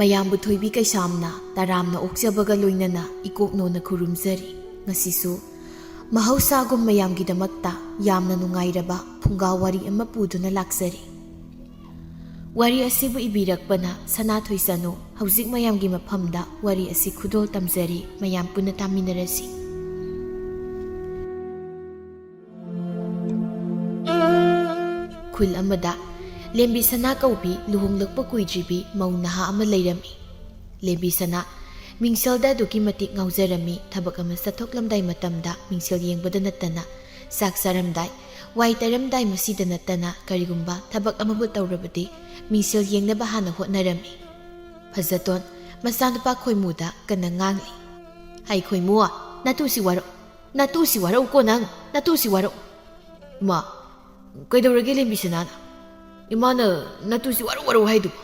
ꯃꯌꯥꯝꯕꯨ ꯊꯣꯏꯕꯤ ꯀꯩꯁꯥꯝꯅ ꯇꯔꯥꯝꯅ ꯑꯣꯛꯆꯕꯒ ꯂꯣꯏꯅꯅ ꯏꯀꯣꯛꯅꯣꯅ ꯈꯨꯔꯨꯝꯖꯔꯤ꯫ ꯉꯁꯤꯁꯨ ꯃꯍꯧꯁꯥꯒꯨꯝ ꯃꯌꯥꯝꯒꯤꯗꯃꯛꯇ ꯌꯥꯝꯅ ꯅꯨꯡꯉꯥꯏꯔꯕ ꯐꯨꯡꯒꯥ ꯋꯥꯔꯤ ꯑꯃ ꯄꯨꯗꯨꯅ ꯂꯥꯛꯆꯔꯤ꯫ ꯋꯥꯔꯤ ꯑꯁꯤꯕꯨ ꯏꯕꯤꯔꯛꯄꯅ ꯁꯅꯥꯊꯣꯏ ꯆꯅꯨ꯫ ꯍꯧꯖꯤꯛ ꯃꯌꯥꯝꯒꯤ ꯃꯐꯝꯗ ꯋꯥꯔꯤ ꯑꯁꯤ ꯈꯨꯗꯣꯜ ꯇꯝꯖꯔꯤ, ꯃꯌꯥꯝ ꯄꯨꯟꯅ ꯇꯥꯃꯤꯟꯅꯔꯁꯤ꯫ ꯈꯨꯜ ꯑꯃꯗ ꯂꯦꯝꯕꯤ ꯁꯅꯥ ꯀꯧꯕꯤ ꯂꯨꯍꯣꯡꯂꯛꯄ ꯀꯨꯏꯗ꯭ꯔꯤꯕꯤ ꯃꯧ ꯅꯍꯥ ꯑꯃ ꯂꯩꯔꯝꯃꯤ꯫ ꯂꯦꯝꯕꯤ ꯁꯅꯥ ꯃꯤꯡꯁꯦꯜꯗ ꯑꯗꯨꯛꯀꯤ ꯃꯇꯤꯛ ꯉꯥꯎꯖꯔꯝꯃꯤ꯫ ꯊꯕꯛ ꯑꯃ ꯆꯠꯊꯣꯛꯂꯝꯗꯥꯏ ꯃꯇꯝꯗ ꯃꯤꯡꯁꯦꯜ ꯌꯦꯡꯕꯗ ꯅꯠꯇꯅ ꯆꯥꯛ ꯆꯥꯔꯝꯗꯥꯏ, ꯋꯥꯏ ꯇꯩꯔꯝꯗꯥꯏ ꯃꯁꯤꯗ ꯅꯠꯇꯅ ꯀꯔꯤꯒꯨꯝꯕ ꯊꯕꯛ ꯑꯃꯕꯨ ꯇꯧꯔꯕꯗꯤ ꯃꯤꯡꯁꯦꯜ ꯌꯦꯡꯅꯕ ꯍꯥꯟꯅ ꯍꯣꯠꯅꯔꯝꯃꯤ꯫ ꯐꯖꯇꯣꯟ ꯃꯆꯥꯅꯨꯄꯥ ꯈꯣꯏꯃꯨꯗ ꯀꯟꯅ ꯉꯥꯡꯂꯤ꯫ "ꯍꯩ ꯈꯣꯏꯃꯨ, ꯅꯇꯨꯁꯤ ꯋꯥꯔꯛ, ꯅꯇꯨꯁꯤ ꯋꯥꯔꯛꯎꯀꯣ ꯅꯪ, ꯅꯇꯨꯁꯤ ꯋꯥꯔꯛꯎ"꯫ "ꯏꯃꯥ, ꯀꯩꯗꯧꯔꯒꯦ ꯂꯦꯝꯕꯤ ꯁꯅꯥꯅ? ꯏꯃꯥꯅ ꯅꯇꯨꯁꯤ ꯋꯥꯔꯧ ꯋꯥꯔꯧ ꯍꯥꯏꯗꯨꯕꯨ?"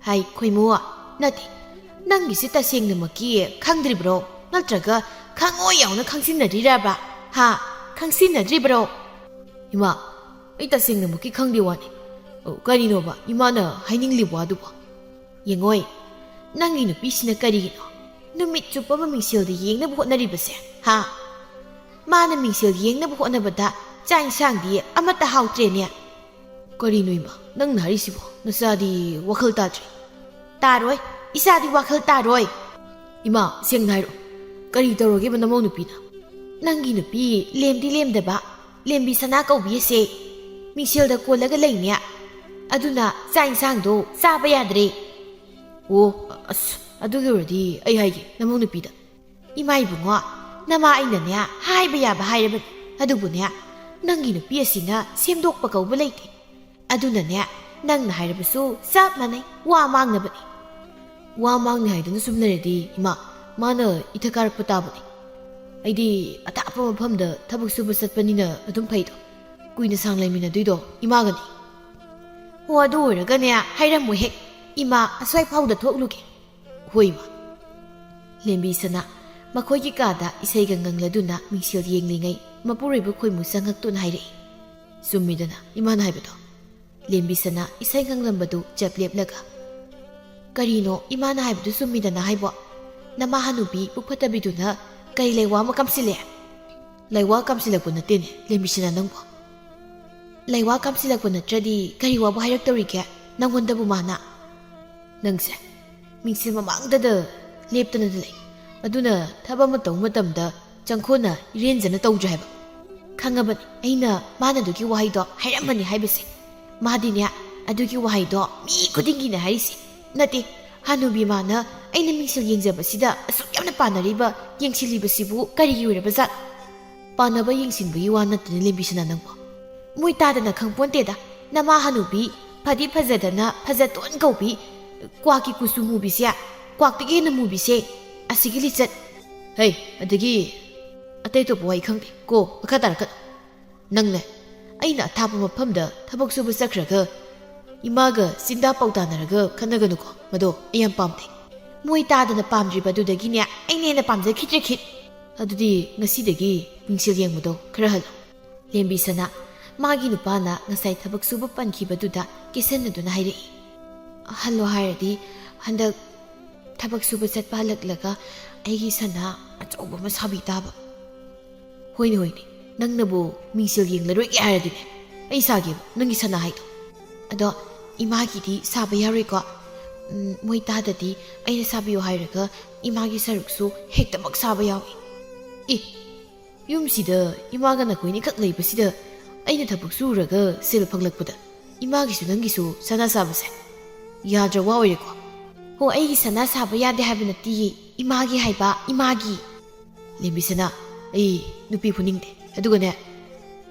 "ꯍꯥꯏ ꯈꯣꯏꯃꯨ, ꯅꯠꯇꯦ, ꯅꯪꯒꯤꯁꯤ ꯇꯁꯦꯡꯅꯃꯛꯀꯤ ꯈꯪꯗ꯭ꯔꯤꯕ꯭ꯔꯣ? ꯅꯠꯇ꯭ꯔꯒ ꯈꯪꯉꯣ ꯌꯥꯎꯅ ꯈꯪꯁꯤꯟꯅꯗ꯭ꯔꯤꯔꯕ? ꯍꯥ, ꯈꯪꯁꯤꯟꯅꯗ꯭ꯔꯤꯕ꯭ꯔꯣ?" "ꯏꯃꯥ, ꯑꯩ ꯇꯁꯦꯡꯅꯃꯛꯀꯤ ꯈꯪꯗꯦ ꯋꯥꯅꯤ꯫ ꯀꯔꯤꯅꯣꯕ ꯏꯃꯥꯅ ꯍꯥꯏꯅꯤꯡꯂꯤꯕ ꯋꯥꯗꯨꯕꯨ?" "ꯌꯦꯡꯉꯣꯏ, ꯅꯪꯒꯤ ꯅꯨꯄꯤꯁꯤꯅ ꯀꯔꯤꯒꯤꯅꯣ ꯅꯨꯃꯤꯠ ꯆꯨꯞꯄ ꯑꯃ ꯃꯤꯡꯁꯦꯜꯗ ꯌꯦꯡꯅꯕ ꯍꯣꯠꯅꯔꯤꯕꯁꯦ? ꯍꯥ? ꯃꯥꯅ ꯃꯤꯡꯁꯦꯜ ꯌꯦꯡꯅꯕ ꯍꯣꯠꯅꯕꯗ ꯆꯥꯛ ꯏꯟꯁꯥꯡꯗꯤ ꯑꯃꯠꯇ ꯍꯥꯎꯇ꯭ꯔꯦꯅꯦ." "ꯀꯔꯤꯅꯣ ꯏꯃꯥ ꯅꯪꯅ ꯍꯥꯏꯔꯤꯁꯤꯕꯣ? ꯅꯆꯥꯗꯤ ꯋꯥꯈꯜ ꯇꯥꯗ꯭ꯔꯤ." "ꯇꯥꯔꯣꯏ, ꯏꯆꯥꯗꯤ ꯋꯥꯈꯜ ꯇꯥꯔꯣꯏ." "ꯏꯃꯥ, ꯁꯦꯡꯅ ꯍꯥꯏꯔꯛꯑꯣ, ꯀꯔꯤ ꯇꯧꯔꯒꯦꯕ ꯅꯃꯧ ꯅꯨꯄꯤꯅ?" "ꯅꯪꯒꯤ ꯅꯨꯄꯤ ꯂꯦꯝꯗꯤ ꯂꯦꯝꯗꯕ ꯂꯦꯝꯕꯤ ꯁꯅꯥ ꯀꯧꯕꯤ ꯑꯁꯦ ꯃꯤꯡꯁꯦꯜꯗ ꯀꯣꯜꯂꯒ ꯂꯩꯅꯦ꯫ ꯑꯗꯨꯅ ꯆꯥꯛ ꯏꯟꯁꯥꯡꯗꯣ ꯆꯥꯕ ꯌꯥꯗ꯭ꯔꯦ." "ꯑꯣ, ꯑꯁ ꯑꯗꯨꯒꯤ ꯑꯣꯏꯔꯗꯤ ꯑꯩ ꯍꯥꯏꯒꯦ ꯅꯃꯧ ꯅꯨꯄꯤꯗ." "ꯏꯃꯥ ꯏꯕꯨꯡꯉꯣ, ꯅꯃꯥ ꯑꯩꯅꯅꯦ ꯍꯥꯏꯕ ꯌꯥꯕ ꯍꯥꯏꯔꯕꯅꯤ, ꯑꯗꯨꯕꯨꯅꯦ ꯅꯪꯒꯤ ꯅꯨꯄꯤ ꯑꯁꯤꯅ ꯁꯦꯝꯗꯣꯛꯄ ꯀꯧꯕ ꯂꯩꯇꯦ꯫ ꯑꯗꯨꯅꯅꯦ ꯅꯪꯅ ꯍꯥꯏꯔꯕꯁꯨ ꯆꯞ ꯃꯥꯟꯅꯩ, ꯋꯥ ꯃꯥꯡꯅꯕꯅꯤ." "ꯋꯥ ꯃꯥꯡꯅꯤ ꯍꯥꯏꯗꯨꯅ ꯁꯨꯝ ꯂꯩꯔꯗꯤ ꯏꯃꯥ, ꯃꯥꯅ ꯏꯊꯛ ꯀꯥꯔꯛꯄ ꯇꯥꯕꯅꯤ꯫ ꯑꯩꯗꯤ ꯑꯊꯥꯞꯄ ꯃꯐꯝꯗ ꯊꯕꯛ ꯁꯨꯕ ꯆꯠꯄꯅꯤꯅ ꯑꯗꯨꯝ ꯐꯩꯗꯣ, ꯀꯨꯏꯅ ꯁꯥꯡ ꯂꯩꯃꯤꯟꯅꯗꯣꯏꯗꯣ ꯏꯃꯥꯒꯅꯤ." "ꯑꯣ, ꯑꯗꯨ ꯑꯣꯏꯔꯒꯅꯦ ꯍꯥꯏꯔꯝꯃꯣ ꯍꯦꯛ, ꯏꯃꯥ ꯑꯁ꯭ꯋꯥꯏ ꯐꯥꯎꯗ ꯊꯣꯛꯂꯨꯒꯦ." "ꯍꯣꯏ ꯏꯃꯥ." ꯂꯦꯝꯕꯤ ꯁꯅꯥ ꯃꯈꯣꯏꯒꯤ ꯀꯥꯗ ꯏꯁꯩꯒ ꯉꯪꯂꯗꯨꯅ ꯃꯤꯡꯁꯦꯜ ꯌꯦꯡꯂꯤꯉꯩ ꯃꯄꯨꯔꯣꯏꯕ ꯈꯣꯏꯃꯨ ꯆꯪꯉꯛꯇꯨꯅ ꯍꯥꯏꯔꯛꯏ꯫ "ꯆꯨꯝꯃꯤꯗꯅ ꯏꯃꯥꯅ ꯍꯥꯏꯕꯗꯣ." ꯂꯦꯝꯕꯤ ꯁꯅꯥ ꯏꯁꯩ ꯉꯪꯂꯝꯕꯗꯨ ꯆꯞ ꯂꯦꯞꯂꯒ, "ꯀꯔꯤꯅꯣ ꯏꯃꯥꯅ ꯍꯥꯏꯕꯗꯨ ꯆꯨꯝꯃꯤꯗꯅ ꯍꯥꯏꯕꯣ? ꯅꯃꯥ ꯍꯅꯨꯕꯤ ꯄꯨꯛ ꯐꯠꯇꯕꯤꯗꯨꯅ ꯀꯩ ꯂꯩꯋꯥ ꯑꯃ ꯀꯝꯁꯤꯜꯂꯦ?" "ꯂꯩꯋꯥ ꯀꯝꯁꯤꯜꯂꯛꯄ ꯅꯠꯇꯦꯅꯦ ꯂꯦꯝꯕꯤ ꯁꯅꯥ ꯅꯪꯕꯣ." "ꯂꯩꯋꯥ ꯀꯝꯁꯤꯜꯂꯛꯄ ꯅꯠꯇ꯭ꯔꯗꯤ ꯀꯔꯤ ꯋꯥꯕꯨ ꯍꯥꯏꯔꯛꯇꯧꯔꯤꯒꯦ ꯅꯪꯉꯣꯟꯗꯕꯨ ꯃꯥꯅ?" "ꯅꯪꯁꯦ ꯃꯤꯡꯁꯦꯜ ꯃꯃꯥꯡꯗꯗ ꯂꯦꯞꯇꯅ ꯂꯩ, ꯑꯗꯨꯅ ꯊꯕꯛ ꯑꯃ ꯇꯧꯕ ꯃꯇꯝꯗ ꯆꯪꯈꯣꯟꯅ ꯏꯔꯦꯟꯖꯅ ꯇꯧꯗ꯭ꯔꯦ ꯍꯥꯏꯕ." "ꯈꯪꯉꯕꯅꯤ ꯑꯩꯅ ꯃꯥꯅ ꯑꯗꯨꯒꯤ ꯋꯥꯍꯩꯗꯣ ꯍꯥꯏꯔꯝꯃꯅꯤ ꯍꯥꯏꯕꯁꯦ꯫ ꯃꯥꯗꯤꯅꯦ ꯑꯗꯨꯒꯤ ꯋꯥꯍꯩꯗꯣ ꯃꯤ ꯈꯨꯗꯤꯡꯒꯤꯅꯦ ꯍꯥꯏꯔꯤꯁꯦ, ꯅꯠꯇꯦ ꯍꯅꯨꯕꯤ ꯃꯥꯅ ꯑꯩꯅ ꯃꯤꯡꯁꯦꯜ ꯌꯦꯡꯖꯕꯁꯤꯗ ꯑꯁꯨꯛ ꯌꯥꯝꯅ ꯄꯥꯅꯔꯤꯕ ꯌꯦꯡꯁꯤꯜꯂꯤꯕꯁꯤꯕꯨ ꯀꯔꯤꯒꯤ ꯑꯣꯏꯔꯕꯖꯥꯠ?" "ꯄꯥꯅꯕ ꯌꯦꯡꯁꯤꯟꯕꯒꯤ ꯋꯥ ꯅꯠꯇꯦꯅꯦ ꯂꯦꯝꯕꯤ ꯁꯅꯥ ꯅꯪꯕꯣ." "ꯃꯣꯏ ꯇꯥꯗꯅ ꯈꯪꯄꯣꯟꯇꯦꯗ, ꯅꯃꯥ ꯍꯅꯨꯕꯤ ꯐꯗꯤ ꯐꯖꯗꯅ ꯐꯖꯇꯣꯟ ꯀꯧꯕꯤ ꯀ꯭ꯋꯥꯛꯀꯤ ꯀꯨꯆꯨ ꯃꯨꯕꯤꯁꯦ, ꯀ꯭ꯋꯥꯛꯇꯒꯤ ꯍꯦꯟꯅ ꯃꯨꯕꯤꯁꯦ, ꯑꯁꯤꯒꯤ ꯂꯤꯆꯠ..." "ꯍꯩ, ꯑꯗꯒꯤ ꯑꯇꯩ ꯑꯇꯣꯞꯄ ꯋꯥꯍꯩ ꯈꯪꯗꯦ ꯀꯣ, ꯃꯈꯥ ꯇꯥꯔꯛꯀꯅꯨ꯫ ꯅꯪꯅꯦ ꯑꯩꯅ ꯑꯊꯥꯞꯄ ꯃꯐꯝꯗ ꯊꯕꯛ ꯁꯨꯕ ꯆꯠꯈ꯭ꯔꯒ ꯏꯃꯥꯒ ꯆꯤꯟꯗꯥ ꯄꯥꯎꯇꯥꯅꯔꯒ ꯈꯟꯅꯒꯅꯨꯀꯣ, ꯃꯗꯣ ꯑꯩ ꯌꯥꯝ ꯄꯥꯝꯗꯦ." "ꯃꯣꯏ ꯇꯥꯗꯅ ꯄꯥꯝꯗ꯭ꯔꯤꯕꯗꯨꯗꯒꯤꯅꯦ ꯑꯩꯅ ꯍꯦꯟꯅ ꯄꯥꯝꯖꯈꯤꯗ꯭ꯔꯦ ꯈꯤꯠ." "ꯑꯗꯨꯗꯤ ꯉꯁꯤꯗꯒꯤ ꯃꯤꯡꯁꯦꯜ ꯌꯦꯡꯕꯗꯣ ꯈꯔ ꯍꯜꯂꯣ." ꯂꯦꯝꯕꯤ ꯁꯅꯥ ꯃꯥꯒꯤ ꯅꯨꯄꯥꯅ ꯉꯁꯥꯏ ꯊꯕꯛ ꯁꯨꯕ ꯄꯟꯈꯤꯕꯗꯨꯗ ꯀꯦꯁꯟꯅꯗꯨꯅ ꯍꯥꯏꯔꯛꯏ꯫ "ꯍꯜꯂꯣ ꯍꯥꯏꯔꯗꯤ ꯍꯟꯗꯛ ꯊꯕꯛ ꯁꯨꯕ ꯆꯠꯄ ꯍꯜꯂꯛꯂꯒ ꯑꯩꯒꯤ ꯁꯅꯥ ꯑꯆꯧꯕ ꯑꯃ ꯁꯥꯕꯤ ꯇꯥꯕ." "ꯍꯣꯏꯅꯦ ꯍꯣꯏꯅꯦ, ꯅꯪꯅꯕꯨ ꯃꯤꯡꯁꯦꯜ ꯌꯦꯡꯂꯔꯣꯏꯒꯦ ꯍꯥꯏꯔꯗꯤꯅꯦ ꯑꯩ ꯁꯥꯒꯦꯕ ꯅꯪꯒꯤ ꯁꯅꯥ ꯍꯥꯏꯗꯣ. ꯑꯗꯣ ꯏꯃꯥꯒꯤꯗꯤ ꯁꯥꯕ ꯌꯥꯔꯣꯏꯀꯣ? ꯃꯣꯏ ꯇꯥꯗꯗꯤ ꯑꯩꯅ ꯁꯥꯕꯤꯌꯣ ꯍꯥꯏꯔꯒ ꯏꯃꯥꯒꯤ ꯁꯔꯨꯛꯁꯨ ꯍꯦꯛꯇꯃꯛ ꯁꯥꯕ ꯌꯥꯎꯏ. ꯌꯨꯝꯁꯤꯗ ꯏꯃꯥꯒ ꯅꯈꯣꯏꯅꯤꯈꯛ ꯂꯩꯕꯁꯤꯗ ꯑꯩꯅ ꯊꯕꯛ ꯁꯨꯔꯒ ꯁꯦꯜ ꯐꯪꯂꯛꯄꯗ ꯏꯃꯥꯒꯤꯁꯨ ꯅꯪꯒꯤꯁꯨ ꯁꯅꯥ ꯁꯥꯕꯁꯦ ꯌꯥꯗ꯭ꯔ ꯋꯥ ꯑꯣꯏꯔꯦꯀꯣ? ꯍꯣ, ꯑꯩꯒꯤ ꯁꯅꯥ ꯁꯥꯕ ꯌꯥꯗꯦ ꯍꯥꯏꯕ ꯅꯠꯇꯤꯌꯦ, 이마기 하이바 이마기 렘비스나 이 누피 분인데 ꯑꯗꯨꯒꯅꯦ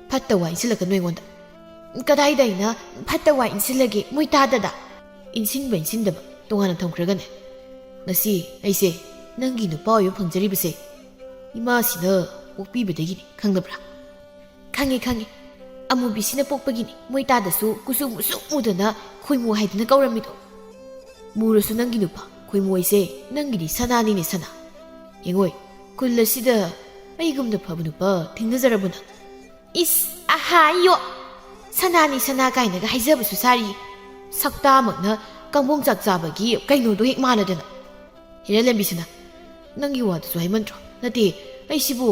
ꯐꯠꯇ ꯋꯥ ꯏꯟꯁꯤꯜꯂꯛꯀꯅꯨ ꯑꯩꯉꯣꯟꯗ ꯀꯗꯥꯏꯗ ꯑꯩꯅ ꯐꯠꯇ ꯋꯥ ꯏꯟꯁꯤꯜꯂꯒꯦ ꯃꯣꯏ ꯇꯥꯗꯗ 인신바 인신ꯗꯕ ꯇꯣꯉꯥꯟꯅ ꯊꯝꯈ꯭ꯔꯒꯅꯦ ꯉꯁꯤ ꯑꯩꯁꯦ ꯅꯪꯒꯤ ꯅꯨꯄꯥ ꯑꯣꯏꯕ ꯐꯪꯖꯔꯤꯕꯁꯦ 이마ꯁꯤꯅ ꯄꯣꯛꯄꯤꯕꯗꯒꯤꯅꯤ ꯈꯪꯗꯕ꯭ꯔꯥ ꯈꯪꯉꯦ ꯈꯪꯉꯦ ꯑꯃꯨꯕꯤꯁꯤꯅ ꯄꯣꯛꯄꯒꯤꯅꯤ ꯃꯣꯏ ꯇꯥꯗꯁꯨ ꯀꯨꯁꯨ ꯃꯨꯁꯨ ꯃꯨꯗꯅ ꯈꯣꯏꯃꯨ ꯍꯥꯏꯗꯅ ꯀꯧꯔꯝꯃꯤꯗꯣ ꯃꯨꯔꯁꯨ ꯅꯪꯒꯤ ꯅꯨꯄꯥ ꯈꯣꯏꯃꯨ ꯍꯥꯏꯁꯦ ꯅꯪꯒꯤꯗꯤ ꯁꯅꯥꯅꯤꯅꯦ ꯁꯅꯥ ꯌꯦꯡꯉꯣꯏ ꯈꯨꯜ ꯑꯁꯤꯗ ꯑꯩꯒꯨꯝꯅ ꯐꯕ ꯅꯨꯄꯥ ꯊꯦꯡꯅꯖꯔꯕ ꯅꯪ 이스 아하요 사나니 사나 가이나가 하이저브수 사리 석다먹나 ꯀꯥꯡꯕꯣꯡ ꯆꯥꯛ ꯆꯥꯕꯒꯤ ꯀꯩꯅꯣꯗꯣ ꯍꯦꯛ ꯃꯥꯟꯅꯗꯅ ꯍꯦꯔꯥ ꯂꯦꯝꯕꯤꯁꯅꯥ ꯅꯪꯒꯤ ꯋꯥꯗꯨꯁꯨ ꯍꯥꯏꯃꯟꯗ꯭ꯔꯣ ꯅꯠꯇꯦ ꯑꯩꯁꯤꯕꯨ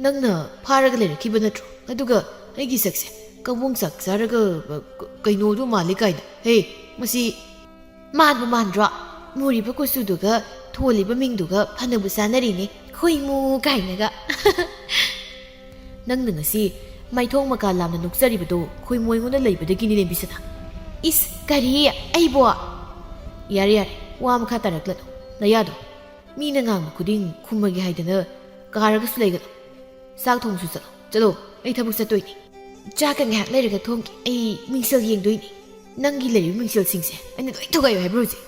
ꯅꯪꯅ ꯐꯥꯔꯒ ꯂꯩꯔꯛꯈꯤꯕ ꯅꯠꯇ꯭ꯔꯣ ꯑꯗꯨꯒ ꯑꯩꯒꯤ ꯁꯛꯁꯦ ꯀꯥꯡꯕꯣꯡ ꯆꯥꯛ ꯆꯥꯔꯒ ꯀꯩꯅꯣꯗꯣ ꯃꯥꯜꯂꯤ ꯀꯥꯏꯅ ꯍꯦ ꯃꯁꯤ ꯃꯥꯟꯕꯨ ꯃꯥꯟꯗ꯭ꯔꯣ ꯃꯨꯔꯤꯕ ꯀꯨꯆꯨꯗꯨꯒ ꯊꯣꯜꯂꯤꯕ ꯃꯤꯡꯗꯨꯒ ꯐꯅꯕꯨ ꯆꯥꯅꯔꯤꯅꯦ ꯈꯣꯏꯃꯨ ꯀꯥꯏꯅꯒ ꯅꯪꯅ ꯉꯁꯤ ꯃꯥꯏꯊꯣꯡ ꯃꯀꯥ ꯂꯥꯝꯅ ꯅꯣꯛꯆꯔꯤꯕꯗꯣ ꯈꯣꯏꯃꯨ ꯑꯩꯉꯣꯟꯗ ꯂꯩꯕꯗꯒꯤꯅꯤ ꯂꯦꯝꯕꯤꯁꯅꯥ ꯏꯁ ꯀꯔꯤ ꯑꯩꯕꯣ ꯌꯥꯔꯦ ꯌꯥꯔꯦ ꯋꯥ ꯃꯈꯥ ꯇꯥꯔꯛꯂꯅꯨ ꯅꯌꯥꯗꯣ ꯃꯤꯅ ꯉꯥꯡꯕ ꯈꯨꯗꯤꯡ ꯈꯨꯝꯃꯒꯦ ꯍꯥꯏꯗꯅ ꯀꯥꯔꯒꯁꯨ ꯂꯩꯒꯅꯨ ꯆꯥꯛ ꯊꯣꯡꯁꯨ ꯆꯠꯂꯣ ꯑꯩ ꯊꯕꯛ ꯆꯠꯇꯣꯏꯅꯤ ꯆꯥꯛꯀ ꯉꯥꯏꯍꯥꯛ ꯂꯩꯔꯒ ꯊꯣꯡꯒꯦ ꯑꯩ ꯃꯤꯡꯁꯦꯜ ꯌꯦꯡꯗꯣꯏꯅꯤ ꯅꯪꯒꯤ ꯂꯩꯔꯤꯕ ꯃꯤꯡꯁꯦꯜꯁꯤꯡꯁꯦ ꯑꯩꯅ ꯂꯣꯏ ꯊꯨꯒꯥꯏꯌꯨ ꯍꯥꯏꯕ꯭ꯔꯣ ꯍꯧꯖꯤꯛ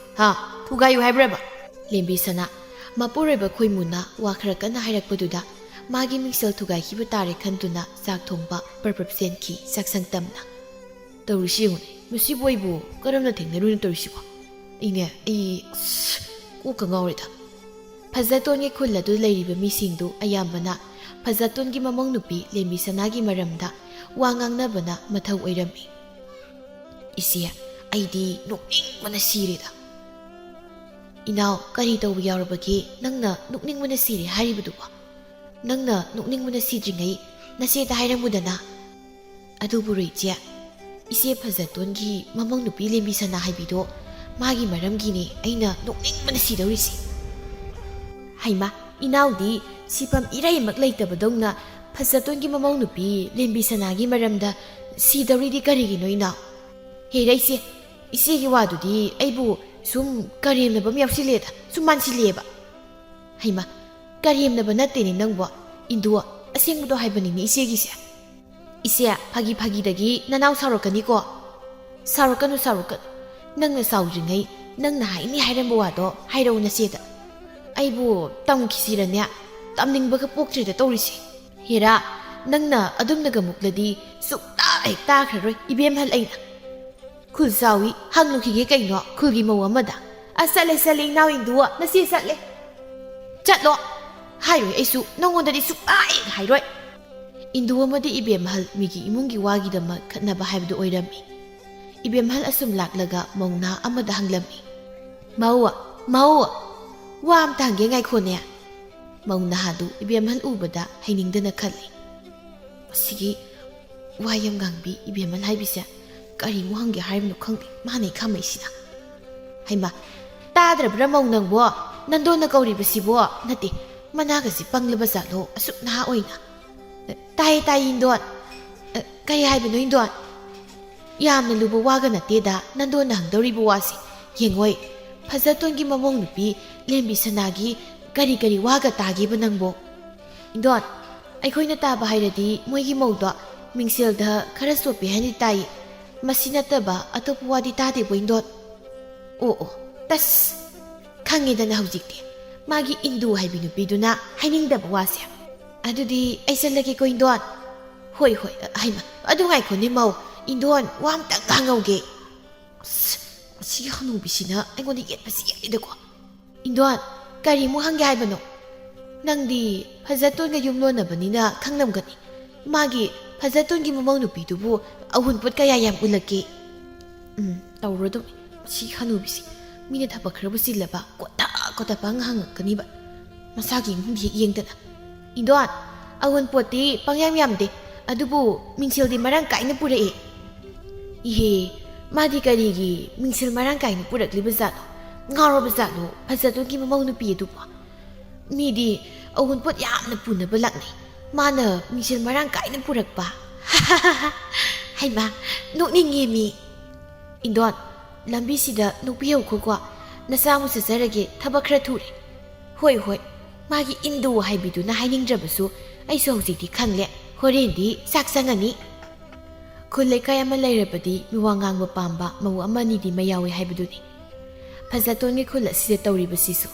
ꯊꯨꯒꯥꯏꯌꯨ ꯍꯥꯏꯕ꯭ꯔꯕ ꯂꯦꯝꯕꯤꯁꯅꯥ ꯃꯄꯨꯔꯣꯏꯕ ꯈꯣꯏꯃꯨꯅ ꯋꯥ ꯈꯔ ꯀꯟꯅ ꯍꯥꯏꯔꯛꯄꯗꯨꯗ ꯃꯥꯒꯤ ꯃꯤꯡꯁꯦꯜ ꯊꯨꯒꯥꯏꯈꯤꯕ ꯇꯥꯔꯦ ꯈꯟꯗꯨꯅ ꯆꯥꯛ ꯊꯣꯡꯕ ꯄꯔꯄ꯭ꯔꯞ ꯆꯦꯟꯈꯤ ꯆꯥꯛꯁꯪ ꯇꯝꯅ ꯇꯧꯔꯤꯁꯤ ꯌꯦꯡꯉꯨꯅꯦ ꯃꯁꯤꯕꯨ ꯑꯩꯕꯨ ꯀꯔꯝꯅ ꯊꯦꯡꯅꯔꯨꯏꯅ ꯇꯧꯔꯤꯁꯤꯕꯣ ꯑꯩ ꯀꯣꯛꯀ ꯉꯥꯎꯔꯦꯗ ꯐꯖꯇꯣꯟꯒꯤ ꯈꯨꯜ ꯑꯗꯨ ꯂꯩꯔꯤꯕ ꯃꯤꯁꯤꯡꯗꯨ ꯑꯌꯥꯝꯕꯅ ꯐꯖꯇꯣꯟꯒꯤ ꯃꯃꯧ ꯅꯨꯄꯤ ꯂꯦꯝꯕꯤꯁꯅꯥꯒꯤ ꯃꯔꯝꯗ ꯋꯥ ꯉꯥꯡꯅꯕꯅ ꯃꯊꯧ ꯑꯣꯏꯔꯝꯃꯤ ꯏꯆꯦ ꯑꯩꯗꯤ ꯅꯣꯛꯅꯤꯡꯕꯅ ꯁꯤꯔꯦꯗ ꯏꯅꯥꯎ ꯀꯔꯤ ꯇꯧꯕ ꯌꯥꯎꯔꯕꯒꯦ ꯅꯪꯅ ꯅꯣꯛꯅꯤꯡꯕꯅ ꯁꯤꯔꯦ ꯍꯥꯏꯔꯤꯕꯗꯨꯕꯣ ꯅꯪꯅ ꯅꯣꯛꯅꯤꯡꯕꯅ ꯁꯤꯗ꯭ꯔꯤꯉꯩ ꯅꯆꯦꯗ ꯍꯥꯏꯔꯝꯃꯨꯗꯅ ꯑꯗꯨꯕꯨꯔꯣ ꯏꯆꯦ ꯐꯖꯇꯣꯟꯒꯤ ꯃꯃꯧ ꯅꯨꯄꯤ ꯂꯦꯝꯕꯤꯁꯅꯥ ꯍꯥꯏꯕꯤꯗꯣ ꯃꯥꯒꯤ ꯃꯔꯝꯒꯤꯅꯦ ꯑꯩꯅ ꯅꯣꯛꯅꯤꯡꯕꯅ ꯁꯤꯗꯧꯔꯤꯁꯤ ꯍꯩꯃꯥ ꯏꯅꯥꯎꯗꯤ ꯁꯤꯐꯝ ꯏꯔꯩꯃꯛ ꯂꯩꯇꯕꯗꯧꯅ ꯐꯖꯇꯣꯟꯒꯤ ꯃꯃꯧ ꯅꯨꯄꯤ ꯂꯦꯝꯕꯤꯁꯅꯥꯒꯤ ꯃꯔꯝꯗ ꯁꯤꯗꯧꯔꯤꯗꯤ ꯀꯔꯤꯒꯤꯅꯣ ꯏꯅꯥꯎ ꯍꯦꯔ ꯏꯆꯦꯒꯤ ꯋꯥꯗꯨꯗꯤ ꯑꯩꯕꯨ ꯁꯨꯝ ꯀꯔꯦꯝꯅꯕ ꯑꯃ ꯌꯥꯎꯁꯤꯜꯂꯦꯗ ꯁꯨꯝ ꯃꯥꯟꯁꯤꯜꯂꯦꯕ ꯍꯩꯃꯥ ꯀꯔꯦꯝꯅꯕ ꯅꯠꯇꯦꯅꯦ ꯅꯪꯕꯣ ꯏꯟꯗꯨ ꯑꯁꯦꯡꯕꯗꯣ ꯍꯥꯏꯕꯅꯤꯅꯦ ꯏꯆꯦꯒꯤꯁꯦ ꯏꯆꯦ ꯐꯥꯒꯤ ꯅꯅꯥꯎ ꯁꯥꯎꯔꯛꯀꯅꯤꯀꯣ ꯁꯥꯎꯔꯛꯀꯅꯨ ꯅꯪꯅ ꯁꯥꯎꯗ꯭ꯔꯤꯉꯩ ꯅꯪꯅ ꯍꯥꯏꯅꯤ ꯍꯥꯏꯔꯝꯕ ꯋꯥꯗꯣ ꯍꯥꯏꯔꯛꯎ ꯅꯆꯦꯗ ꯑꯩꯕꯨ ꯇꯝꯈꯤꯁꯤꯔꯅꯦ ꯇꯝꯅꯤꯡꯕꯒ ꯄꯣꯛꯇ꯭ꯔꯦꯗ ꯇꯧꯔꯤꯁꯦ ꯍꯦꯔꯥ ꯅꯪꯅ ꯑꯗꯨꯝꯅꯒ ꯃꯨꯛꯂꯗꯤ ꯁꯨꯛꯇꯥ ꯍꯦꯛ ꯇꯥꯈ꯭ꯔꯔꯣꯏ ꯏꯕꯦꯝꯍꯜ ꯑꯩꯅ ꯈꯨꯜ ꯆꯥꯎꯏ ꯍꯪꯂꯨꯈꯤꯒꯦ ꯀꯩꯅꯣ ꯈꯨꯜꯒꯤ ꯃꯧ ꯑꯃꯗ ꯆꯠꯂꯦ ꯏꯅꯥꯎ ꯏꯟꯗꯨ ꯅꯆꯦ ꯆꯠꯂꯦ ꯆꯠꯂꯣ ꯍꯥꯏꯔꯣꯏ ꯑꯩꯁꯨ ꯅꯪꯉꯣꯟꯗꯗꯤ ꯁꯨꯛꯇꯥ ꯍꯦꯛ ꯍꯥꯏꯔꯣꯏ ꯏꯟꯗꯨ ꯑꯃꯗꯤ ꯏꯕꯦꯝꯍꯜ ꯃꯤꯒꯤ ꯏꯃꯨꯡꯒꯤ ꯋꯥꯒꯤꯗꯃꯛ ꯈꯠꯅꯕ ꯍꯥꯏꯕꯗꯨ ꯑꯣꯏꯔꯝꯃꯤ ꯏꯕꯦꯝꯍꯜ ꯑꯁꯨꯝ ꯂꯥꯛꯂꯒ ꯃꯧꯅꯥ ꯑꯃꯗ ꯍꯪꯂꯝꯃꯤ ꯃꯧ ꯋꯥ ꯑꯝꯇ ꯍꯪꯒꯦ ꯉꯥꯏꯈꯣꯅꯦ ꯃꯧꯅꯥꯗꯨ ꯏꯕꯦꯝꯍꯜ ꯎꯕꯗ ꯍꯩꯅꯤꯡꯗꯅ ꯈꯜꯂꯤ ꯃꯁꯤꯒꯤ ꯋꯥ ꯌꯥꯝ ꯉꯥꯡꯕꯤ ꯏꯕꯦꯝꯍꯜ ꯍꯥꯏꯕꯤꯁꯦ ꯀꯔꯤꯃꯨꯛ ꯍꯪꯒꯦ ꯍꯥꯏꯔꯤꯕꯅꯣ ꯈꯪꯗꯦ ꯃꯥꯅ ꯈꯥꯝꯃꯩꯁꯤꯅ ꯍꯩꯃꯥ ꯇꯥꯗ꯭ꯔꯕ꯭ꯔꯥ ꯃꯧ ꯅꯪꯕꯣ ꯅꯟꯗꯣꯟꯅ ꯀꯧꯔꯤꯕꯁꯤꯕꯣ ꯅꯠꯇꯦ ꯃꯅꯥꯒꯁꯤ ꯄꯪꯂꯕ ꯖꯥꯠꯂꯣ ꯑꯁꯨꯛ ꯅꯍꯥ ꯑꯣꯏꯅ ꯇꯥꯏꯌꯦ ꯏꯟꯗꯣꯟ ꯀꯔꯤ ꯍꯥꯏꯕꯅꯣ ꯏꯟꯗꯣꯟ ꯌꯥꯝꯅ ꯂꯨꯕ ꯋꯥꯒ ꯅꯠꯇꯦꯗ ꯅꯟꯗꯣꯟꯅ ꯍꯪꯗꯧꯔꯤꯕ ꯋꯥꯁꯤ ꯌꯦꯡꯉꯣꯏ ꯐꯖꯇꯣꯟꯒꯤ ꯃꯃꯧ ꯅꯨꯄꯤ ꯂꯦꯝꯕꯤꯁꯅꯥꯒꯤ ꯀꯔꯤ ꯋꯥꯒ ꯇꯥꯒꯦꯕ ꯅꯪꯕꯣ ꯏꯟꯗꯣꯟ ꯑꯩꯈꯣꯏꯅ ꯇꯥꯕ ꯍꯥꯏꯔꯗꯤ ꯃꯣꯏꯒꯤ ꯃꯧꯗꯣ ꯃꯤꯡꯁꯦꯜꯗ ꯈꯔ ꯆꯣꯞꯄꯦ ꯍꯥꯏꯅ ꯇꯥꯏꯌꯦ ꯃꯁꯤ ꯅꯠꯇꯕ ꯑꯇꯣꯞꯄ ꯋꯥꯗꯤ ꯇꯥꯗꯦꯕꯣ ꯏꯟꯗꯣꯟ ꯑꯣ ꯇꯁ ꯈꯪꯉꯦꯗꯅ ꯍꯧꯖꯤꯛꯇꯤ ꯃꯥꯒꯤ ꯏꯟꯗꯨ ꯍꯥꯏꯕꯤ ꯅꯨꯄꯤꯗꯨꯅ ꯍꯥꯏꯅꯤꯡꯗꯕ ꯋꯥꯁꯦ ꯑꯗꯨꯗꯤ ꯑꯩ ꯆꯠꯂꯒꯦꯀꯣ ꯏꯟꯗꯣꯟ ꯍꯣꯏ ꯍꯩꯃꯥ ꯑꯗꯨ ꯉꯥꯏꯈꯣꯅꯦ ꯃꯧ ꯏꯟꯗꯣꯟ ꯋꯥ ꯑꯝꯇꯪ ꯍꯪꯍꯧꯒꯦ ꯃꯁꯤꯒꯤ ꯍꯅꯨꯕꯤꯁꯤꯅ ꯑꯩꯉꯣꯟꯗ ꯌꯦꯠꯄꯁꯤ ꯌꯦꯠꯂꯤꯗꯀꯣ ꯏꯟꯗꯣꯟ ꯀꯔꯤꯃꯨꯛ ꯍꯪꯒꯦ ꯍꯥꯏꯕꯅꯣ ꯅꯪꯗꯤ ꯐꯖꯇꯣꯟꯒ ꯌꯨꯝꯂꯣꯟꯅꯕꯅꯤꯅ ꯈꯪꯂꯝꯒꯅꯤ ꯃꯥꯒꯤ ꯐꯖꯇꯣꯟꯒꯤ ꯃꯃꯧ ꯅꯨꯄꯤꯗꯨꯕꯨ ꯑꯎꯟꯄꯣꯠ ꯀꯌꯥ ꯌꯥꯝ ꯎꯠꯂꯛꯀꯦ ꯇꯧꯔꯗꯧꯅꯤ ꯃꯁꯤ ꯍꯅꯨꯕꯤꯁꯤ ꯃꯤꯅ ꯊꯕꯛ ꯈꯔꯕꯨ ꯆꯤꯜꯂꯕ ꯀꯣꯠꯇ ꯍꯪꯉꯛꯀꯅꯤꯕ ꯃꯁꯥꯒꯤ ꯏꯃꯨꯡꯗꯤ ꯍꯦꯛ ꯌꯦꯡꯗꯅ ꯏꯟꯗꯣꯟ ꯑꯎꯟꯄꯣꯠꯇꯤ ꯄꯪꯌꯥꯝ ꯌꯥꯝꯗꯦ ꯑꯗꯨꯕꯨ ꯃꯤꯡꯁꯦꯜꯗꯤ ꯃꯔꯥꯡ ꯀꯥꯏꯅ ꯄꯨꯔꯛꯑꯦ ꯏꯍꯦ ꯃꯥꯗꯤ ꯀꯔꯤꯒꯤ ꯃꯤꯡꯁꯦꯜ ꯃꯔꯥꯡ ꯀꯥꯏꯅ ꯄꯨꯔꯛꯂꯤꯕ ꯖꯥꯠꯅꯣ ꯉꯥꯎꯔꯕ ꯖꯥꯠꯂꯣ ꯐꯖꯇꯣꯟꯒꯤ ꯃꯃꯧ ꯅꯨꯄꯤ ꯑꯗꯨꯕꯨ ꯃꯤꯗꯤ ꯑꯎꯟꯄꯣꯠ ꯌꯥꯝꯅ ꯄꯨꯅꯕ ꯂꯥꯛꯅꯩ ꯃꯥꯅ ꯃꯤꯡꯁꯦꯜ ꯃꯔꯥꯡ ꯀꯥꯏꯅ ꯄꯨꯔꯛꯄ ꯍꯩꯃꯥ ꯅꯣꯛꯅꯤꯡꯉꯦ ꯃꯤ ꯏꯟꯗꯣꯟ ꯂꯝꯕꯤꯁꯤꯗ ꯅꯣꯛꯄꯤꯍꯧꯈꯣꯀꯣ ꯅꯆꯥꯃꯨꯛ ꯆꯠꯆꯔꯒꯦ ꯊꯕꯛ ꯈꯔ ꯊꯨꯔꯦ ꯍꯣꯏ ꯃꯥꯒꯤ ꯏꯟꯗꯨ ꯍꯥꯏꯕꯤꯗꯨꯅ ꯍꯥꯏꯅꯤꯡꯗ꯭ꯔꯕꯁꯨ ꯑꯩꯁꯨ ꯍꯧꯖꯤꯛꯇꯤ ꯈꯪꯂꯦ ꯍꯣꯔꯦꯟꯗꯤ ꯆꯥꯛ ꯆꯪꯉꯅꯤ ꯈꯨꯜ ꯂꯩꯀꯥꯏ ꯑꯃ ꯂꯩꯔꯕꯗꯤ ꯃꯤꯋꯥ ꯉꯥꯡꯕ ꯄꯥꯝꯕ ꯃꯧ ꯑꯃ ꯑꯅꯤꯗꯤ ꯃꯌꯥꯎꯏ ꯍꯥꯏꯕꯗꯨꯅꯤ ꯐꯖꯇꯣꯟꯒꯤ ꯈꯨꯜ ꯑꯁꯤꯗ ꯇꯧꯔꯤꯕꯁꯤꯁꯨ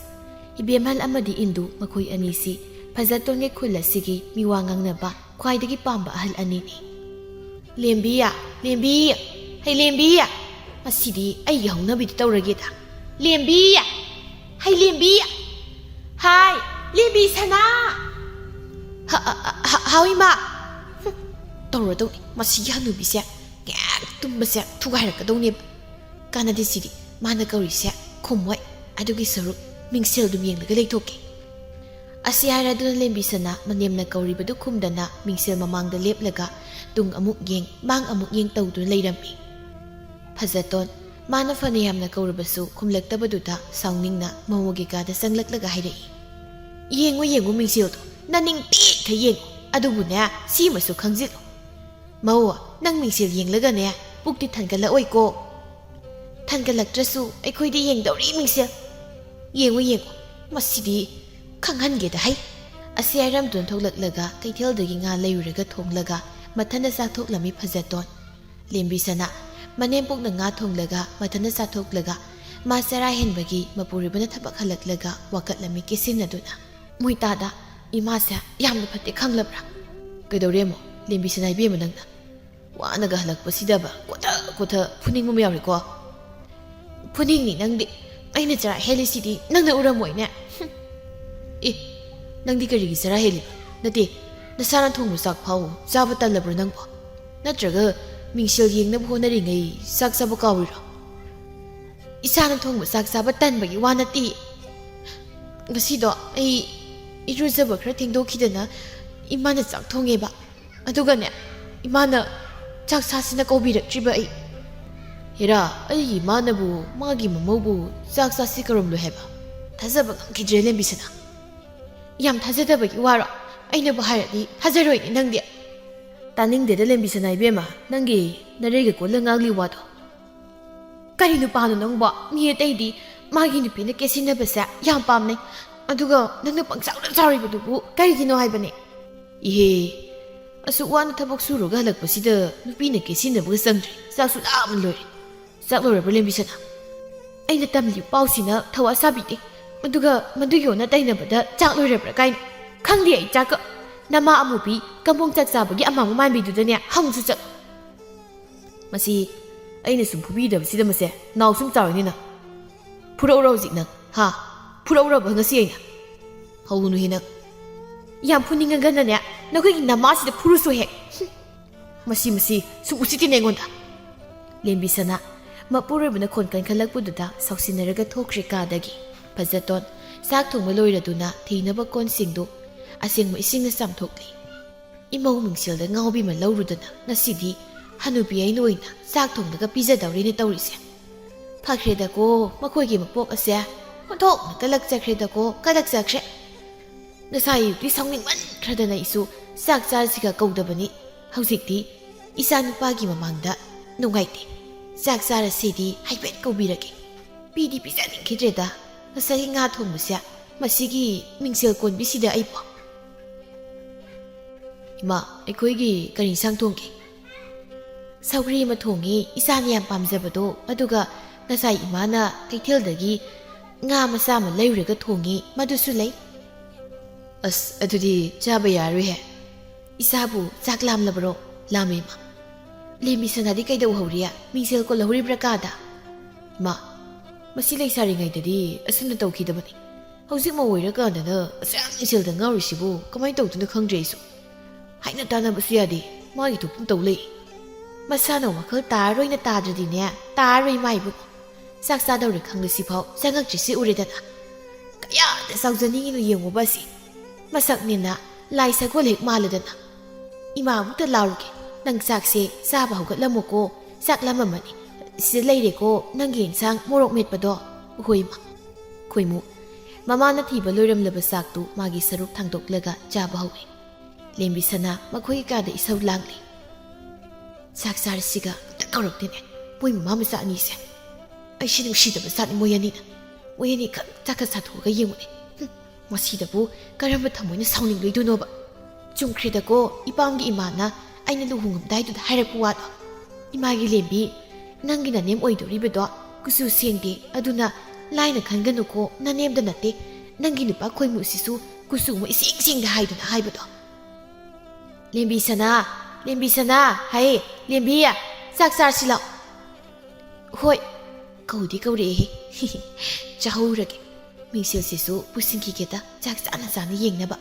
ꯏꯕꯦꯝꯍꯜ ꯑꯃꯗꯤ ꯏꯟꯗꯨ ꯃꯈꯣꯏ ꯑꯅꯤꯁꯤ ꯐꯖꯇꯣꯟꯒꯤ ꯈꯨꯜ ꯑꯁꯤꯒꯤ ꯃꯤꯋꯥ ꯉꯥꯡꯅꯕ ꯈ꯭ꯋꯥꯏꯗꯒꯤ ꯄꯥꯝꯕ ꯑꯍꯜ ꯑꯅꯤꯅꯤ ꯂꯦꯝꯕꯤ ꯍꯩ ꯂꯦꯝꯕꯤ ꯃꯁꯤꯗꯤ ꯑꯩꯒꯤ ꯍꯧꯅꯕꯤꯗꯤ ꯇꯧꯔꯒꯦꯗ ꯂꯦꯝꯕꯤ ꯍꯩ ꯂꯦꯝꯕꯤ ꯍꯥꯏ ꯂꯦꯝꯕꯤꯁꯅꯥ ꯍꯥꯎ ꯏꯃꯥ ꯇꯧꯔꯗꯧꯅꯤ ꯃꯁꯤꯒꯤ ꯍꯅꯨꯕꯤꯁꯦ ꯉꯦꯛ ꯇꯨꯝꯕꯁꯦ ꯊꯨꯒꯥꯏꯔꯛꯀꯗꯧꯅꯦꯕ ꯀꯥꯟꯅꯗꯦ ꯁꯤꯗꯤ ꯃꯥꯅ ꯀꯧꯔꯤꯁꯦ ꯈꯨꯝꯃꯣꯏ ꯑꯗꯨꯒꯤ ꯁꯔꯨꯛ ꯃꯤꯡꯁꯦꯜꯗꯨꯝ ꯌꯦꯡꯂꯒ ꯂꯩꯊꯣꯛꯀꯦ ꯑꯁꯤ ꯍꯥꯏꯔꯗꯨꯅ ꯂꯦꯝꯕꯤꯁꯅꯥ ꯃꯅꯦꯝꯅ ꯀꯧꯔꯤꯕꯗꯨ ꯈꯨꯝꯗꯅ ꯃꯤꯡꯁꯦꯜ ꯃꯃꯥꯡꯗ ꯂꯦꯞꯂꯒ ꯇꯨꯡ ꯑꯃꯨꯛ ꯌꯦꯡ ꯃꯥꯡ ꯑꯃꯨꯛ ꯌꯦꯡ ꯇꯧꯗꯨꯅ ꯂꯩꯔꯝꯃꯤ ꯐꯖꯇꯣꯟ ꯃꯥꯅ ꯐꯅ ꯌꯥꯝꯅ ꯀꯧꯔꯕꯁꯨ ꯈꯨꯝꯂꯛꯇꯕꯗꯨꯗ ꯁꯥꯎꯅꯤꯡꯅ ꯃꯃꯣꯒꯤ ꯀꯥꯗ ꯆꯪꯂꯛꯂꯒ ꯍꯥꯏꯔꯛꯏ ꯌꯦꯡꯉꯨ ꯃꯤꯡꯁꯦꯜꯗꯣ ꯅꯅꯤꯡ ꯇꯦꯛꯈ ꯌꯦꯡꯉꯨ ꯑꯗꯨꯕꯨꯅꯦ ꯁꯤꯃꯁꯨ ꯈꯪꯖꯤꯜꯂꯨ ꯃꯧ ꯅꯪ ꯃꯤꯡꯁꯦꯜ ꯌꯦꯡꯂꯒꯅꯦ ꯄꯨꯛꯇꯤ ꯊꯟꯒꯠꯂꯛꯑꯣꯏꯀꯣ ꯊꯟꯒꯠꯂꯛꯇ꯭ꯔꯁꯨ ꯑꯩꯈꯣꯏꯗꯤ ꯌꯦꯡꯗꯧꯔꯤ ꯃꯤꯡꯁꯦꯜ ꯌꯦꯡꯉꯨ ꯃꯁꯤꯗꯤ ꯈꯪꯍꯟꯒꯦꯗ ꯍꯩ ꯑꯁꯤ ꯍꯥꯏꯔꯝꯗꯨꯅ ꯊꯣꯛꯂꯛꯂꯒ ꯀꯩꯊꯦꯜꯗꯒꯤ ꯉꯥ ꯂꯩꯔꯨꯔꯒ ꯊꯣꯡꯂꯒ ꯃꯊꯟꯗ ꯆꯥꯊꯣꯛꯂꯝꯃꯤ ꯐꯖꯇꯣꯟ ꯂꯦꯝꯕꯤꯁꯅꯥ ꯃꯅꯦꯝꯄꯣꯛꯅ ꯉꯥ ꯊꯣꯡꯂꯒ ꯃꯊꯟꯗ ꯆꯥꯊꯣꯛꯂꯒ ꯃꯥ ꯆꯔꯥ ꯍꯦꯟꯕꯒꯤ ꯃꯄꯨꯔꯣꯏꯕꯅ ꯊꯕꯛ ꯍꯜꯂꯛꯂꯒ ꯋꯥꯀꯠꯂꯝꯃꯤ ꯀꯦꯁꯤꯟꯅꯗꯨꯅ ꯃꯣꯏꯇꯥꯗ ꯏꯃꯥꯁꯦ ꯌꯥꯝꯅ ꯐꯠꯇꯦ ꯈꯪꯂꯕ꯭ꯔꯥ ꯀꯩꯗꯧꯔꯦꯃꯣ ꯂꯦꯝꯕꯤꯁꯅꯥ ꯏꯕꯦꯝꯃ ꯅꯪꯅ ꯋꯥꯅꯒ ꯍꯜꯂꯛꯄꯁꯤꯗꯕ ꯀꯣꯊ ꯐꯨꯅꯤꯡꯕ ꯑꯃ ꯌꯥꯎꯔꯤꯀꯣ ꯐꯨꯅꯤꯡꯅꯤ ꯅꯪꯗꯤ ꯑꯩꯅ ꯆꯔꯥ ꯍꯦꯜꯂꯤꯁꯤꯗꯤ ꯅꯪꯅ ꯎꯔꯝꯃꯣꯏꯅꯦ ꯅꯪꯗꯤ ꯀꯔꯤꯒꯤ ꯆꯔꯥ ꯍꯦꯜꯂꯤꯕ ꯅꯠꯇꯦ ꯅꯁꯥꯅ ꯊꯣꯡꯕ ꯆꯥꯛ ꯐꯥꯎ ꯆꯥꯕ ꯇꯜꯂꯕ꯭ꯔꯣ ꯅꯪꯕꯣ ꯅꯠꯇ꯭ꯔꯒ ꯃꯤꯡꯁꯦꯜ ꯌꯦꯡꯅꯕ ꯍꯣꯠꯅꯔꯤꯉꯩ ꯆꯥꯛ ꯆꯥꯕ ꯀꯥꯎꯔꯤꯔꯣ ꯏꯁꯥꯅ ꯊꯣꯡꯕ ꯆꯥꯛ ꯆꯥꯕ ꯇꯟꯕꯒꯤ ꯋꯥ ꯅꯠꯇꯦ ꯉꯁꯤꯗꯣ ꯑꯩ ꯏꯔꯨꯖꯕ ꯈꯔ ꯊꯦꯡꯗꯣꯛꯈꯤꯗꯅ ꯏꯃꯥꯅ ꯆꯥꯛ ꯊꯣꯡꯉꯦꯕ ꯑꯗꯨꯒꯅꯦ ꯏꯃꯥꯅ ꯆꯥꯛ ꯆꯥꯁꯤꯅ ꯀꯧꯕꯤꯔꯛꯇ꯭ꯔꯤꯕ ꯑꯩ ꯍꯦꯔꯥ ꯑꯩꯒꯤ ꯏꯃꯥꯅꯕꯨ ꯃꯥꯒꯤ ꯃꯃꯧꯕꯨ ꯆꯥꯛ ꯆꯥꯁꯤ ꯀꯧꯔꯝꯂꯣꯏ ꯍꯥꯏꯕ ꯊꯥꯖꯕ ꯉꯝꯈꯤꯗ꯭ꯔꯦ ꯂꯦꯝꯕꯤꯁꯅꯥ ꯌꯥꯝ ꯊꯥꯖꯗꯕꯒꯤ ꯋꯥꯔꯣ ꯑꯩꯅꯕꯨ ꯍꯥꯏꯔꯗꯤ ꯊꯥꯖꯔꯣꯏꯅꯦ ꯅꯪꯗꯤ ꯇꯥꯅꯤꯡꯗꯦꯗ ꯂꯦꯝꯕꯤꯁꯅꯥ ꯏꯕꯦꯝꯃ ꯅꯪꯒꯤ ꯅꯔꯩꯒ ꯀꯣꯜꯂ ꯉꯥꯡꯂꯤ ꯋꯥꯗꯣ ꯀꯔꯤ ꯅꯨꯄꯥꯅꯣ ꯅꯪꯕꯣ ꯃꯤ ꯑꯇꯩꯗꯤ ꯃꯥꯒꯤ ꯅꯨꯄꯤꯅ ꯀꯦꯁꯤꯟꯅꯕꯁꯦ ꯌꯥꯝ ꯄꯥꯝꯅꯩ ꯑꯗꯨꯒ ꯅꯪꯅ ꯄꯪꯆꯥꯎꯗ ꯆꯥꯎꯔꯤꯕꯗꯨꯕꯨ ꯀꯔꯤꯒꯤꯅꯣ ꯍꯥꯏꯕꯅꯦ ꯏꯍꯦ ꯑꯁꯨꯛ ꯋꯥꯅ ꯊꯕꯛ ꯁꯨꯔꯒ ꯍꯜꯂꯛꯄꯁꯤꯗ ꯅꯨꯄꯤꯅ ꯀꯦꯁꯤꯟꯅꯕꯒ ꯆꯪꯗ꯭ꯔꯤ ꯆꯥꯛꯁꯨ ꯂꯥꯝꯅ ꯂꯣꯏꯔꯦ ꯆꯥꯛ ꯂꯣꯏꯔꯕ꯭ꯔꯥ ꯂꯦꯝꯕꯤꯁꯅꯥ ꯑꯩꯅ ꯇꯝꯂꯤꯕ ꯄꯥꯎꯁꯤꯅ ꯊꯋꯥ ꯁꯥꯕꯤꯗꯦ ꯑꯗꯨꯒ ꯃꯗꯨꯒꯤ ꯑꯣꯟꯅ ꯇꯩꯅꯕꯗ ꯆꯥꯛ ꯂꯣꯏꯔꯕ꯭ꯔꯥ ꯀꯥꯏꯅ ꯈꯪꯗꯦ ꯑꯩ ꯆꯥꯛꯀ ꯅꯃꯥ ꯑꯃꯨꯕꯤ ꯀꯝꯄꯣꯡ ꯆꯥꯛ ꯆꯥꯕꯒꯤ ꯑꯃꯥꯡꯕ ꯃꯥꯟꯕꯤꯗꯨꯗꯅꯦ ꯍꯪꯁꯨ ꯆꯠꯂꯣ ꯃꯁꯤ ꯑꯩꯅ ꯁꯨꯝ ꯐꯨꯕꯤꯗꯕꯁꯤꯗ ꯃꯁꯦ ꯅꯥꯎ ꯁꯨꯝ ꯆꯥꯎꯔꯤꯅꯤꯅ ꯐꯨꯔꯛꯎꯔ ꯍꯧꯖꯤꯛ ꯅꯪ ꯍꯥ ꯐꯨꯔꯛꯎꯔꯕ ꯉꯁꯤ ꯑꯩꯅ ꯍꯧꯅꯨꯍꯦ ꯅꯪ ꯌꯥꯝ ꯐꯨꯅꯤꯡꯉꯒꯅꯅꯦ ꯅꯈꯣꯏꯒꯤ ꯅꯃꯥꯁꯤꯗ ꯐꯨꯔꯨꯁꯨ ꯍꯦꯛ ꯃꯁꯤ ꯁꯨꯛ ꯎꯁꯤꯠꯇꯦꯅꯦ ꯑꯩꯉꯣꯟꯗ ꯂꯦꯝꯕꯤꯁꯅꯥ ꯃꯄꯨꯔꯣꯏꯕꯅ ꯈꯣꯟ ꯀꯟꯈꯠꯂꯛꯄꯗꯨꯗ ꯁꯥꯎꯁꯤꯟꯅꯔꯒ ꯊꯣꯛꯈ꯭ꯔꯦ ꯀꯥꯗꯒꯤ ꯐꯖꯇꯣꯟ ꯆꯥꯛ ꯊꯣꯡꯕ ꯂꯣꯏꯔꯗꯨꯅ ꯊꯤꯅꯕ ꯀꯣꯟꯁꯤꯡꯗꯨ ꯑꯁꯦꯡꯕ ꯏꯁꯤꯡꯅ ꯆꯥꯝꯊꯣꯛꯂꯤ ꯏꯃꯧ ꯃꯤꯡꯁꯦꯜꯗ ꯉꯥꯎꯕꯤ ꯑꯃ ꯂꯧꯔꯨꯗꯅ ꯉꯁꯤꯗꯤ ꯍꯅꯨꯕꯤ ꯑꯩꯅ ꯑꯣꯏꯅ ꯆꯥꯛ ꯊꯣꯡꯂꯒ ꯄꯤꯖꯗꯧꯔꯤꯅꯦ ꯇꯧꯔꯤꯁꯦ ꯐꯈ꯭ꯔꯦꯗꯀꯣ ꯃꯈꯣꯏꯒꯤ ꯃꯄꯣꯛ ꯑꯁꯦ ꯑꯣꯟꯊꯣꯛꯅ ꯀꯜꯂꯛꯆꯈ꯭ꯔꯦꯗꯀꯣ ꯀꯜꯂꯛꯆꯈ꯭ꯔꯦ ꯉꯁꯥꯏ ꯑꯌꯨꯛꯇꯤ ꯁꯥꯎꯅꯤꯡꯃꯟꯈ꯭ꯔꯗꯅ ꯑꯩꯁꯨ ꯆꯥꯛ ꯆꯥꯔꯁꯤꯒ ꯀꯧꯗꯕꯅꯤ ꯍꯧꯖꯤꯛꯇꯤ ꯏꯆꯥ ꯅꯨꯄꯥꯒꯤ ꯃꯃꯥꯡꯗ ꯅꯨꯡꯉꯥꯏꯇꯦ ꯆꯥꯛ ꯆꯥꯔꯁꯤꯗꯤ ꯍꯥꯏꯐꯦꯠ ꯀꯧꯕꯤꯔꯒꯦ ꯄꯤꯗꯤ ꯄꯤꯖꯅꯤꯡꯈꯤꯗ꯭ꯔꯦꯗ ꯉꯁꯥꯏꯒꯤ ꯉꯥ ꯊꯣꯡꯕꯁꯦ ꯃꯁꯤꯒꯤ ꯃꯤꯡꯁꯦꯜ ꯀꯣꯟꯕꯤꯁꯤꯗ ꯑꯩꯕꯣ ꯏꯃꯥ ꯑꯩꯈꯣꯏꯒꯤ ꯀꯔꯤ ꯏꯟꯁꯥꯡ ꯊꯣꯡꯒꯦ ꯁꯧꯒ꯭ꯔꯤ ꯑꯃ ꯊꯣꯡꯉꯤ ꯏꯆꯥꯅ ꯌꯥꯝ ꯄꯥꯝꯖꯕꯗꯣ ꯑꯗꯨꯒ ꯉꯁꯥꯏ ꯏꯃꯥꯅ ꯀꯩꯊꯦꯜꯗꯒꯤ ꯉꯥ ꯃꯆꯥ ꯑꯃ ꯂꯩꯔꯨꯔꯒ ꯊꯣꯡꯉꯤ ꯃꯗꯨꯁꯨ ꯂꯩ ꯑꯁ ꯑꯗꯨꯗꯤ ꯆꯥꯕ ꯌꯥꯔꯣꯏꯍꯦ ꯏꯆꯥꯕꯨ ꯆꯥꯛ ꯂꯥꯝꯂꯕ꯭ꯔꯣ ꯂꯥꯝꯃꯦ ꯏꯃꯥ ꯂꯦꯝꯕꯤꯁꯅꯥꯗꯤ ꯀꯩꯗꯧꯍꯧꯔꯤ ꯃꯤꯡꯁꯦꯜ ꯀꯣꯜꯍꯧꯔꯤꯕ꯭ꯔꯥ ꯀꯥꯗ ꯏꯃꯥ ꯃꯁꯤ ꯂꯩꯁꯥꯔꯤꯉꯩꯗꯗꯤ ꯑꯁꯨꯝꯅ ꯇꯧꯈꯤꯗꯕꯅꯤ ꯍꯧꯖꯤꯛ ꯃꯧ ꯑꯣꯏꯔꯀꯥꯟꯗꯅ ꯑꯁꯦꯡ ꯃꯤꯡꯁꯦꯜꯗ ꯉꯥꯎꯔꯤꯁꯤꯕꯨ ꯀꯃꯥꯏꯅ ꯇꯧꯗꯣꯏꯅꯣ ꯈꯪꯗ꯭ꯔꯦ ꯑꯩꯁꯨ ꯍꯥꯏꯅ ꯇꯥꯟꯅꯕꯁꯨ ꯌꯥꯗꯦ ꯃꯥꯒꯤ ꯊꯣꯛꯄ ꯇꯧ ꯂꯩ ꯃꯁꯥꯅ ꯋꯥꯈꯜ ꯇꯥꯔꯔꯣꯏꯅ ꯇꯥꯗ꯭ꯔꯗꯤꯅꯦ ꯇꯥꯔꯔꯣꯏ ꯃꯥꯏꯕꯨ ꯆꯥꯛ ꯆꯥꯗꯧꯔꯦ ꯈꯪꯂꯁꯤꯐꯥꯎ ꯆꯪꯉꯛꯇ꯭ꯔꯤꯁꯤ ꯎꯔꯦꯗꯅ ꯀꯌꯥꯗ ꯆꯥꯎꯖꯅꯤꯡꯉꯤꯅꯣ ꯌꯦꯡꯉꯨꯕ ꯑꯁꯤ ꯃꯁꯛꯅꯤꯅ ꯂꯥꯏ ꯁꯒꯣꯜ ꯍꯦꯛ ꯃꯥꯜꯂꯗꯅ ꯏꯃꯥꯕꯨꯛꯇ ꯂꯥꯎꯔꯨꯒꯦ ꯅꯪ ꯆꯥꯛꯁꯦ ꯆꯥꯕ ꯍꯧꯒꯠꯂꯝꯃꯨꯀꯣ ꯆꯥꯛ ꯂꯥꯝꯃꯝꯃꯅꯤ ꯁꯤꯗ ꯂꯩꯔꯦꯀꯣ ꯅꯪꯒꯤ ꯏꯟꯁꯥꯡ ꯃꯣꯔꯣꯛ ꯃꯦꯠꯄꯗꯣ ꯍꯣꯏ ꯏꯃꯥ ꯈꯣꯏꯃꯨ ꯃꯃꯥꯅ ꯊꯤꯕ ꯂꯣꯏꯔꯝꯂꯕ ꯆꯥꯛꯇꯨ ꯃꯥꯒꯤ ꯁꯔꯨꯛ ꯊꯥꯡꯗꯣꯛꯂꯒ ꯆꯥꯕ ꯍꯧꯏ ꯂꯦꯝꯕꯤꯁꯅꯥ ꯃꯈꯣꯏꯒꯤ ꯀꯥꯗ ꯏꯁꯧ ꯂꯥꯡꯂꯤ ꯆꯥꯛ ꯆꯥꯔꯁꯤꯒ ꯑꯝꯇ ꯀꯧꯔꯛꯇꯦꯅꯦ ꯃꯣꯏ ꯃꯃꯥ ꯃꯆꯥ ꯑꯅꯤꯁꯦ ꯑꯩꯁꯤ ꯅꯨꯡꯁꯤꯗꯕ ꯆꯥꯠꯅꯤ ꯃꯣꯏ ꯑꯅꯤ ꯈꯛ ꯆꯥꯛꯀ ꯆꯥꯊꯣꯛꯑꯒ ꯌꯦꯡꯉꯨꯅꯦ ꯃꯁꯤꯗꯕꯨ ꯀꯔꯝꯕ ꯊꯃꯣꯏꯅ ꯁꯥꯎꯅꯤꯡꯂꯣꯏꯗꯣꯏꯅꯣꯕ ꯆꯨꯝꯈ꯭ꯔꯦꯗꯀꯣ ꯏꯄꯥꯝꯒꯤ ꯏꯃꯥꯅ ꯑꯩꯅ ꯂꯨꯍꯣꯡꯉꯝꯗꯥꯏꯗꯨꯗ ꯍꯥꯏꯔꯛꯄ ꯋꯥꯗꯣ ꯏꯃꯥꯒꯤ ꯂꯦꯝꯕꯤ ꯅꯪꯒꯤ ꯅꯅꯦꯝ ꯑꯣꯏꯗꯣꯔꯤꯕꯗꯣ ꯀꯨꯆꯨ ꯁꯦꯡꯗꯦ ꯑꯗꯨꯅ ꯂꯥꯏꯅ ꯈꯟꯒꯅꯨꯀꯣ ꯅꯅꯦꯝꯗ ꯅꯠꯇꯦ ꯅꯪꯒꯤ ꯅꯨꯄꯥ ꯈꯣꯏꯃꯨꯁꯤꯁꯨ ꯀꯨꯆꯨ ꯑꯃ ꯏꯁꯦꯡ ꯁꯦꯡꯗ ꯍꯥꯏꯗꯨꯅ ꯍꯥꯏꯕꯗꯣ ꯂꯦꯝꯕꯤꯁꯅꯥ ꯍꯥꯏ ꯂꯦꯝꯕꯤ ꯆꯥꯛ ꯆꯥꯔꯁꯤ ꯂꯥꯛꯑꯣ ꯍꯣꯏ ꯀꯧꯗꯤ ꯀꯧꯔꯛꯑꯦꯍꯦ ꯆꯥꯍꯧꯔꯒꯦ ꯃꯤꯡꯁꯦꯜꯁꯤꯁꯨ ꯄꯨꯁꯤꯟꯈꯤꯒꯦꯗ ꯆꯥꯛ ꯆꯥꯅ ꯌꯦꯡꯅꯕ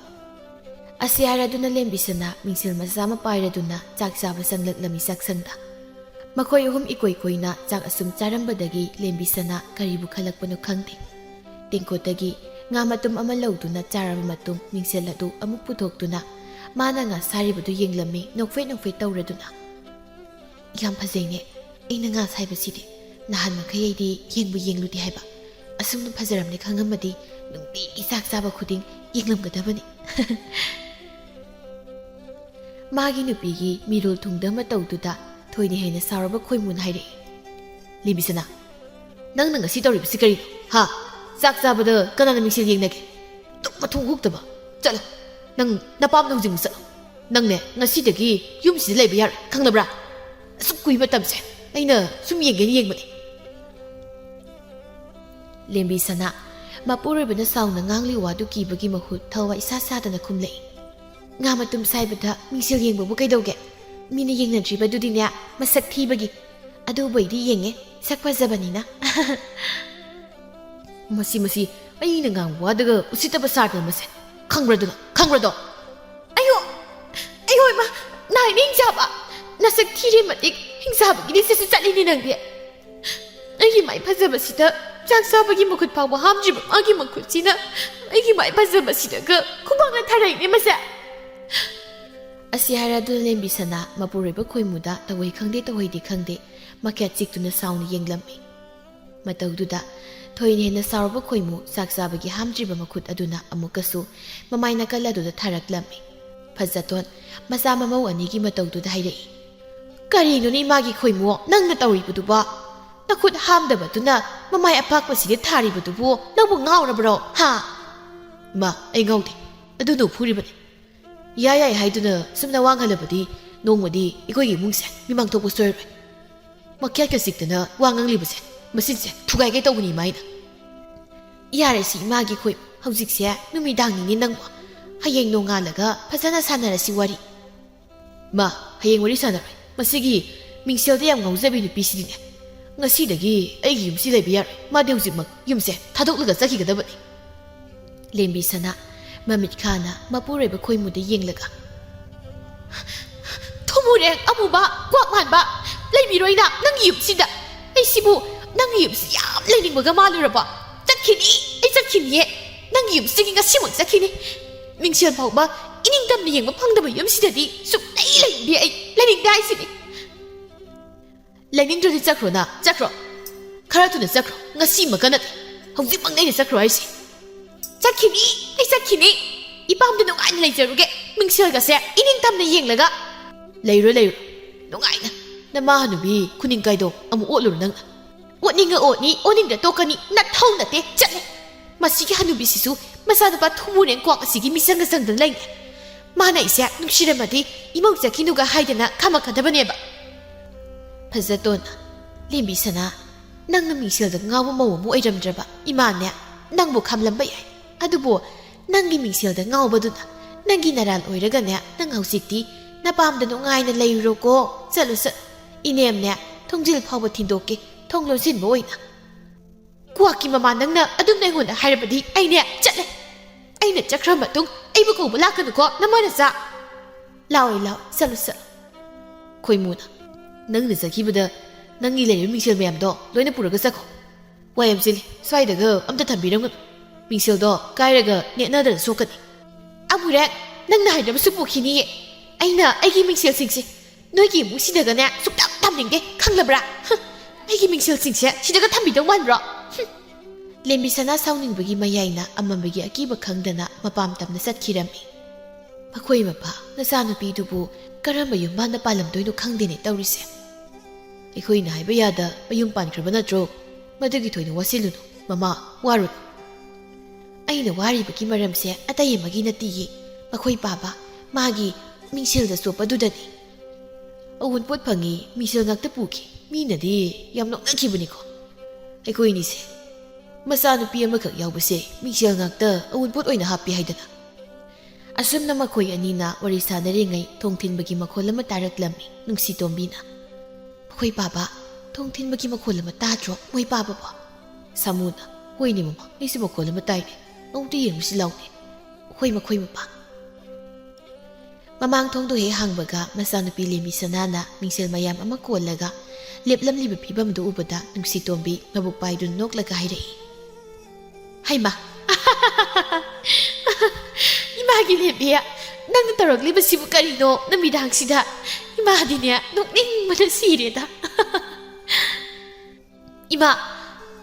ꯑꯁꯤ ꯍꯥꯏꯔꯗꯨꯅ ꯂꯦꯝꯕꯤꯁꯅꯥ ꯃꯤꯡꯁꯦꯜ ꯃꯆꯥ ꯑꯃ ꯄꯥꯏꯔꯗꯨꯅ ꯆꯥꯛ ꯆꯥꯕ ꯆꯪꯂꯛꯂꯝꯃꯤ ꯆꯥꯛꯁꯪꯗ ꯃꯈꯣꯏ ꯑꯍꯨꯝ ꯏꯀꯣꯏ ꯀꯣꯏꯅ ꯆꯥꯛ ꯑꯁꯨꯝ ꯆꯥꯔꯝꯕꯗꯒꯤ ꯂꯦꯝꯕꯤꯁꯅꯥ ꯀꯔꯤꯕꯨ ꯈꯜꯂꯛꯄꯅꯣ ꯈꯪꯗꯦ꯫ ꯇꯦꯡꯀꯣꯠꯇꯒꯤ ꯉꯥ ꯃꯇꯨꯝ ꯑꯃ ꯂꯧꯗꯨꯅ ꯆꯥꯔꯕ ꯃꯇꯨꯡ ꯃꯤꯡꯁꯦꯜ ꯑꯗꯨ ꯑꯃꯨꯛ ꯄꯨꯊꯣꯛꯇꯨꯅ ꯃꯥꯅ ꯉꯥ ꯁꯥꯔꯤꯕꯗꯨ ꯌꯦꯡꯂꯝꯃꯤ ꯅꯣꯛꯐꯦꯠ ꯅꯣꯛꯐꯦꯠ ꯇꯧꯔꯗꯨꯅ꯫ ꯌꯥꯝ ꯐꯖꯩꯅꯦ, ꯑꯩꯅ ꯉꯥ ꯁꯥꯏꯕꯁꯤꯗꯤ ꯅꯍꯥꯟ ꯃꯈꯩ ꯑꯩꯗꯤ ꯌꯦꯡꯕꯨ ꯌꯦꯡꯂꯨꯗꯦ ꯍꯥꯏꯕ꯫ ꯑꯁꯨꯝꯅ ꯐꯖꯔꯝꯅꯤ ꯈꯪꯉꯝꯃꯗꯤ ꯅꯨꯡꯇꯤꯒꯤ ꯆꯥꯛ ꯆꯥꯕ ꯈꯨꯗꯤꯡ ꯌꯦꯡꯂꯝꯒꯗꯕꯅꯤ꯫ ꯃꯥꯒꯤ ꯅꯨꯄꯤꯒꯤ ꯃꯤꯔꯣꯜ ꯊꯨꯡꯗ ꯃꯇꯧꯗꯨꯗ ꯊꯣꯏꯅ ꯍꯦꯟꯅ ꯁꯥꯎꯔꯕ ꯈꯣꯏꯃꯨꯅ ꯍꯥꯏꯔꯛꯏ꯫ ꯂꯦꯝꯕꯤꯁꯅꯥ, ꯅꯪꯅ ꯉꯁꯤ ꯇꯧꯔꯤꯕꯁꯤ ꯀꯔꯤꯅꯣ? ꯍꯥ? ꯆꯥꯛ ꯆꯥꯕꯗ ꯀꯅꯥꯅ ꯃꯤꯡꯁꯦꯜ ꯌꯦꯡꯅꯒꯦ? ꯗꯨꯛ ꯃꯊꯣꯡ ꯍꯨꯛꯇꯕ! ꯆꯠꯂꯣ, ꯅꯪ ꯅꯄꯥꯝꯗ ꯍꯧꯖꯤꯛꯃꯛ ꯆꯠꯂꯣ꯫ ꯅꯪꯅꯦ ꯉꯁꯤꯗꯒꯤ ꯌꯨꯝꯁꯤꯗ ꯂꯩꯕ ꯌꯥꯔꯣꯏ, ꯈꯪꯅꯕ꯭ꯔꯥ? ꯑꯁꯨꯛ ꯀꯨꯏꯕ ꯃꯇꯝꯁꯦ ꯑꯩꯅ ꯁꯨꯝ ꯌꯦꯡꯒꯦꯅ ꯌꯦꯡꯕꯅꯤ꯫ ꯂꯦꯝꯕꯤꯁꯅꯥ ꯃꯄꯨꯔꯣꯏꯕꯅ ꯁꯥꯎꯅ ꯉꯥꯡꯂꯤ ꯋꯥꯗꯨ ꯀꯤꯕꯒꯤ ꯃꯍꯨꯠ ꯊꯋꯥꯏ ꯏꯁꯥ ꯁꯥꯗꯅ ꯈꯨꯝꯂꯛꯏ꯫ ꯉꯥ ꯃꯇꯨꯝ ꯁꯥꯏꯕꯗ ꯃꯤꯡꯁꯦꯜ ꯌꯦꯡꯕꯕꯨ ꯀꯩꯗꯧꯒꯦ? ꯃꯤꯅ ꯌꯦꯡꯅꯗ꯭ꯔꯤꯕꯗꯨꯗꯤꯅꯦ ꯃꯁꯛ ꯊꯤꯕꯒꯤ, ꯑꯗꯨꯕꯨ ꯑꯩꯗꯤ ꯌꯦꯡꯉꯦ, ꯁꯛ ꯐꯖꯕꯅꯤꯅ꯫ ꯃꯁꯤ ꯑꯩꯅ ꯉꯥꯡꯕ ꯋꯥꯗꯒ ꯎꯁꯤꯠꯇꯕ ꯁꯥꯗꯅ ꯃꯁꯦ ꯈꯪꯕ꯭ꯔꯗꯨꯅ, ꯈꯪꯕ꯭ꯔꯗꯣ? ꯑꯩꯌꯣ ꯏꯃꯥ, ꯅꯥꯏꯅ ꯍꯤꯡꯆꯥꯕ! ꯅꯁꯛ ꯊꯤꯔꯦ ꯃꯇꯤꯛ ꯍꯤꯡꯆꯥꯕꯒꯤꯗꯤ ꯁꯤꯁꯨ ꯆꯠꯂꯤꯅꯤ ꯅꯪꯗꯤ꯫ ꯑꯩꯒꯤ ꯃꯥꯏ ꯐꯖꯕꯁꯤꯗ ꯆꯥꯛ ꯆꯥꯕꯒꯤ ꯃꯈꯨꯠ ꯐꯥꯎꯕ ꯍꯥꯝꯗ꯭ꯔꯤꯕ ꯃꯥꯒꯤ ꯃꯈꯨꯠꯁꯤꯅ ꯑꯩꯒꯤ ꯃꯥꯏ ꯐꯖꯕꯁꯤꯗꯒ ꯈꯨꯕꯥꯛꯅ ꯊꯥꯔꯛꯏꯅꯦ ꯃꯁꯦ꯫ ꯑꯁꯤ ꯍꯥꯏꯔꯗꯨꯅ ꯂꯦꯝꯕꯤꯁꯅꯥ ꯃꯄꯨꯔꯣꯏꯕ ꯈꯣꯏꯃꯨꯗ ꯇꯧꯍꯩ ꯈꯪꯗꯦ ꯇꯧꯍꯩꯗꯦ ꯈꯪꯗꯦ ꯃꯈꯦꯠ ꯆꯤꯛꯇꯨꯅ ꯁꯥꯎꯅ ꯌꯦꯡꯂꯝꯃꯤ꯫ ꯃꯇꯧꯗꯨꯗ ꯊꯣꯏꯅ ꯍꯦꯟꯅ ꯁꯥꯎꯔꯕ ꯈꯣꯏꯃꯨ ꯆꯥꯛ ꯆꯥꯕꯒꯤ ꯍꯥꯝꯗ꯭ꯔꯤꯕ ꯃꯈꯨꯠ ꯑꯗꯨꯅ ꯑꯃꯨꯛꯀꯁꯨ ꯃꯃꯥꯏ ꯅꯥꯀꯜ ꯑꯗꯨꯗ ꯊꯥꯔꯛꯂꯝꯃꯤ꯫ ꯐꯖꯇꯣꯟ ꯃꯆꯥ ꯃꯃꯧ ꯑꯅꯤꯒꯤ ꯃꯇꯧꯗꯨꯗ ꯍꯥꯏꯔꯛꯏ꯫ ꯀꯔꯤꯅꯣꯅꯦ ꯏꯃꯥꯒꯤ ꯈꯣꯏꯃꯨ ꯅꯪꯅ ꯇꯧꯔꯤꯕꯗꯨꯕꯣ? ꯅꯈꯨꯠ ꯍꯥꯝꯗꯕꯗꯨꯅ ꯃꯃꯥꯏ ꯑꯄꯥꯛꯄꯁꯤꯗ ꯊꯥꯔꯤꯕꯗꯨꯕꯨ ꯅꯪꯕꯨ ꯉꯥꯎꯔꯕ꯭ꯔꯣ? ꯍꯥ? ꯏꯃꯥ, ꯑꯩ ꯉꯥꯎꯗꯦ, ꯑꯗꯨꯅ ꯐꯨꯔꯤꯕꯅꯤ꯫ ꯌꯥꯏ ꯍꯥꯏꯗꯨꯅ ꯁꯨꯝꯅ ꯋꯥꯡꯍꯜꯂꯕꯗꯤ ꯅꯣꯡꯃꯗꯤ ꯑꯩꯈꯣꯏꯒꯤ ꯏꯃꯨꯡꯁꯦ ꯃꯤꯃꯥꯡ ꯊꯣꯛꯄ ꯁꯣꯏꯔꯣꯏ꯫ ꯃꯈꯦꯠꯀ ꯆꯤꯛꯇꯅ ꯋꯥ ꯉꯥꯡꯂꯤꯕꯁꯦ ꯃꯁꯤꯁꯦ ꯊꯨꯒꯥꯏꯒꯦ ꯇꯧꯕꯅꯤ ꯏꯃꯥꯏꯅ꯫ ꯌꯥꯔꯦꯁꯤ ꯏꯃꯥꯒꯤ ꯈꯣꯏ, ꯍꯧꯖꯤꯛꯁꯦ ꯅꯨꯃꯤꯗꯥꯡꯅꯤꯅꯦ ꯅꯪꯕꯨ꯫ ꯍꯌꯦꯡ ꯅꯣꯡꯉꯥꯜꯂꯒ ꯐꯖꯅ ꯁꯥꯟꯅꯔꯁꯤ ꯋꯥꯔꯤ꯫ ꯃꯥ, ꯍꯌꯦꯡ ꯋꯥꯔꯤ ꯁꯥꯟꯅꯔꯣꯏ꯫ ꯃꯁꯤꯒꯤ ꯃꯤꯡꯁꯦꯜꯗ ꯌꯥꯝ ꯉꯥꯎꯖꯕꯤ ꯅꯨꯄꯤꯁꯤꯗꯤꯅꯦ ꯉꯁꯤꯗꯒꯤ ꯑꯩꯒꯤ ꯌꯨꯝꯁꯤ ꯂꯩꯕ ꯌꯥꯔꯣꯏ꯫ ꯃꯥꯗꯤ ꯍꯧꯖꯤꯛꯃꯛ ꯌꯨꯝꯁꯦ ꯊꯥꯗꯣꯛꯂꯒ ꯆꯠꯈꯤꯒꯗꯕꯅꯤ꯫ ꯂꯦꯝꯕꯤꯁꯅꯥ ꯃꯃꯤꯠ ꯈꯥꯅ ꯃꯄꯨꯔꯣꯏꯕ ꯈꯣꯏꯃꯨꯗ ꯌꯦꯡꯂꯒ, ꯊꯨꯝꯃꯨꯔꯦꯡ ꯑꯃꯨꯕ ꯀ꯭ꯋꯥꯛ ꯃꯥꯟꯕ, ꯂꯩꯕꯤꯔꯣꯏꯅ ꯅꯪꯒꯤ ꯌꯨꯝꯁꯤꯗ? ꯑꯩꯁꯤꯕꯨ ꯅꯪꯒꯤ ꯌꯨꯝꯁꯤ ꯌꯥꯝ ꯂꯩꯅꯤꯡꯕꯒ ꯃꯥꯜꯂꯨꯔꯕꯣ? ꯆꯠꯈꯤꯅꯤ, ꯑꯩ ꯆꯠꯈꯤꯅꯤꯌꯦ꯫ ꯅꯪꯒꯤ ꯌꯨꯝꯁꯤꯗꯒꯤ ꯉꯁꯤꯃꯛ ꯆꯠꯈꯤꯅꯤ꯫ ꯃꯤꯡꯁꯦꯜ ꯐꯥꯎꯕ ꯏꯅꯤꯡꯇꯝꯅ ꯌꯦꯡꯕ ꯐꯪꯗꯕ ꯌꯨꯝꯁꯤꯗꯗꯤ ꯁꯨꯛꯂꯩ ꯂꯩꯅꯤꯡꯗꯦ ꯑꯩ, ꯂꯩꯅꯤꯡꯗꯦ ꯍꯥꯏꯁꯤꯅꯤ꯫ ꯂꯩꯅꯤꯡꯗ꯭ꯔꯗꯤ ꯆꯠꯈ꯭ꯔꯣꯅ, ꯆꯠꯈ꯭ꯔꯣ꯫ ꯈꯔ ꯊꯨꯅ ꯆꯠꯈ꯭ꯔꯣ, ꯉꯁꯤꯃꯛꯀ ꯅꯠꯇꯦ, ꯍꯧꯖꯤꯛꯃꯛ ꯑꯩꯅ ꯆꯠꯈ꯭ꯔꯣ ꯍꯥꯏꯁꯤ꯫ ꯆꯠꯈꯤꯅꯤ, ꯑꯩ ꯆꯠꯈꯤꯅꯤ꯫ ꯏꯄꯥꯝꯗ ꯅꯨꯡꯉꯥꯏꯅ ꯂꯩꯖꯔꯨꯒꯦ, ꯃꯤꯡꯁꯦꯜꯒꯁꯦ ꯏꯅꯤꯡꯇꯝꯅ ꯌꯦꯡꯂꯒ꯫ ꯂꯩꯔꯣ, ꯅꯨꯡꯉꯥꯏꯅ ꯅꯃꯥ ꯍꯅꯨꯕꯤ ꯈꯨꯅꯤꯡ ꯀꯥꯏꯗꯣ ꯑꯃꯨꯛ ꯑꯣꯠꯂꯨꯔꯣ ꯅꯪꯅ꯫ ꯑꯣꯠꯅꯤꯡꯉ ꯑꯣꯠꯅꯤ, ꯑꯣꯠꯅꯤꯡꯗ ꯇꯣꯛꯀꯅꯤ, ꯅꯊꯧ ꯅꯠꯇꯦ, ꯆꯠꯂꯦ꯫ ꯃꯁꯤꯒꯤ ꯍꯅꯨꯕꯤꯁꯤꯁꯨ ꯃꯆꯥꯅꯨꯄꯥ ꯊꯨꯝꯃꯨꯔꯦꯡ ꯀ꯭ꯋꯥꯛ ꯑꯁꯤꯒꯤ ꯃꯤꯆꯪꯒ ꯆꯪꯗꯅ ꯂꯩꯅꯦ꯫ ꯃꯥꯅ ꯑꯩꯁꯦ ꯅꯨꯡꯁꯤꯔꯝꯃꯗꯤ ꯏꯃꯧ ꯆꯠꯈꯤꯅꯨꯒ ꯍꯥꯏꯗꯅ ꯈꯥꯝꯃꯛꯀꯗꯕꯅꯦꯕ꯫ ꯐꯖꯇꯣꯟꯅ, ꯂꯦꯝꯕꯤꯁꯅꯥ, ꯅꯪꯅ ꯃꯤꯡꯁꯦꯜꯗ ꯉꯥꯎꯕ ꯃꯧ ꯑꯃ ꯑꯣꯏꯔꯝꯗ꯭ꯔꯕ ꯏꯃꯥꯅꯦ ꯅꯪꯕꯨ ꯈꯥꯝꯂꯝꯕ ꯌꯥꯏ꯫ ꯑꯗꯨꯕꯨ ꯅꯪꯒꯤ ꯃꯤꯡꯁꯦꯜꯗ ꯉꯥꯎꯕꯗꯨꯅ ꯅꯪꯒꯤ ꯅꯔꯥꯜ ꯑꯣꯏꯔꯒꯅꯦ ꯅꯪ ꯍꯧꯖꯤꯛꯇꯤ ꯅꯄꯥꯝꯗ ꯅꯨꯡꯉꯥꯏꯅ ꯂꯩꯔꯨꯔꯣꯀꯣ꯫ ꯆꯠꯂꯨ ꯏꯅꯦꯝꯅꯦ ꯊꯣꯡꯖꯤꯜ ꯐꯥꯎꯕ ꯊꯤꯟꯗꯣꯛꯀꯦ, ꯊꯣꯡ ꯂꯣꯟꯁꯤꯟꯕ ꯑꯣꯏꯅ꯫ ꯀ꯭ꯋꯥꯛꯀꯤ ꯃꯃꯥ ꯅꯪꯅ ꯑꯗꯨꯝꯅ ꯑꯩꯉꯣꯟꯗ ꯍꯥꯏꯔꯕꯗꯤ ꯑꯩꯅꯦ ꯆꯠꯂꯦ꯫ ꯑꯩꯅ ꯆꯠꯈ꯭ꯔ ꯃꯇꯨꯡ ꯑꯩꯕꯨ ꯀꯧꯕ ꯂꯥꯛꯀꯅꯨꯀꯣ ꯅꯃꯥꯅꯆꯥ꯫ ꯂꯥꯛꯑꯣꯏ, ꯆꯠꯂꯨ꯫ ꯈꯣꯏꯃꯨꯅ, ꯅꯪꯅ ꯆꯠꯈꯤꯕꯗ ꯅꯪꯒꯤ ꯂꯩꯔꯤꯕ ꯃꯤꯡꯁꯦꯜ ꯃꯌꯥꯝꯗꯣ ꯂꯣꯏꯅ ꯄꯨꯔꯒ ꯆꯠꯈꯣ꯫ ꯋꯥꯏ ꯌꯥꯝ ꯆꯤꯜꯂꯤ, ꯁ꯭ꯋꯥꯏꯗꯒ ꯑꯝꯇ ꯊꯝꯕꯤꯔꯝꯒꯅꯨ꯫ ꯃꯤꯡꯁꯦꯜꯗꯣ ꯀꯥꯏꯔꯒ ꯅꯦꯠꯅꯗꯅ ꯁꯣꯛꯀꯅꯤ꯫ ꯑꯃꯨꯔꯦꯛ, ꯅꯪꯅ ꯍꯥꯏꯗ꯭ꯔꯕꯁꯨ ꯄꯨꯈꯤꯅꯤꯌꯦ꯫ ꯑꯩꯅ ꯑꯩꯒꯤ ꯃꯤꯡꯁꯦꯜꯁꯤꯡꯁꯦ ꯅꯣꯏꯒꯤ ꯏꯃꯨꯡꯁꯤꯗꯒꯅꯦ ꯁꯨꯛꯊꯝ ꯊꯝꯅꯤꯡꯗꯦ, ꯈꯪꯂꯕ꯭ꯔꯥ? ꯑꯩꯒꯤ ꯃꯤꯡꯁꯦꯜꯁꯤꯡꯁꯦ ꯁꯤꯗꯒ ꯊꯝꯕꯤꯗꯧ ꯃꯥꯟꯕ꯭ꯔꯣ? ꯂꯦꯝꯕꯤꯁꯅꯥ ꯁꯥꯎꯅꯤꯡꯕꯒꯤ ꯃꯌꯥꯏꯅ ꯑꯃꯝꯕꯒꯤ ꯑꯀꯤꯕ ꯈꯪꯗꯅ ꯃꯄꯥꯝ ꯇꯝꯅ ꯆꯠꯈꯤꯔꯝꯃꯤ꯫ ꯃꯈꯣꯏ ꯃꯄꯥ ꯅꯆꯥꯅꯨꯄꯤꯗꯨꯕꯨ ꯀꯔꯝꯕ ꯌꯨꯝꯕꯥꯟꯗ ꯄꯥꯜꯂꯝꯗꯣꯏꯅꯣ ꯈꯪꯗꯦꯅꯦ ꯇꯧꯔꯤꯁꯦ꯫ ꯑꯩꯈꯣꯏꯅ ꯍꯥꯏꯕ ꯌꯥꯗ ꯃꯌꯨꯝ ꯄꯥꯟꯈ꯭ꯔꯕ ꯅꯠꯇ꯭ꯔꯣ? ꯃꯗꯨꯒꯤ ꯊꯣꯏꯅ ꯋꯥꯁꯤꯜꯂꯨꯅꯨ ꯃꯃꯥ, ꯋꯥꯔꯨꯅꯨ꯫ ꯑꯩꯅ ꯋꯥꯔꯤꯕꯒꯤ ꯃꯔꯝꯁꯦ ꯑꯇꯩ ꯑꯃꯒꯤ ꯅꯠꯇꯤꯌꯦ ꯃꯈꯣꯏ ꯄꯥꯕ, ꯃꯥꯒꯤ ꯃꯤꯡꯁꯦꯜꯗ ꯆꯣꯞꯄꯗꯨꯗꯅꯤ꯫ ꯑꯋꯨꯟꯄꯣꯠ ꯐꯪꯉꯤ, ꯃꯤꯡꯁꯦꯜ ꯉꯥꯛꯇ ꯄꯨꯈꯤ, ꯃꯤꯅꯗꯤ ꯌꯥꯝ ꯅꯣꯛꯅꯈꯤꯕꯅꯤꯀꯣ꯫ ꯑꯩꯈꯣꯏꯅꯤꯁꯦ ꯃꯆꯥꯅꯨꯄꯤ ꯑꯃꯈꯛ ꯌꯥꯎꯕꯁꯦ ꯃꯤꯡꯁꯦꯜ ꯉꯥꯛꯇ ꯑꯋꯨꯟꯄꯣꯠ ꯑꯣꯏꯅ ꯍꯥꯞꯄꯤ ꯍꯥꯏꯗꯅ꯫ ꯑꯁꯨꯝꯅ ꯃꯈꯣꯏ ꯑꯅꯤꯅ ꯋꯥꯔꯤ ꯁꯥꯟꯅꯔꯤꯉꯩ ꯊꯣꯡ ꯊꯤꯟꯕꯒꯤ ꯃꯈꯣꯜ ꯑꯃ ꯇꯥꯔꯛꯂꯝꯃꯤ ꯅꯨꯡꯁꯤꯇꯣꯝꯕꯤꯅ꯫ ꯃꯈꯣꯏ ꯄꯥꯕ, ꯊꯣꯡ ꯊꯤꯟꯕꯒꯤ ꯃꯈꯣꯜ ꯑꯃ ꯇꯥꯗ꯭ꯔꯣ ꯃꯣꯏ ꯄꯥꯕꯕꯣ? ꯁꯥꯃꯨꯅ, ꯍꯣꯏꯅꯦ ꯃꯃꯥ, ꯑꯩꯁꯨ ꯃꯈꯣꯜ ꯑꯃ ꯇꯥꯏꯅꯦ, ꯑꯃꯨꯛꯇ ꯌꯦꯡꯉꯨꯁꯤ ꯂꯥꯎꯅꯦ꯫ ꯃꯈꯣꯏ ꯃꯄꯥ꯫ ꯃꯃꯥꯡ ꯊꯣꯡꯗꯣ ꯍꯦꯛ ꯍꯥꯡꯕꯒ ꯃꯆꯥꯅꯨꯄꯤ ꯂꯦꯝꯕꯤ ꯁꯅꯥꯅ ꯃꯤꯡꯁꯦꯜ ꯃꯌꯥꯝ ꯑꯃ ꯀꯣꯜꯂꯒ ꯂꯦꯞꯂꯝꯂꯤꯕ ꯐꯤꯕꯝꯗꯨ ꯎꯕꯗ ꯅꯨꯡꯁꯤꯇꯣꯝꯕꯤ ꯃꯕꯨꯛ ꯄꯥꯏꯗꯨꯅ ꯅꯣꯛꯂꯒ ꯍꯥꯏꯔꯛꯏ, ꯍꯩꯃꯥ ꯏꯃꯥꯒꯤ ꯂꯦꯝꯕꯤ, ꯅꯪꯅ ꯇꯧꯔꯛꯂꯤꯕꯁꯤꯕꯨ ꯀꯔꯤꯅꯣ ꯅꯨꯃꯤꯗꯥꯡꯁꯤꯗ? ꯏꯃꯥꯗꯤꯅꯦ ꯅꯣꯛꯅꯤꯡꯕꯅ ꯁꯤꯔꯦꯗ. ꯏꯃꯥ,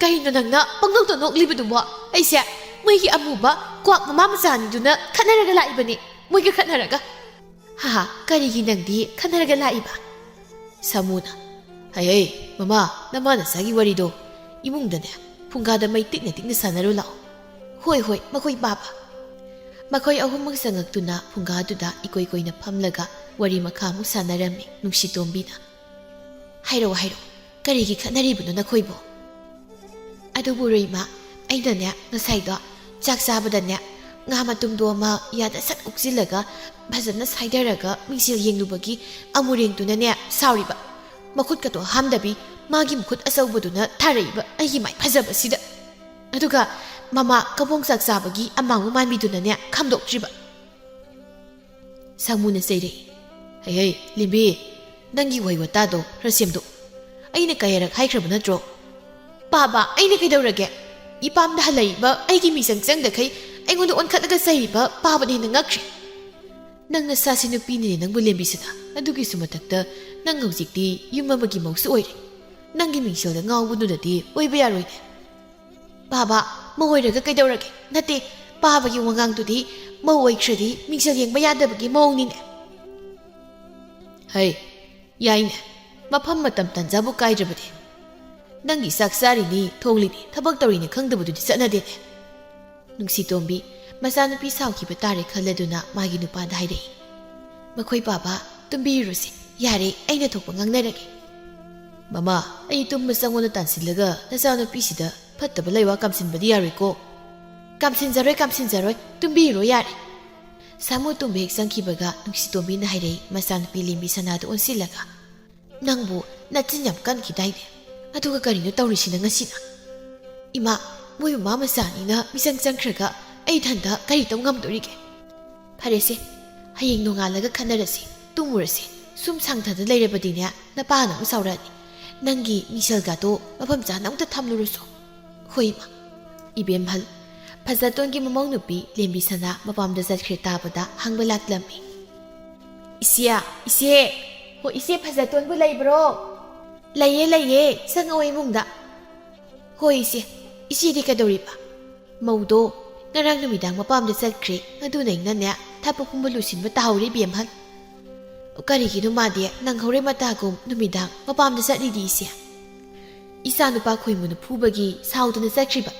ꯀꯩꯅꯣ ꯅꯪꯅ ꯄꯪꯅꯣꯛꯇ ꯅꯣꯛꯂꯤꯕꯗꯨꯕꯣ? ꯑꯩꯁꯦ ꯃꯣꯏꯒꯤ ꯑꯃꯨꯕ ꯀ꯭ꯋꯥꯛ ꯃꯃꯥ ꯃꯆꯥꯅꯤꯗꯨꯅ ꯈꯠꯅꯔꯒ ꯂꯥꯛꯏꯕꯅꯤ. ꯃꯣꯏꯒ ꯈꯠꯅꯔꯒ. ꯍꯥ, ꯀꯔꯤꯒꯤ ꯅꯪꯗꯤ ꯈꯠꯅꯔꯒ ꯂꯥꯛꯏꯕ? ꯁꯥꯃꯨꯅ, ꯍꯩ ꯃꯃꯥ, ꯅꯃꯥ ꯅꯆꯥꯒꯤ ꯋꯥꯔꯤꯗꯣ ꯏꯃꯨꯡꯗꯅꯦ ꯐꯨꯡꯒꯥꯗ ꯃꯩ ꯇꯤꯛꯅ ꯇꯤꯛꯅ ꯁꯥꯟꯅꯔꯨ ꯂꯥꯛꯑꯣ. ꯍꯣꯏ ꯍꯣꯏ ꯃꯈꯣꯏ ꯄꯥꯕ. ꯃꯈꯣꯏ ꯑꯍꯨꯝꯃꯛ ꯆꯪꯉꯛꯇꯨꯅ ꯐꯨꯡꯒꯥꯗꯨꯗ ꯏꯀꯣꯏ ꯀꯣꯏꯅ ꯐꯝꯂꯒ ꯋꯥꯔꯤ ꯃꯈꯥꯃꯨꯛ ꯁꯥꯟꯅꯔꯝꯃꯤ ꯅꯨꯡꯁꯤꯇꯣꯝꯕꯤꯅ. ꯍꯥꯏꯔꯛꯑꯣ ꯍꯥꯏꯔꯛꯑꯣ, ꯀꯔꯤꯒꯤ ꯈꯠꯅꯔꯤꯕꯅꯣ ꯅꯈꯣꯏꯕꯣ? ꯑꯗꯨꯕꯨ ꯏꯃꯥ, ꯑꯩꯅꯅꯦ ꯉꯁꯥꯏꯗꯣ ꯆꯥꯛ ꯆꯥꯕꯗꯅꯦ ꯉꯥ ꯃꯇꯨꯝꯗꯣ ꯑꯃ ꯌꯥꯗ ꯁꯠ ꯎꯛꯁꯤꯜꯂꯒ ꯐꯖꯅ ꯁꯥꯏꯗꯔꯒ ꯃꯤꯡꯁꯦꯜ ꯌꯦꯡꯂꯨꯕꯒꯤ ꯑꯃꯨꯔꯦꯡꯗꯨꯅꯅꯦ ꯁꯥꯎꯔꯤꯕ. ꯃꯈꯨꯠꯀꯗꯣ ꯍꯥꯝꯗꯕꯤ ꯃꯥꯒꯤ ꯃꯈꯨꯠ ꯑꯆꯧꯕꯗꯨꯅ ꯊꯥꯔꯛꯏꯕ ꯑꯩꯒꯤ ꯃꯥꯏ ꯐꯖꯕꯁꯤꯗ. ꯑꯗꯨꯒ ꯃꯃꯥ ꯀꯕꯣꯡ ꯆꯥꯛ ꯆꯥꯕꯒꯤ ꯑꯃꯥꯡꯕ ꯃꯥꯟꯕꯤꯗꯨꯅꯅꯦ ꯈꯥꯝꯗꯣꯛꯇ꯭ꯔꯤꯕ. ꯁꯥꯃꯨꯅ ꯆꯩꯔꯛꯏ, ꯍꯩ ꯂꯦꯝꯕꯤ, ꯅꯪꯒꯤ ꯋꯥꯍꯩ ꯋꯥꯇꯥꯗꯣ ꯈꯔ ꯁꯦꯝꯗꯣꯛ. ꯑꯩꯅ ꯀꯌꯥꯔꯛ ꯍꯥꯏꯈ꯭ꯔꯕ ꯅꯠꯇ꯭ꯔꯣ? ꯄꯥꯕ, ꯑꯩꯅ ꯀꯩꯗꯧꯔꯒꯦ? ꯏꯄꯥꯝꯗ ꯍꯜꯂꯛꯏꯕ ꯑꯩꯒꯤ ꯃꯤꯆꯪ ꯆꯪꯗꯈꯩ ꯑꯩꯉꯣꯟꯗ ꯑꯣꯟꯈꯠꯂꯒ ꯆꯩꯔꯤꯕ ꯄꯥꯕꯅ ꯍꯦꯟꯅ ꯉꯛꯈ꯭ꯔꯦ. ꯅꯪ ꯅꯁꯥꯁꯤ ꯅꯨꯄꯤꯅꯤꯅꯦ ꯅꯪꯕꯨ ꯂꯦꯝꯕꯤꯁꯤꯗ. ꯑꯗꯨꯒꯤꯁꯨ ꯃꯊꯛꯇ ꯅꯪ ꯍꯧꯖꯤꯛꯇꯤ ꯌꯨꯝ ꯑꯃꯒꯤ ꯃꯧꯁꯨ ꯑꯣꯏꯔꯦ. ꯅꯪꯒꯤ ꯃꯤꯡꯁꯦꯜꯗ ꯉꯥꯎꯕꯗꯨꯅꯗꯤ ꯑꯣꯏꯕ ꯌꯥꯔꯣꯏꯅꯦ. ꯄꯥꯕ, ꯃꯧ ꯑꯣꯏꯔꯒ ꯀꯩꯗꯧꯔꯒꯦ? ꯅꯠꯇꯦ, ꯄꯥꯕꯒꯤ ꯋꯥꯉꯥꯡꯗꯨꯗꯤ ꯃꯧ ꯑꯣꯏꯈ꯭ꯔꯗꯤ ꯃꯤꯡꯁꯦꯜ ꯌꯦꯡꯕ ꯌꯥꯗꯕꯒꯤ ꯃꯑꯣꯡꯅꯤꯅꯦ. ꯍꯩ, ꯌꯥꯏꯅꯦ, ꯃꯐꯝ ꯃꯇꯝ ꯇꯥꯟꯖꯥꯕꯨ ꯀꯥꯏꯗ꯭ꯔꯕꯗꯤ. ꯅꯪꯒꯤ ꯆꯥꯛ ꯆꯥꯔꯤꯅꯤ, ꯊꯣꯡꯂꯤꯅꯤ, ꯊꯕꯛ ꯇꯧꯔꯤꯅꯤ ꯈꯪꯗꯕꯗꯨꯗꯤ ꯆꯠꯅꯗꯦꯅꯦ. ꯅꯨꯡꯁꯤꯇꯣꯝꯕꯤ ꯃꯆꯥꯅꯨꯄꯤ ꯁꯥꯎꯈꯤꯕ ꯇꯥꯔꯦ ꯈꯜꯂꯗꯨꯅ ꯃꯥꯒꯤ ꯅꯨꯄꯥꯗ ꯍꯥꯏꯔꯛꯏ, ꯃꯈꯣꯏ ꯄꯥꯕ ꯇꯨꯝꯕꯤꯔꯨꯔꯣꯁꯦ. ꯌꯥꯔꯦ, ꯑꯩꯅ ꯊꯣꯛꯄ ꯉꯥꯡꯅꯔꯒꯦ. ꯃꯃꯥ, ꯑꯩ ꯇꯨꯝꯕ ꯆꯪꯉꯣꯅ ꯇꯥꯟꯁꯤꯜꯂꯒ ꯅꯆꯥꯅꯨꯄꯤꯁꯤꯗ ꯐꯠꯇꯕ ꯂꯩꯋꯥ ꯀꯥꯝꯁꯤꯟꯕꯗꯤ ꯌꯥꯔꯣꯏꯀꯣ. ꯀꯥꯝꯁꯤꯟꯖꯔꯣꯏ, ꯇꯨꯝꯕꯤꯔꯨꯔꯣ ꯌꯥꯔꯦ. ꯁꯥꯃꯨ ꯇꯨꯝꯕ ꯍꯦꯛ ꯆꯪꯈꯤꯕꯒ ꯅꯨꯡꯁꯤꯇꯣꯝꯕꯤꯅ ꯍꯥꯏꯔꯛꯏ ꯃꯆꯥꯅꯨꯄꯤ ꯂꯦꯝꯕꯤ ꯁꯅꯥꯗ ꯑꯣꯟꯁꯤꯜꯂꯒ, ꯅꯪꯕꯨ ꯅꯆꯤꯟ ꯌꯥꯝ ꯀꯟꯈꯤꯗꯥꯏꯅꯦ. ꯑꯗꯨꯒ ꯀꯔꯤꯅꯣ ꯇꯧꯔꯤꯁꯤꯅ ꯉꯁꯤꯅ? ꯏꯃꯥ, ꯃꯣꯏ ꯃꯃꯥ ꯃꯆꯥꯅꯤꯅ ꯃꯤꯆꯪ ꯆꯪꯈ꯭ꯔꯒ ꯑꯩ ꯏꯊꯟꯇ ꯀꯔꯤ ꯇꯧ ꯉꯝꯗꯣꯔꯤꯒꯦ? ꯐꯔꯦꯁꯦ, ꯍꯌꯦꯡ ꯅꯣꯡꯉꯥꯜꯂꯒ ꯈꯟꯅꯔꯁꯤ, ꯇꯨꯝꯃꯨꯔꯁꯤ. ꯁꯨꯝ ꯁꯥꯡꯊꯅ ꯂꯩꯔꯕꯗꯤꯅꯦ ꯅꯄꯥꯅ ꯑꯃꯨꯛ ꯁꯥꯎꯔꯛꯑꯅꯤ. ꯅꯪꯒꯤ ꯃꯤꯡꯁꯦꯜꯒꯥꯗꯣ ꯃꯐꯝ ꯆꯥꯅ ꯑꯃꯨꯛꯇ ꯊꯝꯂꯨꯔꯁꯨ. ꯍꯣꯏ ꯏꯃꯥ. ꯏꯕꯦꯝꯍꯜ, ꯐꯖꯇꯣꯟꯒꯤ ꯃꯃꯧ ꯅꯨꯄꯤ ꯂꯦꯝꯕꯤ ꯁꯅꯥ ꯃꯄꯥꯝꯗ ꯆꯠꯈ꯭ꯔꯦ ꯇꯥꯕꯗ ꯍꯪꯕ ꯂꯥꯛꯂꯝꯃꯤ. ꯏꯆꯦ, ꯏꯆꯦ. ꯍꯣ, ꯏꯆꯦ ꯐꯖꯇꯣꯟꯕꯨ ꯂꯩꯕ꯭ꯔꯣ? ꯂꯩꯌꯦ ꯂꯩꯌꯦ, ꯆꯪꯉꯛꯑꯣ ꯏꯃꯨꯡꯗ. ꯍꯣꯏ ꯏꯆꯦ. ꯏꯆꯦꯗꯤ ꯀꯩꯗꯧꯔꯤꯕ? ꯃꯧꯗꯣ ꯉꯔꯥꯡ ꯅꯨꯃꯤꯗꯥꯡ ꯃꯄꯥꯝꯗ ꯆꯠꯈ꯭ꯔꯦ. ꯑꯗꯨꯅ ꯑꯩꯅꯅꯦ ꯊꯕꯛ ꯄꯨꯝꯕ ꯂꯣꯏꯁꯤꯟꯕ ꯇꯥꯍꯧꯔꯤ ꯏꯕꯦꯝꯍꯜ. ꯀꯔꯤꯒꯤꯅꯣ ꯃꯥꯗꯤ ꯅꯪꯍꯧꯔꯦ ꯃꯇꯥꯒꯨꯝ ꯅꯨꯃꯤꯗꯥꯡ ꯃꯄꯥꯝꯗ ꯆꯠꯂꯤꯗꯤ ꯏꯆꯦ? ꯏꯆꯥꯅꯨꯄꯥ ꯈꯣꯏꯃꯨꯅ ꯐꯨꯕꯒꯤ ꯁꯥꯎꯗꯨꯅ ꯆꯠꯈ꯭ꯔꯤꯕ.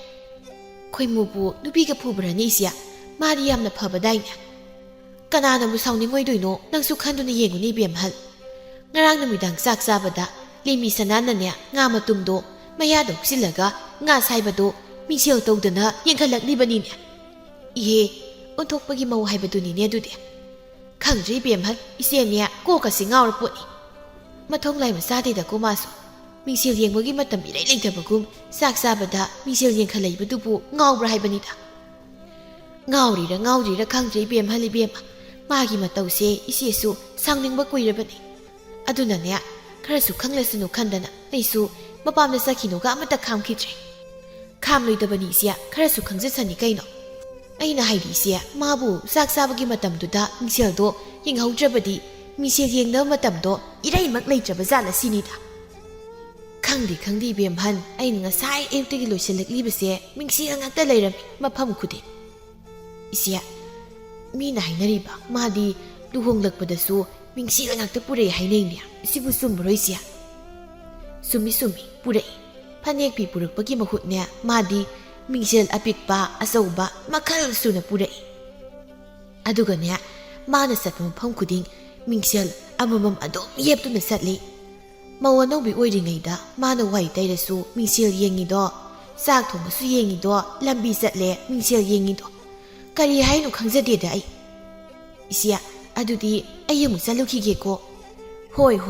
ꯈꯣꯏꯃꯨꯕꯨ ꯅꯨꯄꯤꯒ ꯐꯨꯕ꯭ꯔꯅꯤ ꯏꯆꯦ? ꯃꯥꯗꯤ ꯌꯥꯝꯅ ꯐꯕꯗꯥꯏꯅꯦ. ꯀꯅꯥꯅꯕꯨ ꯁꯥꯎꯅꯤꯡꯉꯣꯏꯗꯣꯏꯅꯣ? ꯅꯪꯁꯨ ꯈꯟꯗꯨꯅ ꯌꯦꯡꯉꯨꯅꯤ ꯏꯕꯦꯝꯍꯜ. ꯉꯔꯥꯡ ꯅꯨꯃꯤꯗꯥꯡ ꯆꯥꯛ ꯆꯥꯕꯗ ꯂꯦꯝꯕꯤ ꯁꯅꯥꯅꯅꯦ ꯉꯥ ꯃꯇꯨꯝꯗꯣ ꯃꯌꯥꯗ ꯍꯨꯛꯆꯤꯜꯂꯒ ꯉꯥ ꯁꯥꯏꯕꯗꯣ ꯃꯤꯡꯁꯦꯜ ꯇꯧꯗꯅ ꯌꯦꯡꯈꯠꯂꯛꯂꯤꯕꯅꯤꯅꯦ. ꯏꯍꯦ, ꯑꯣꯟꯊꯣꯛꯄꯒꯤ ꯃꯧ ꯍꯥꯏꯕꯗꯨꯅꯤꯅꯦ ꯑꯗꯨꯗꯤ. ꯈꯪꯗ꯭ꯔꯤ ꯏꯕꯦꯝꯍꯜ, ꯏꯆꯦꯅꯦ ꯀꯣꯛꯀꯁꯤ ꯉꯥꯎꯔ ꯄꯣꯠꯅꯤ. ꯃꯊꯧ ꯂꯥꯏꯕ ꯆꯥꯗꯦꯗꯀꯣ ꯃꯥꯁꯨ. ꯃꯤꯡꯁꯦꯜ ꯌꯦꯡꯕꯒꯤ ꯃꯇꯝ ꯏꯔꯩ ꯂꯩꯇꯕꯒꯨꯝ ꯆꯥꯛ ꯆꯥꯕꯗ ꯃꯤꯡꯁꯦꯜ ꯌꯦꯡꯈꯠꯂꯛꯏꯕꯗꯨꯕꯨ ꯉꯥꯎꯕ꯭ꯔꯥ ꯍꯥꯏꯕꯅꯤꯗ. ꯉꯥꯎꯔꯤꯔ ꯉꯥꯎꯗ꯭ꯔꯤꯔ ꯈꯪꯗ꯭ꯔꯦ ꯏꯕꯦꯝꯍꯜ ꯏꯕꯦꯝꯃ. ꯃꯥꯒꯤ ꯃꯇꯧꯁꯦ ꯏꯆꯦꯁꯨ ꯁꯥꯎꯅꯤꯡꯕ ꯀꯨꯏꯔꯕꯅꯤ. ꯑꯗꯨꯅꯅꯦ ꯈꯔꯁꯨ ꯈꯪꯂꯁꯅꯨ ꯈꯟꯗꯅ ꯑꯩꯁꯨ ꯃꯄꯥꯝꯗ ꯆꯠꯈꯤꯅꯨꯒ ꯑꯃꯠꯇ ꯈꯥꯝꯈꯤꯗ꯭ꯔꯦ. ꯈꯥꯝꯂꯣꯏꯗꯕꯅꯤ ꯏꯆꯦ, ꯈꯔꯁꯨ ꯈꯪꯖꯁꯅꯤ ꯀꯩꯅꯣ. ꯑꯩꯅ ꯍꯥꯏꯗꯤ ꯏꯆꯦ, ꯃꯥꯕꯨ ꯆꯥꯛ ꯆꯥꯕꯒꯤ ꯃꯇꯝꯗꯨꯗ ꯃꯤꯡꯁꯦꯜꯗꯣ ꯌꯦꯡꯍꯧꯗ꯭ꯔꯕꯗꯤ ꯃꯤꯡꯁꯦꯜ ꯌꯦꯡꯅꯕ ꯃꯇꯝꯗꯣ ꯏꯔꯩꯃꯛ ꯂꯩꯇ꯭ꯔꯕ ꯖꯥꯠꯂ ꯁꯤꯅꯤꯗ. ꯈꯪꯗꯦ ꯏꯕꯦꯝꯍꯜ, ꯑꯩꯅ ꯉꯁꯥꯏ ꯑꯌꯨꯛꯇꯒꯤ ꯂꯣꯏꯁꯤꯜꯂꯛꯂꯤꯕꯁꯦ ꯃꯤꯡꯁꯦꯜ ꯉꯥꯛꯇ ꯂꯩꯔꯝꯃꯤ ꯃꯐꯝ ꯈꯨꯗꯤꯡ. ꯏꯆꯦ, ꯃꯤꯅ ꯍꯥꯏꯅꯔꯤꯕ ꯃꯥꯗꯤ ꯂꯨꯍꯣꯡꯂꯛꯄꯗꯁꯨ ꯃꯤꯡꯁꯦꯜ ꯉꯥꯛꯇ ꯄꯨꯔꯛꯏ ꯍꯥꯏꯅꯩꯅꯦ. ꯁꯤꯕꯨ ꯆꯨꯝꯕ꯭ꯔꯣ ꯏꯆꯦ? ꯆꯨꯝꯃꯤ, ꯄꯨꯔꯛꯏ. ꯐꯅꯦꯛ ꯐꯤ ꯄꯨꯔꯛꯄꯒꯤ ꯃꯍꯨꯠꯅꯦ ꯃꯥꯗꯤ ꯃꯤꯡꯁꯦꯜ ꯑꯄꯤꯛꯄ ꯑꯆꯧꯕ ꯃꯈꯜ ꯁꯨꯅ ꯄꯨꯔꯛꯏ. ꯑꯗꯨꯒꯅꯦ ꯃꯥꯅ ꯆꯠꯄ ꯃꯐꯝ ꯈꯨꯗꯤꯡ ꯃꯤꯡꯁꯦꯜ ꯑꯃꯃꯝ ꯑꯗꯨꯝ ꯌꯦꯞꯇꯨꯅ ꯆꯠꯂꯤ. ꯃꯧ ꯑꯅꯧꯕꯤ ꯑꯣꯏꯔꯤꯉꯩꯗ ꯃꯥꯅ ꯋꯥꯏ ꯇꯩꯔꯁꯨ ꯃꯤꯡꯁꯦꯜ ꯌꯦꯡꯉꯤꯗꯣ, ꯆꯥꯛ ꯊꯣꯡꯕꯁꯨ ꯌꯦꯡꯉꯤꯗꯣ, ꯂꯝꯕꯤ ꯆꯠꯂꯦ ꯃꯤꯡꯁꯦꯜ ꯌꯦꯡꯉꯤꯗꯣ. ꯀꯔꯤ ꯍꯥꯏꯅꯣ ꯈꯪꯖꯗꯦꯗ ꯑꯩ. ꯏꯆꯦ, ꯑꯗꯨꯗꯤ ꯑꯩ ꯑꯃꯨꯛ ꯆꯠꯂꯨꯈꯤꯒꯦꯀꯣ. ꯍꯣꯏ.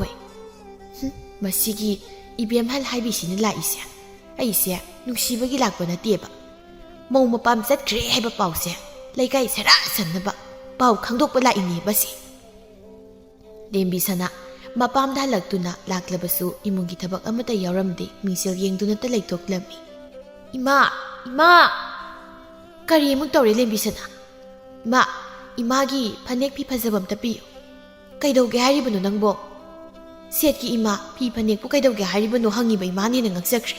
ꯃꯁꯤꯒꯤ ꯏꯕꯦꯝꯍꯜ ꯍꯥꯏꯕꯤꯁꯤꯅ ꯂꯥꯛꯏꯁꯦ ꯑꯩꯁꯦ ꯅꯨꯡꯁꯤꯕꯒꯤ ꯂꯥꯛꯄ ꯅꯠꯇꯦꯕ. ꯃꯧ ꯃꯄꯥꯝ ꯆꯠꯈ꯭ꯔꯦ ꯍꯥꯏꯕ ꯄꯥꯎꯁꯦ ꯂꯩꯀꯥꯏ ꯁꯔꯥ ꯁꯟꯅꯕ ꯄꯥꯎ ꯈꯪꯗꯣꯛꯄ ꯂꯥꯛꯏꯅꯦꯕ ꯁꯤ. ꯂꯦꯝꯕꯤ ꯁꯅꯥ ꯃꯄꯥꯝꯗ ꯍꯜꯂꯛꯇꯨꯅ ꯂꯥꯛꯂꯕꯁꯨ ꯏꯃꯨꯡꯒꯤ ꯊꯕꯛ ꯑꯃꯠꯇ ꯌꯥꯎꯔꯝꯗꯦ ꯃꯤꯡꯁꯦꯜ ꯌꯦꯡꯗꯨꯅꯇ ꯂꯩꯊꯣꯛꯂꯝꯃꯤ꯫ ꯏꯃꯥ! ꯏꯃꯥ! ꯀꯔꯤ ꯑꯃꯨꯛ ꯇꯧꯔꯦ ꯂꯦꯝꯕꯤ ꯁꯅꯥ? ꯏꯃꯥ! ꯏꯃꯥꯒꯤ ꯐꯅꯦꯛ ꯐꯤ ꯐꯖꯕ ꯑꯝꯇ ꯄꯤꯌꯨ꯫ ꯀꯩꯗꯧꯒꯦ ꯍꯥꯏꯔꯤꯕꯅꯣ ꯅꯪꯕꯣ? ꯁꯦꯠꯀꯤ ꯏꯃꯥ ꯐꯤ ꯐꯅꯦꯛꯄꯨ ꯀꯩꯗꯧꯒꯦ ꯍꯥꯏꯔꯤꯕꯅꯣ ꯍꯪꯉꯤꯕ ꯏꯃꯥꯅꯦꯅ ꯉꯛꯆꯈ꯭ꯔꯦ꯫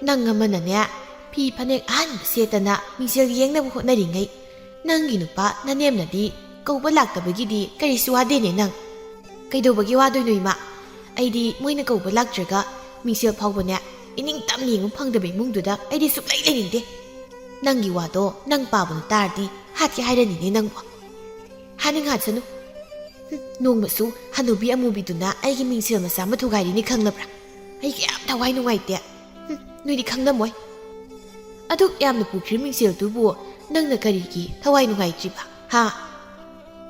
ꯅꯪ ꯑꯃꯅꯅꯦ ꯐꯤ ꯐꯅꯦꯛ ꯑꯍꯟꯕ ꯁꯦꯠꯇꯅ ꯃꯤꯡꯁꯦꯜ ꯌꯦꯡꯅꯕ ꯍꯣꯠꯅꯔꯤꯉꯩ ꯅꯪꯒꯤ ꯅꯨꯄꯥ ꯅꯅꯦꯝꯅꯗꯤ ꯀꯧꯕ ꯂꯥꯛꯇꯕꯒꯤꯗꯤ ꯀꯔꯤꯁꯨ ꯋꯥꯗꯦꯅꯦ ꯅꯪ꯫ ꯀꯩꯗꯧꯕꯒꯤ ꯋꯥꯗꯣꯏꯅꯣ ꯏꯃꯥ? ꯑꯩꯗꯤ ꯃꯣꯏꯅ ꯀꯧꯕ ꯂꯥꯛꯇ꯭ꯔꯒ ꯃꯤꯡꯁꯦꯜ ꯐꯥꯎꯕꯅꯦ ꯏꯅꯤꯡ ꯇꯝꯅ ꯌꯦꯡꯕ ꯐꯪꯗꯕ ꯏꯃꯨꯡꯗꯨꯗ ꯑꯩꯗꯤ ꯁꯨꯛꯂꯩ ꯂꯩꯅꯤꯡꯗꯦ꯫ ꯅꯪꯒꯤ ꯋꯥꯗꯣ ꯅꯪ ꯄꯥꯕꯅ ꯇꯥꯔꯗꯤ ꯍꯥꯠꯀꯦ ꯍꯥꯏꯔꯅꯤꯅꯦ ꯅꯪꯕꯨ꯫ ꯍꯥꯠꯅꯤꯡ ꯍꯥꯠꯁꯅꯨ꯫ ꯅꯣꯡꯃꯁꯨ ꯍꯅꯨꯕꯤ ꯑꯃꯨꯕꯤꯗꯨꯅ ꯑꯩꯒꯤ ꯃꯤꯡꯁꯦꯜ ꯃꯆꯥ ꯑꯃ ꯊꯨꯒꯥꯏꯔꯤꯅꯤ ꯈꯪꯂꯕ꯭ꯔꯥ? ꯑꯩ ꯀꯌꯥꯝ ꯊꯋꯥꯏ ꯅꯨꯡꯉꯥꯏꯇꯦ꯫ ꯅꯣꯏꯗꯤ ꯈꯪꯂꯝꯃꯣꯏ꯫ ꯑꯗꯨꯛ ꯌꯥꯝꯅ ꯄꯨꯈ꯭ꯔꯤ ꯃꯤꯡꯁꯦꯜꯗꯨꯕꯨ ꯅꯪꯅ ꯀꯔꯤꯒꯤ ꯊꯋꯥꯏ ꯅꯨꯡꯉꯥꯏꯇ꯭ꯔꯤꯕ? ꯍꯥ?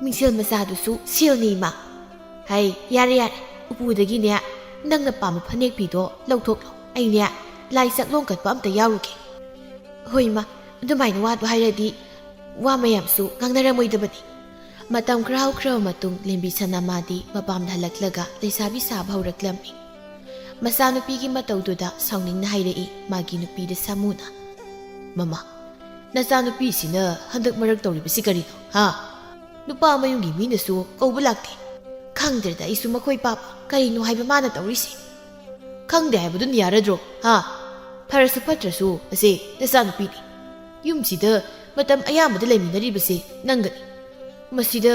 ꯃꯤꯡꯁꯦꯜ ꯃꯆꯥꯗꯨꯁꯨ ꯁꯦꯜꯅꯤ ꯏꯃꯥ꯫ ꯍꯩ ꯌꯥꯔꯦ ꯌꯥꯔꯦ ꯎꯄꯨꯗꯒꯤꯅꯦ ꯅꯪꯅ ꯄꯥꯝꯕ ꯐꯅꯦꯛ ꯐꯤꯗꯣ ꯂꯧꯊꯣꯛꯂꯣ꯫ ꯑꯩꯅꯦ ꯂꯥꯏ ꯆꯥꯛꯂꯣꯡ ꯀꯠꯄ ꯑꯝꯇ ꯌꯥꯎꯔꯨꯒꯦ꯫ ꯍꯣꯏ ꯏꯃꯥ ꯑꯗꯨꯃꯥꯏꯅ ꯋꯥꯗꯣ ꯍꯥꯏꯔꯗꯤ ꯋꯥ ꯃꯌꯥꯝꯁꯨ ꯉꯥꯡꯅꯔꯝꯃꯣꯏꯗꯕꯅꯤ꯫ ꯃꯇꯝ ꯈꯔ ꯍꯧꯈ꯭ꯔꯕ ꯃꯇꯨꯡ ꯂꯦꯝꯕꯤ ꯁꯅꯥꯃꯥꯗꯤ ꯃꯄꯥꯝꯗ ꯍꯜꯂꯛꯂꯒ ꯂꯩꯁꯥꯕꯤ ꯁꯥꯕ ꯍꯧꯔꯛꯂꯝꯃꯤ꯫ ꯃꯆꯥꯅꯨꯄꯤꯒꯤ ꯃꯇꯧꯗꯨꯗ ꯁꯥꯎꯅꯤꯡꯅ ꯍꯥꯏꯔꯛꯏ ꯃꯥꯒꯤ ꯅꯨꯄꯤꯗ ꯁꯥꯃꯨꯅ꯫ ꯃꯃꯥ, ꯅꯆꯥꯅꯨꯄꯤꯁꯤꯅ ꯍꯟꯗꯛ ꯃꯔꯛ ꯇꯧꯔꯤꯕꯁꯤ ꯀꯔꯤꯅꯣ? ꯍꯥ? ꯅꯨꯄꯥ ꯃꯌꯨꯝꯒꯤ ꯃꯤꯅꯁꯨ ꯀꯧꯕ ꯂꯥꯛꯇꯦ꯫ ꯈꯪꯗ꯭ꯔꯦꯗ ꯑꯩꯁꯨ ꯃꯈꯣꯏ ꯄꯥꯄ ꯀꯔꯤꯅꯣ ꯍꯥꯏꯕ ꯃꯥꯅ ꯇꯧꯔꯤꯁꯤ꯫ ꯈꯪꯗꯦ ꯍꯥꯏꯕꯗꯨꯅ ꯌꯥꯔꯗ꯭ꯔꯣ? ꯍꯥ? ꯐꯔꯁꯨ ꯐꯠꯇ꯭ꯔꯁꯨ ꯑꯁꯦ ꯅꯆꯥꯅꯨꯄꯤꯅꯤ꯫ ꯌꯨꯝꯁꯤꯗ ꯃꯇꯝ ꯑꯌꯥꯝꯕꯗ ꯂꯩꯃꯤꯟꯅꯔꯤꯕꯁꯦ ꯅꯪꯒꯅꯤ꯫ ꯃꯁꯤꯗ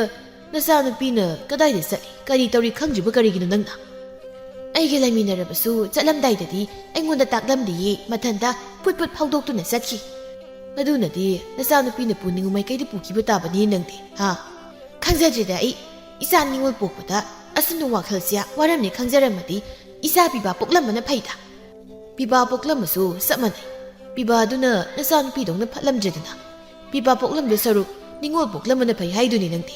ꯅꯆꯥꯅꯨꯄꯤꯅ ꯀꯗꯥꯏꯗ ꯆꯠꯂꯤ ꯀꯔꯤ ꯇꯧꯔꯤ ꯈꯪꯗ꯭ꯔꯤꯕ ꯀꯔꯤꯒꯤꯅꯣ ꯅꯪꯅ? ꯑꯩꯒ ꯂꯩꯃꯤꯟꯅꯔꯕꯁꯨ ꯆꯠꯂꯝꯗꯥꯏꯗꯗꯤ ꯑꯩꯉꯣꯟꯗ ꯇꯥꯛꯂꯝꯗꯦꯌꯦ ꯃꯊꯟꯇ ꯐꯨꯠ ꯐꯨꯠ ꯐꯥꯎꯗꯣꯛꯇꯨꯅ ꯆꯠꯈꯤ꯫ ꯑꯗꯨꯅꯗꯤ ꯅꯆꯥꯅꯨꯄꯤꯅ ꯄꯨꯅꯤꯡꯉꯨ ꯃꯥꯏꯀꯩꯗ ꯄꯨꯈꯤꯕ ꯇꯥꯕꯅꯤ ꯅꯪꯗꯤ꯫ ꯍꯥ? ꯈꯪꯖꯗ꯭ꯔꯦꯗ ꯑꯩ ꯏꯆꯥ ꯅꯤꯉꯣꯜ ꯄꯣꯛꯄꯗ ꯑꯁꯨꯝꯅ ꯋꯥꯈꯜꯁꯦ ꯋꯥꯔꯝꯅꯤ ꯈꯪꯖꯔꯝꯃꯗꯤ ꯏꯆꯥ ꯄꯤꯕꯥ ꯄꯣꯛꯂꯝꯕꯅ ꯐꯩꯗ꯫ ꯄꯤꯕꯥ ꯄꯣꯛꯂꯝꯃꯁꯨ ꯆꯞ ꯃꯥꯟꯅꯩ꯫ ꯄꯤꯕꯥꯗꯨꯅ ꯅꯆꯥꯅꯨꯄꯤꯗꯧꯅ ꯐꯠꯂꯝꯗ꯭ꯔꯦꯗꯅ ꯄꯤꯕꯥ ꯄꯣꯛꯂꯝꯗꯣ ꯁꯔꯨꯛ ꯅꯤꯉꯣꯜ ꯄꯣꯛꯂꯝꯕꯅ ꯐꯩ ꯍꯥꯏꯗꯨꯅꯤ ꯅꯪꯗꯤ꯫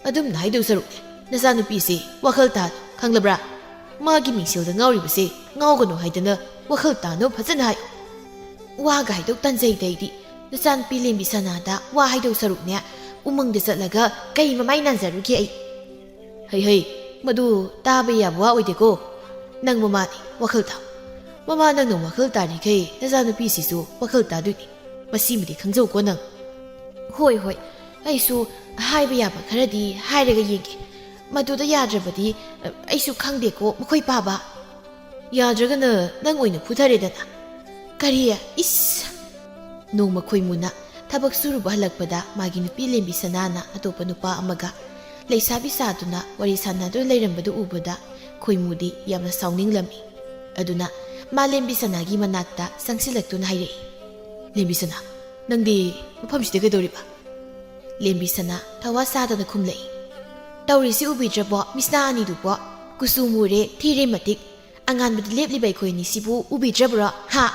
ꯑꯗꯨꯝꯅ ꯍꯥꯏꯗꯧ ꯁꯔꯨꯛꯅꯦ ꯅꯆꯥꯅꯨꯄꯤꯁꯦ ꯋꯥꯈꯜ ꯇꯥꯅꯨ ꯈꯪꯂꯕ꯭ꯔꯥ? ꯃꯥꯒꯤ ꯃꯤꯡꯁꯦꯜꯗ ꯉꯥꯎꯔꯤꯕꯁꯦ ꯉꯥꯎꯒꯅꯨ ꯍꯥꯏꯗꯅ ꯋꯥꯈꯜ ꯇꯥꯅꯕ ꯐꯖꯅ ꯍꯥꯏꯌꯨ꯫ ꯋꯥꯒ ꯍꯥꯏꯗꯧ ꯇꯟꯖꯩꯗ ꯑꯩꯗꯤ ꯅꯆꯥꯅꯨꯄꯤ ꯂꯦꯝꯕꯤ ꯁꯅꯥꯗ ꯋꯥ ꯍꯥꯏꯗꯧ ꯁꯔꯨꯛꯅꯦ ꯎꯃꯪꯗ ꯆꯠꯂꯒ ꯀꯩ ꯃꯃꯥꯏ ꯅꯥꯟꯖꯔꯨꯒꯦ ꯑꯩ? ꯍꯩ ꯃꯗꯨ ꯇꯥꯕ ꯌꯥꯕ ꯋꯥ ꯑꯣꯏꯗꯦꯀꯣ꯫ ꯅꯪ ꯃꯃꯥꯅꯤ ꯋꯥꯈꯜ ꯇꯥꯎ꯫ ꯃꯃꯥ ꯅꯪꯅ ꯋꯥꯈꯜ ꯇꯥꯔꯤꯈꯩ ꯅꯆꯥꯅꯨꯄꯤꯁꯤꯁꯨ ꯋꯥꯈꯜ ꯇꯥꯗꯣꯏꯅꯤ꯫ ꯃꯁꯤꯃꯗꯤ ꯈꯪꯖꯧꯀꯣ ꯅꯪ꯫ ꯍꯣꯏ ꯍꯣꯏ ꯑꯩꯁꯨ ꯍꯥꯏꯕ ꯌꯥꯕ ꯈꯔꯗꯤ ꯍꯥꯏꯔꯒ ꯌꯦꯡꯒꯦ꯫ ꯃꯗꯨꯗ ꯌꯥꯗ꯭ꯔꯕꯗꯤ ꯑꯩꯁꯨ ꯈꯪꯗꯦꯀꯣ ꯃꯈꯣꯏ ꯄꯥꯕ꯫ ꯌꯥꯗ꯭ꯔꯒꯅ ꯅꯪ ꯑꯣꯏꯅ ꯐꯨꯊꯔꯦꯗꯅ꯫ ꯀꯔꯤ? ꯏꯁ! ꯅꯣꯡꯃ ꯈꯣꯏꯃꯨꯅ ꯊꯕꯛ ꯁꯨꯔꯨꯕ ꯍꯜꯂꯛꯄꯗ ꯃꯥꯒꯤ ꯅꯨꯄꯤ ꯂꯦꯝꯕꯤ ꯁꯅꯥꯅ ꯑꯇꯣꯞꯄ ꯅꯨꯄꯥ ꯑꯃꯒ ꯂꯩꯁꯥꯕꯤ ꯁꯥꯗꯨꯅ ꯋꯥꯔꯤ ꯁꯥꯟꯅꯗꯨꯅ ꯂꯩꯔꯝꯕꯗꯨ ꯎꯕꯗ ꯈꯣꯏꯃꯨꯗꯤ ꯌꯥꯝꯅ ꯁꯥꯎꯅꯤꯡꯂꯝꯃꯤ꯫ ꯑꯗꯨꯅ ꯃꯥ ꯂꯦꯝꯕꯤ ꯁꯅꯥꯒꯤ ꯃꯅꯥꯛꯇ ꯆꯪꯁꯤꯜꯂꯛꯇꯨꯅ ꯍꯥꯏꯔꯛꯏ꯫ ꯂꯦꯝꯕꯤ ꯁꯅꯥ ꯅꯪꯗꯤ ꯃꯐꯝꯁꯤꯗ ꯀꯩꯗꯧꯔꯤꯕ? ꯂꯦꯝꯕꯤ ꯁꯅꯥ ꯊꯋꯥ ꯁꯥꯗꯅ ꯈꯨꯝꯂꯛꯏ꯫ ꯇꯧꯔꯤꯁꯤ ꯎꯕꯤꯗ꯭ꯔꯕꯣ ꯃꯤꯁꯅꯥ ꯑꯅꯤꯗꯨꯕꯣ? ꯀꯨꯆꯨ ꯃꯨꯔꯦ ꯊꯤꯔꯦ ꯃꯇꯤꯛ ꯑꯉꯥꯟꯕꯗ ꯂꯦꯞꯂꯤꯕ ꯑꯩꯈꯣꯏ ꯑꯅꯤꯁꯤꯕꯨ ꯎꯕꯤꯗ꯭ꯔꯕ꯭ꯔꯣ? ꯍꯥ?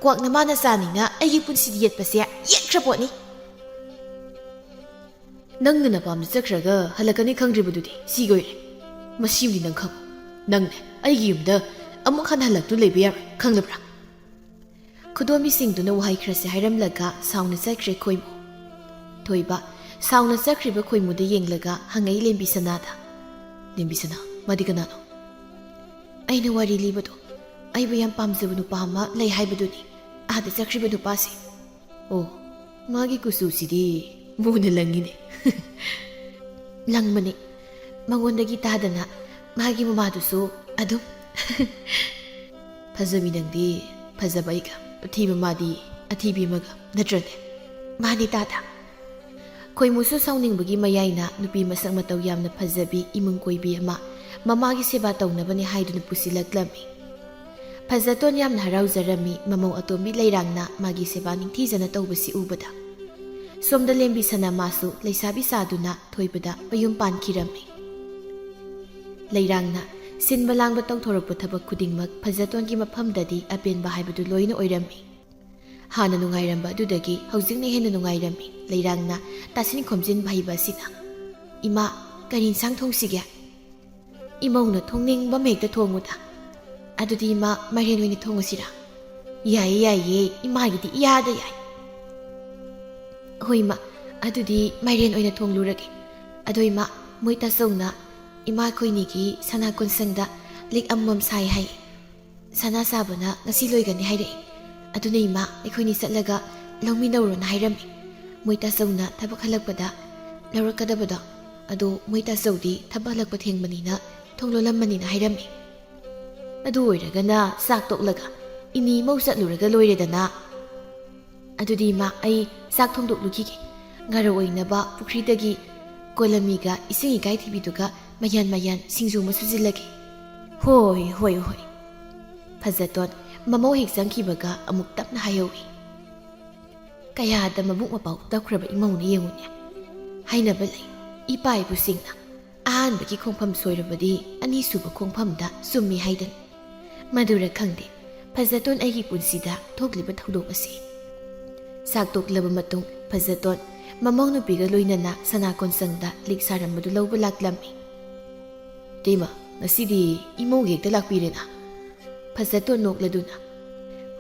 ꯀ꯭ꯋꯥꯛꯅ ꯃꯥꯅ ꯆꯥꯅꯤꯅ ꯑꯩꯒꯤ ꯄꯨꯟꯁꯤꯗ ꯌꯦꯠꯄꯁꯦ ꯌꯦꯠꯈ꯭ꯔ ꯄꯣꯠꯅꯤ꯫ ꯅꯪꯅ ꯅꯄꯥꯝꯗ ꯆꯠꯈ꯭ꯔꯒ ꯍꯜꯂꯛꯀꯅꯤ ꯈꯪꯗ꯭ꯔꯤꯕꯗꯨꯗꯤ ꯁꯤꯒ ꯑꯣꯏꯔꯦ꯫ ꯃꯁꯤꯕꯨꯗꯤ ꯅꯪ ꯈꯪꯉꯨ꯫ ꯅꯪꯅꯦ ꯑꯩꯒꯤ ꯌꯨꯝꯗ ꯑꯃꯨꯛ ꯍꯟꯅ ꯍꯜꯂꯛꯇꯨꯅ ꯂꯩꯕ ꯌꯥꯔꯣꯏ ꯈꯪꯂꯕ꯭ꯔꯥ? ꯈꯨꯗꯣꯝꯕꯤꯁꯤꯡꯗꯨꯅ ꯋꯥꯍꯩ ꯈꯔꯁꯦ ꯍꯥꯏꯔꯝꯂꯒ ꯁꯥꯎꯅ ꯆꯠꯈ꯭ꯔꯦ ꯈꯣꯏꯃꯨ꯫ ꯊꯣꯏꯕ ꯁꯥꯎꯅ ꯆꯠꯈ꯭ꯔꯤꯕ ꯈꯣꯏꯃꯨꯗ ꯌꯦꯡꯂꯒ ꯍꯪꯉꯛꯏ ꯂꯦꯝꯕꯤ ꯁꯅꯥꯗ꯫ ꯂꯦꯝꯕꯤ ꯁꯅꯥ ꯃꯥꯗꯤ ꯀꯅꯥꯅꯣ? ꯑꯩꯅ ꯋꯥꯔꯤ ꯂꯤꯕꯗꯣ ꯑꯩꯕꯨ ꯌꯥꯝ ꯄꯥꯝꯖꯕ ꯅꯨꯄꯥ ꯑꯃ ꯂꯩ ꯍꯥꯏꯕꯗꯨꯅꯤ ꯑꯥꯗ ꯆꯠꯈ꯭ꯔꯤꯕ ꯅꯨꯄꯥꯁꯤ꯫ ꯑꯣ ꯃꯥꯒꯤ ꯀꯨꯆꯨꯁꯤꯗꯤ ꯃꯨꯅ ꯂꯪꯉꯤꯅꯦ꯫ ꯂꯪꯕꯅꯤ ꯃꯉꯣꯟꯗꯒꯤ ꯇꯥꯗꯅ ꯃꯥꯒꯤ ꯃꯃꯥꯗꯨꯁꯨ ꯑꯗꯨꯝ꯫ ꯐꯖꯕꯤ ꯅꯪꯗꯤ ꯐꯖꯕ ꯑꯩꯒ ꯑꯊꯤꯕ ꯃꯥꯗꯤ ꯑꯊꯤꯕꯤ ꯑꯃꯒ ꯅꯠꯇ꯭ꯔꯅꯦ? ꯃꯥꯅꯤ ꯇꯥꯗ꯫ ꯈꯣꯏꯃꯨꯁꯨ ꯁꯥꯎꯅꯤꯡꯕꯒꯤ ꯃꯌꯥꯏꯅ ꯅꯨꯄꯤ ꯃꯁꯛ ꯃꯇꯧ ꯌꯥꯝꯅ ꯐꯖꯕꯤ ꯏꯃꯨꯡ ꯀꯣꯏꯕꯤ ꯑꯃ ꯃꯃꯥꯒꯤ ꯁꯦꯕꯥ ꯇꯧꯅꯕꯅꯤ ꯍꯥꯏꯗꯨꯅ ꯄꯨꯁꯤꯜꯂꯛꯂꯝꯃꯤ꯫ ꯐꯖꯇꯣꯟ ꯌꯥꯝꯅ ꯍꯔꯥꯎꯖꯔꯝꯃꯤ ꯃꯃꯧ ꯑꯇꯣꯝꯕꯤ ꯂꯩꯔꯥꯡꯅ ꯃꯥꯒꯤ ꯁꯦꯕꯥ ꯅꯤꯡꯊꯤꯖꯅ ꯇꯧꯕꯁꯤ ꯎꯕꯗ꯫ ꯁꯣꯝꯗ ꯂꯦꯝꯕꯤ ꯁꯅꯥꯃꯥꯁꯨ ꯂꯩꯁꯥꯕꯤ ꯁꯥꯗꯨꯅ ꯊꯣꯏꯕꯗ ꯃꯌꯨꯝ ꯄꯥꯟꯈꯤꯔꯝꯃꯤ꯫ ꯂꯩꯔꯥꯡꯅ ꯁꯤꯟꯕ ꯂꯥꯡꯕ ꯇꯧꯊꯣꯔꯛꯄ ꯊꯕꯛ ꯈꯨꯗꯤꯡꯃꯛ ꯐꯖꯇꯣꯟꯒꯤ ꯃꯐꯝꯗꯗꯤ ꯑꯄꯦꯟꯕ ꯍꯥꯏꯕꯗꯨ ꯂꯣꯏꯅ ꯑꯣꯏꯔꯝꯃꯤ꯫ ꯍꯥꯟꯅ ꯅꯨꯡꯉꯥꯏꯔꯝꯕ ꯑꯗꯨꯗꯒꯤ ꯍꯧꯖꯤꯛꯅ ꯍꯦꯟꯅ ꯅꯨꯡꯉꯥꯏꯔꯝꯃꯤ ꯂꯩꯔꯥꯡꯅ ꯇꯥꯁꯤꯟ ꯈꯣꯝꯖꯤꯟꯕ ꯍꯩꯕ ꯑꯁꯤꯅ꯫ ꯏꯃꯥ ꯀꯔꯤ ꯏꯟꯁꯥꯡ ꯊꯣꯡꯁꯤꯒꯦ? ꯏꯃꯧꯅ ꯊꯣꯡꯅꯤꯡꯕ ꯍꯦꯛꯇ ꯊꯣꯡꯉꯨꯗ꯫ ꯑꯗꯨꯗꯤ ꯏꯃꯥ ꯃꯥꯏꯔꯦꯟ ꯑꯣꯏꯅ ꯊꯣꯡꯉꯁꯤꯔꯥ? ꯌꯥꯏꯌꯦ ꯌꯥꯏꯌꯦ ꯏꯃꯥꯒꯤꯗꯤ ꯏꯌꯥꯗ ꯌꯥꯏ꯫ ꯍꯣꯏ ꯏꯃꯥ ꯑꯗꯨꯗꯤ ꯃꯥꯏꯔꯦꯟ ꯑꯣꯏꯅ ꯊꯣꯡꯂꯨꯔꯒꯦ꯫ ꯑꯗꯣ ꯏꯃꯥ ꯃꯣꯏ ꯇꯥꯆꯧꯅ ꯏꯃꯥ ꯈꯣꯏꯅꯤꯒꯤ ꯁꯅꯥ ꯀꯣꯟꯁꯪꯗ ꯂꯤꯛ ꯑꯃꯃꯝ ꯁꯥꯏ ꯍꯥꯏ꯫ ꯁꯅꯥ ꯁꯥꯕꯅ ꯉꯁꯤ ꯂꯣꯏꯒꯅꯤ ꯍꯥꯏꯔꯛꯏ꯫ ꯑꯗꯨꯅ ꯏꯃꯥ ꯑꯩꯈꯣꯏꯅꯤ ꯆꯠꯂꯒ ꯂꯧꯃꯤꯟꯅꯧꯔꯣꯅ ꯍꯥꯏꯔꯝꯃꯤ꯫ ꯃꯣꯏ ꯇꯥꯆꯧꯅ ꯊꯕꯛ ꯍꯜꯂꯛꯄꯗ ꯂꯧꯔꯛꯀꯗꯕꯗꯣ ꯑꯗꯣ ꯃꯣꯏ ꯇꯥꯆꯧꯗꯤ ꯊꯕꯛ ꯍꯜꯂꯛꯄ ꯊꯦꯡꯕꯅꯤꯅ ꯊꯣꯡ ꯂꯣꯜꯂꯝꯃꯅꯤꯅ ꯍꯥꯏꯔꯝꯃꯤ꯫ ꯑꯗꯨ ꯑꯣꯏꯔꯒꯅ ꯆꯥꯛ ꯇꯣꯛꯂꯒ ꯏꯅꯤ ꯃꯧ ꯆꯠꯂꯨꯔꯒ ꯂꯣꯏꯔꯦꯗꯅ꯫ ꯑꯗꯨꯗꯤ ꯏꯃꯥ ꯑꯩ ꯆꯥꯛ ꯊꯣꯡꯗꯣꯛꯂꯨꯈꯤꯒꯦ꯫ ꯉꯥꯔꯧ ꯑꯣꯏꯅꯕ ꯄꯨꯈ꯭ꯔꯤꯗꯒꯤ ꯀꯣꯂꯝꯃꯤꯒ ꯏꯁꯤꯡ ꯏꯀꯥꯏꯊꯤꯕꯤꯗꯨꯒ ꯃꯌꯥꯟ ꯁꯤꯡꯖꯨ ꯑꯃ ꯁꯨꯖꯤꯜꯂꯒꯦ꯫ ꯍꯣꯏ ꯍꯣꯏ ꯍꯣꯏ꯫ ꯐꯖꯇꯣꯟ ꯃꯃꯧ ꯍꯦꯛ ꯆꯪꯈꯤꯕꯒ ꯑꯃꯨꯛ ꯇꯞꯅ ꯍꯥꯏꯍꯧꯏ꯫ ꯀꯌꯥꯗ ꯃꯕꯨꯛ ꯃꯄꯥꯎ ꯇꯞꯈ꯭ꯔꯕ ꯏꯃꯧꯅ ꯌꯦꯡꯉꯨꯅꯦ꯫ ꯍꯥꯏꯅꯕ ꯂꯩ ꯏꯄꯥ ꯏꯄꯨꯁꯤꯡꯅ ꯑꯍꯥꯟꯕꯒꯤ ꯈꯣꯡꯐꯝ ꯁꯣꯏꯔꯕꯗꯤ ꯑꯅꯤꯁꯨꯕ ꯈꯣꯡꯐꯝꯗ ꯆꯨꯝꯃꯤ ꯍꯥꯏꯗꯅ꯫ ꯃꯗꯨꯔ ꯈꯪꯗꯦ ꯐꯖꯇꯣꯟ ꯑꯩꯒꯤ ꯄꯨꯟꯁꯤꯗ ꯊꯣꯛꯂꯤꯕ ꯊꯧꯗꯣꯛ ꯑꯁꯤ꯫ ꯆꯥꯛ ꯇꯣꯛꯂꯕ ꯃꯇꯨꯡ ꯐꯖꯇꯣꯟ ꯃꯃꯧ ꯅꯨꯄꯤꯒ ꯂꯣꯏꯅꯅ ꯁꯅꯥ ꯀꯣꯟꯁꯪꯗ ꯂꯤꯛ ꯁꯥꯔꯝꯕꯗꯨ ꯂꯧꯕ ꯂꯥꯛꯂꯝꯃꯤ꯫ ꯏꯇꯩꯃ ꯉꯁꯤꯗꯤ ꯏꯃꯧꯒꯤ ꯍꯦꯛꯇ ꯂꯥꯛꯄꯤꯔꯦꯅ꯫ ꯐꯖꯇꯣꯟ ꯅꯣꯛꯂꯗꯨꯅ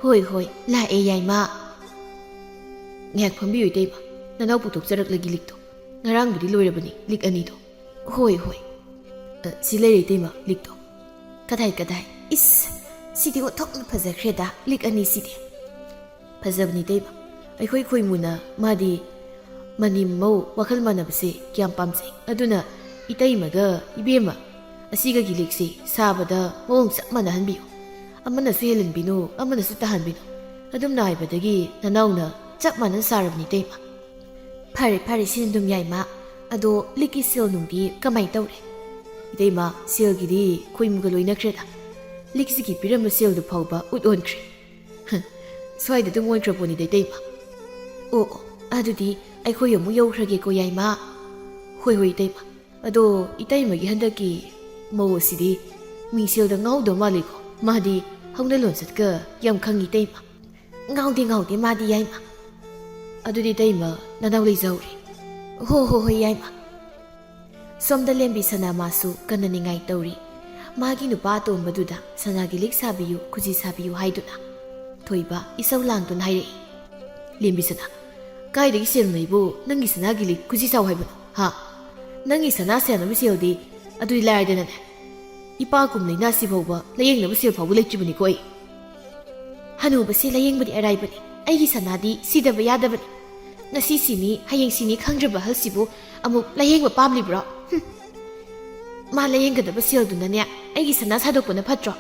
ꯍꯣꯏ ꯂꯥꯛꯑꯦ ꯌꯥꯏꯃ꯫ ꯉꯥꯏꯍꯥꯛ ꯐꯝꯕꯤꯌꯨ ꯏꯇꯩꯃ, ꯅꯅꯥꯎ ꯄꯨꯊꯣꯛꯆꯔꯛꯂꯒꯤ ꯂꯤꯛꯇꯣ ꯉꯔꯥꯡꯕꯨꯗꯤ ꯂꯣꯏꯔꯕꯅꯤ ꯂꯤꯛ ꯑꯅꯤꯗꯣ꯫ ꯍꯣꯏ ꯁꯤ ꯂꯩꯔꯦ ꯏꯇꯩꯃ ꯂꯤꯛꯇꯣ꯫ ꯀꯗꯥꯏ ꯏꯁ ꯁꯤꯗꯤ ꯑꯣꯟꯊꯣꯛꯅ ꯐꯖꯈ꯭ꯔꯦꯗ ꯂꯤꯛ ꯑꯅꯤꯁꯤꯗꯤ꯫ ꯐꯖꯕꯅꯤ ꯏꯇꯩꯃ, ꯑꯩꯈꯣꯏ ꯈꯣꯏꯃꯨꯅ ꯃꯥꯗꯤ ꯃꯅꯤꯝ ꯃꯧ ꯋꯥꯈꯜ ꯃꯥꯟꯅꯕꯁꯦ ꯀꯌꯥꯝ ꯄꯥꯝꯖꯩ꯫ ꯑꯗꯨꯅ ꯏꯇꯩꯃꯒ ꯏꯕꯦꯝꯃ ꯑꯁꯤꯒꯒꯤ ꯂꯤꯛꯁꯤ ꯁꯥꯕꯗ ꯃꯑꯣꯡ ꯆꯞ ꯃꯥꯟꯅꯍꯟꯕꯤꯌꯨ꯫ ꯑꯃꯅꯁꯨ ꯍꯦꯜꯍꯟꯕꯤꯅꯨ ꯑꯃꯅꯁꯨ ꯇꯥꯍꯟꯕꯤꯅꯨ꯫ ꯑꯗꯨꯝ ꯅꯥꯏꯕꯗꯒꯤ ꯅꯅꯥꯎꯅ ꯆꯞ ꯃꯥꯟꯅꯅ ꯁꯥꯔꯕꯅꯤ ꯏꯇꯩꯃ꯫ ꯐꯔꯦ ꯁꯤꯅ ꯑꯗꯨꯝ ꯌꯥꯏꯃ꯫ ꯑꯗꯣ ꯂꯤꯛꯀꯤ ꯁꯦꯜ ꯅꯨꯡꯗꯤ ꯀꯃꯥꯏꯅ ꯇꯧꯔꯦ? ꯏꯇꯩꯃ ꯁꯦꯜꯒꯤꯗꯤ ꯈꯣꯏꯃꯨꯒ ꯂꯣꯏꯅꯈ꯭ꯔꯦꯗ꯫ ꯂꯤꯛꯁꯤꯒꯤ ꯄꯤꯔꯝꯕ ꯁꯦꯜꯗꯨ ꯐꯥꯎꯕ ꯎꯠ ꯑꯣꯟꯈ꯭ꯔꯦ꯫ ꯁ꯭ꯋꯥꯏꯗ ꯑꯗꯨꯝ ꯑꯣꯟꯈ꯭ꯔ ꯄꯣꯠꯅꯤꯗ ꯏꯇꯩꯃ꯫ ꯑꯣ ꯑꯗꯨꯗꯤ ꯑꯩꯈꯣꯏ ꯑꯃꯨꯛ ꯌꯧꯈ꯭ꯔꯒꯦꯀꯣ ꯌꯥꯏꯃ꯫ ꯍꯣꯏ ꯏꯇꯩꯃ꯫ ꯑꯗꯣ ꯏꯇꯩꯃꯒꯤ ꯍꯟꯗꯛꯀꯤ ꯃꯧ ꯑꯁꯤꯗꯤ ꯃꯤꯡꯁꯦꯜꯗ ꯉꯥꯎꯗꯧ ꯃꯥꯜꯂꯤꯀꯣ꯫ ꯃꯥꯗꯤ ꯍꯧꯅ ꯂꯣꯟꯆꯠꯀ ꯌꯥꯝ ꯈꯪꯉꯤ ꯏꯇꯩꯃ꯫ ꯉꯥꯎꯗꯦ ꯃꯥꯗꯤ ꯌꯥꯏꯃ꯫ ꯑꯗꯨꯗꯤ ꯏꯇꯩꯃ ꯅꯅꯥꯎ ꯂꯩꯖꯍꯧꯔꯤ꯫ ꯍꯣꯏ ꯌꯥꯏꯃ꯫ ꯁꯣꯝꯗ ꯂꯦꯝꯕꯤ ꯁꯅꯥ ꯃꯥꯁꯨ ꯀꯟꯅꯅꯤꯡꯉꯥꯏ ꯇꯧꯔꯤ꯫ ꯃꯥꯒꯤ ꯅꯨꯄꯥ ꯑꯇꯣꯝꯕꯗꯨꯗ ꯁꯅꯥꯒꯤ ꯂꯤꯛ ꯁꯥꯕꯤꯌꯨ ꯈꯨꯖꯤ ꯁꯥꯕꯤꯌꯨ ꯍꯥꯏꯗꯨꯅ꯫ ꯊꯣꯏꯕ ꯏꯁꯧ ꯂꯥꯡꯗꯨꯅ ꯍꯥꯏꯔꯛꯏ꯫ ꯂꯦꯝꯕꯤ ꯁꯅꯥ ꯀꯥꯏꯗꯒꯤ ꯁꯦꯜꯅꯩꯕꯨ ꯅꯪꯒꯤ ꯁꯅꯥꯒꯤ ꯂꯤꯛ ꯈꯨꯖꯤ ꯁꯥꯎ ꯍꯥꯏꯕꯅꯣ ꯍꯥ? ꯅꯪꯒꯤ ꯁꯅꯥ ꯁꯦꯟꯅꯕ ꯁꯦꯜꯗꯤ ꯑꯗꯨꯗꯤ ꯂꯥꯏꯔꯗꯅꯅꯦ ꯏꯄꯥ ꯀꯨꯝ ꯂꯩꯅꯥꯁꯤ ꯐꯥꯎꯕ ꯂꯥꯌꯦꯡꯅꯕ ꯁꯦꯜ ꯐꯥꯎꯕ ꯂꯩꯇ꯭ꯔꯤꯕꯅꯤꯀꯣ ꯑꯩ꯫ ꯍꯅꯨꯕꯁꯤ ꯂꯥꯌꯦꯡꯕꯗꯤ ꯑꯔꯥꯏꯕꯅꯤ, ꯑꯩꯒꯤ ꯁꯅꯥꯗꯤ ꯁꯤꯗꯕ ꯌꯥꯗꯕꯅꯤ꯫ ꯉꯁꯤ ꯁꯤꯅꯤ ꯍꯌꯦꯡ ꯁꯤꯅꯤ ꯈꯪꯗ꯭ꯔꯕ ꯑꯍꯜꯁꯤꯕꯨ ꯑꯃꯨꯛ ꯂꯥꯌꯦꯡꯕ ꯄꯥꯝꯂꯤꯕ꯭ꯔꯣ? ꯃꯥ ꯂꯥꯌꯦꯡꯒꯗꯕ ꯁꯦꯜꯗꯨꯅꯅꯦ ꯑꯩꯒꯤ ꯁꯅꯥ ꯁꯥꯗꯣꯛꯄꯅ ꯐꯠꯇ꯭ꯔꯣ?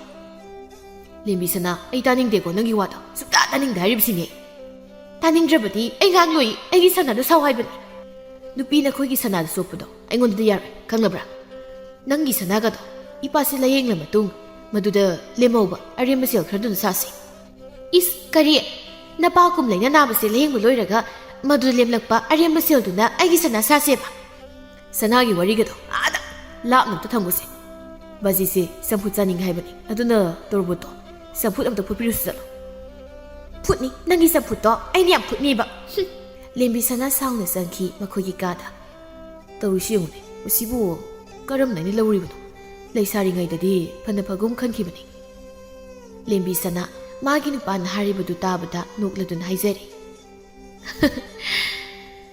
ꯂꯦꯝꯕꯤ ꯁꯅꯥ ꯑꯩ ꯇꯥꯅꯤꯡꯗꯦꯀꯣ ꯅꯪꯒꯤ ꯋꯥꯗꯣ, ꯁꯨꯛꯇꯥ ꯇꯥꯅꯤꯡꯗꯦ ꯍꯥꯏꯔꯤꯕꯁꯤꯅꯦ꯫ ꯇꯥꯅꯤꯡꯗ꯭ꯔꯕꯗꯤ ꯑꯩ ꯉꯥꯡ ꯂꯣꯏ ꯑꯩꯒꯤ ꯁꯅꯥꯗꯣ ꯁꯥꯎ ꯍꯥꯏꯕꯅꯤ꯫ ꯅꯨꯄꯤꯅ ꯑꯩꯈꯣꯏꯒꯤ ꯁꯅꯥꯗ ꯆꯣꯞꯄꯗꯣ ꯑꯩꯉꯣꯟꯗꯗꯤ ꯌꯥꯔꯣꯏ ꯈꯪꯂꯕ꯭ꯔꯥ? ꯅꯪꯒꯤ ꯁꯅꯥꯒꯗꯣ ꯏꯄꯥꯁꯤ ꯂꯥꯌꯦꯡꯂ ꯃꯇꯨꯡ ꯃꯗꯨꯗ ꯂꯦꯝꯍꯧꯕ ꯑꯔꯦꯝꯕ ꯁꯦꯜ ꯈꯔꯗꯨꯅ ꯁꯥꯁꯤ꯫ ꯏꯁ ꯀꯔꯤ? ꯅꯄꯥ ꯀꯨꯝ ꯂꯩꯅ ꯅꯥꯕꯁꯦ ꯂꯥꯌꯦꯡꯕ ꯂꯣꯏꯔꯒ ꯃꯗꯨꯗ ꯂꯦꯝꯂꯛꯄ ꯑꯔꯦꯝꯕ ꯁꯦꯜꯗꯨꯅ ꯑꯩꯒꯤ ꯁꯅꯥ ꯁꯥꯁꯦꯕ? ꯁꯅꯥꯒꯤ ꯋꯥꯔꯤꯒꯗꯣ ꯑꯥꯗ ꯂꯥꯞꯅ ꯑꯝꯇ ꯊꯝꯒꯨꯁꯦ꯫ ꯕꯥꯖꯤꯁꯦ ꯆꯝꯐꯨꯠ ꯆꯥꯅꯤꯡꯉꯦ ꯍꯥꯏꯕꯅꯤ, ꯑꯗꯨꯅ ꯇꯣꯔꯕꯣꯠꯇꯣ ꯆꯝꯐꯨꯠ ꯑꯝꯇ ꯐꯨꯠꯄꯤꯔꯨꯁꯤ ꯆꯠꯂꯣ꯫ ꯐꯨꯠꯅꯤ ꯅꯪꯒꯤ ꯆꯝꯐꯨꯠꯇꯣ ꯑꯩꯅ ꯌꯥꯝ ꯐꯨꯠꯅꯤꯕ꯫ ꯂꯦꯝꯕꯤ ꯁꯅꯥ ꯁꯥꯎꯅ ꯆꯪꯈꯤ ꯃꯈꯣꯏꯒꯤ ꯀꯥꯗ꯫ ꯇꯧꯔꯤꯁꯤ ꯌꯦꯡꯉꯨꯅꯦ, ꯃꯁꯤꯕꯨ ꯀꯔꯝꯅ ꯂꯧꯔꯤꯕꯅꯣ? ꯂꯩꯁꯥꯔꯤꯉꯩꯗꯗꯤ ꯐꯅ ꯐꯒꯨꯝ ꯈꯟꯈꯤꯕꯅꯤ꯫ ꯂꯦꯝꯕꯤ ꯁꯅꯥ ꯃꯥꯒꯤ ꯅꯨꯄꯥꯅ ꯍꯥꯏꯔꯤꯕꯗꯨ ꯇꯥꯕꯗ ꯅꯣꯛꯂꯗꯨꯅ ꯍꯥꯏꯖꯔꯤ꯫